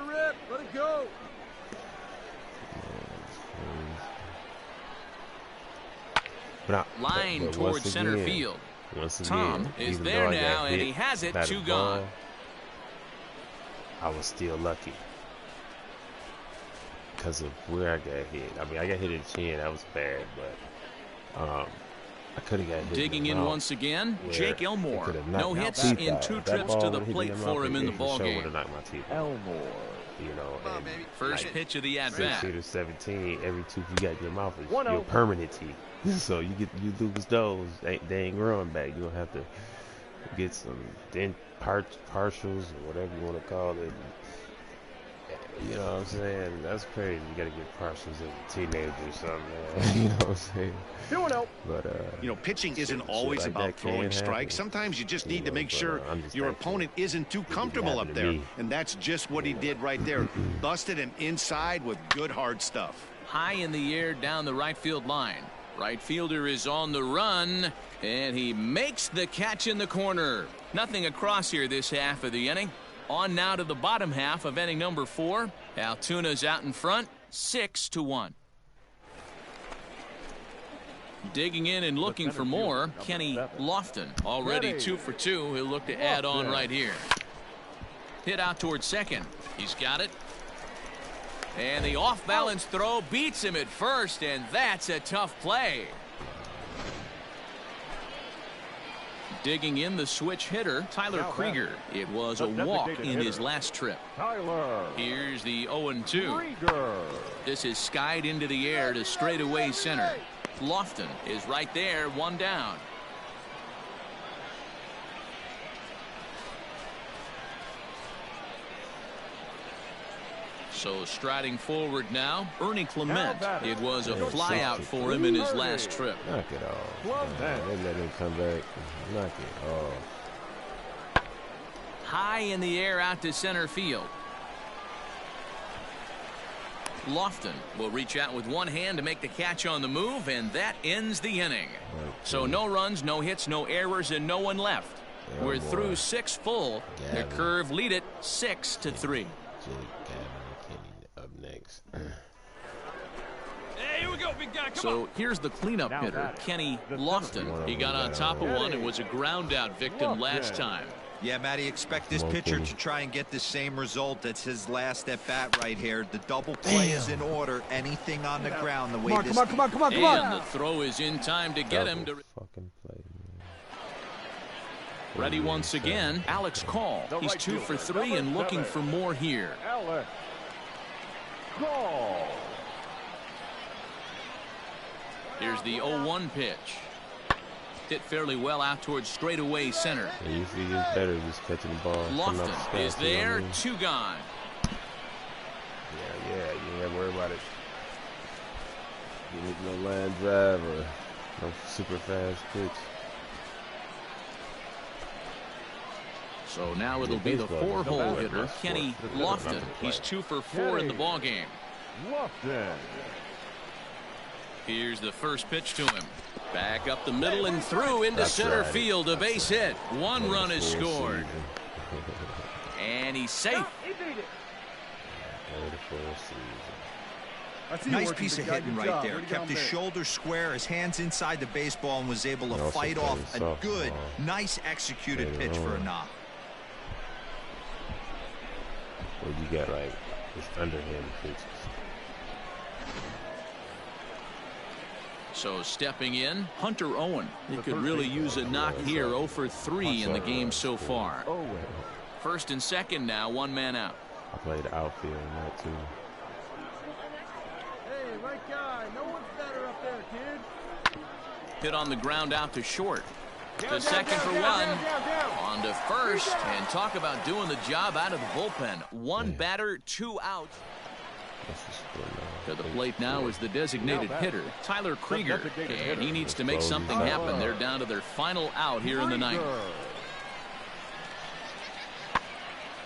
it go. Line towards center field. Tom is there now, and he has it. 2 gone. I was still lucky because of where I got hit. I mean, I got hit in the chin. That was bad, but I could have got hit. Digging in once again, Jake Elmore. No hits in 2 trips to the plate for him in the ballgame. Elmore. First pitch of the at-bat. 17, every tooth you got in your mouth is your permanent teeth. So you lose those, they ain't growing back. You're gonna have to get some partials or whatever you want to call it. You know what I'm saying? That's crazy. You gotta get partials as a teenager or something, man. You know what I'm saying? 2-0. But pitching isn't always about throwing strikes. Sometimes you just need to make sure your opponent isn't too comfortable up there. And that's just what he did right there. Busted him inside with good hard stuff. High in the air down the right field line. Right fielder is on the run, and he makes the catch in the corner. Nothing across here this half of the inning. On now to the bottom half of inning number 4. Altuna's out in front, 6-1. Digging in and looking for more, Kenny Lofton. Already 2 for 2. He'll look to add on right here. Hit out towards second. He's got it. And the off-balance throw beats him at first, and that's a tough play. Digging in the switch hitter, Tyler Krieger. It was a walk in his last trip. Here's the 0-2. This is skied into the air to straightaway center. Lofton is right there, 1 down. So striding forward now, Ernie Clement. It was a flyout for him in his last trip. Knock it off. They let him come back. Knock it off. High in the air out to center field. Lofton will reach out with one hand to make the catch on the move, and that ends the inning. So no runs, no hits, no errors, and no one left. We're through 6 full. The Curve lead it 6-3. Hey, here we go, big guy. So here's the cleanup hitter, Kenny Lofton. He got on top of one and was a ground out victim last time. Yeah, Matty, expect this pitcher to try and get the same result. That's his last at bat right here. The double play is in order. Anything on the ground the way this. Come on. And the throw is in time to get him to. Fucking play. Ready once again, Alex Call. He's 2 for 3 and looking for more here. Alex Call. Here's the 0-1 pitch. Hit fairly well out towards straightaway center. Yeah, you see, it's better just catching the ball. Lofton is there, 2 gone. Yeah, you ain't worry about it. You need no line drive or no super fast pitch. So now it'll be the 4-hole hitter, Kenny Lofton. He's 2 for 4 in the ballgame. Lofton. Here's the first pitch to him. Back up the middle and through into center field. A base hit. 1 run is scored. And he's safe. Nice piece of hitting right there. Kept his shoulders square, his hands inside the baseball, and was able to fight off a good, nice executed pitch for a knock. Well, you got like just underhand pitches. So stepping in, Hunter Owen. He could really use a knock here. 0 for 3 in the game so far. First and second now, 1 man out. I played outfield in that too. Hey, right guy. No one's better up there, kid. Hit on the ground out to short. To second for 1. On to first. And talk about doing the job out of the bullpen. 1 batter, 2 outs. To the plate now is the designated hitter, Tyler Krieger. And he needs to make something happen. They're down to their final out here in the 9th.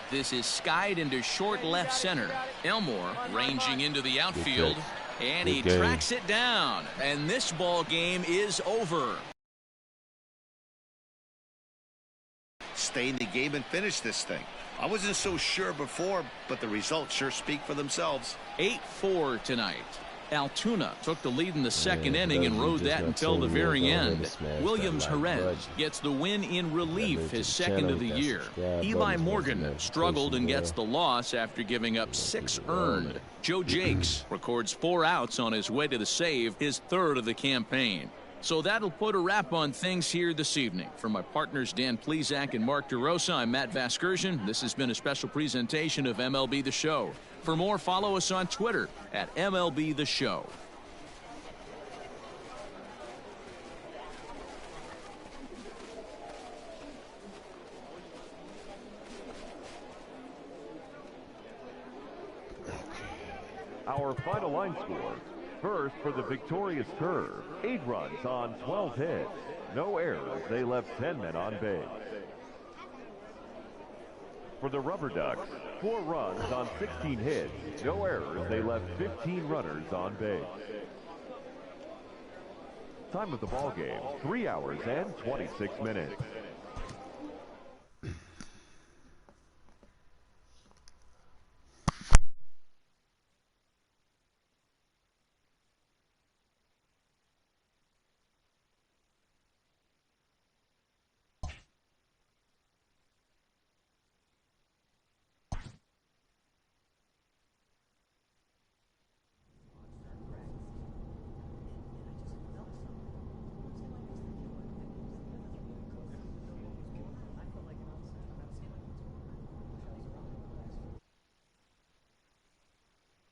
This is skied into short left center. Elmore ranging into the outfield. And he tracks it down. And this ball game is over. Stay in the game and finish this thing. I wasn't so sure before, but the results sure speak for themselves. 8-4 tonight. Altoona took the lead in the second inning and rode that until the very end. Williams Jerez gets the win in relief, his second of the year. Eli Morgan struggled and gets the loss after giving up 6 earned. Joe Jakes records 4 outs on his way to the save, his 3rd of the campaign. So that'll put a wrap on things here this evening. For my partners Dan Plesac and Mark DeRosa, I'm Matt Vasgersian. This has been a special presentation of MLB The Show. For more, follow us on Twitter at MLB The Show. Our final line score. First for the victorious Curve, 8 runs on 12 hits. No errors. They left 10 men on base. For the Rubber Ducks, 4 runs on 16 hits. No errors. They left 15 runners on base. Time of the ball game, 3 hours and 26 minutes.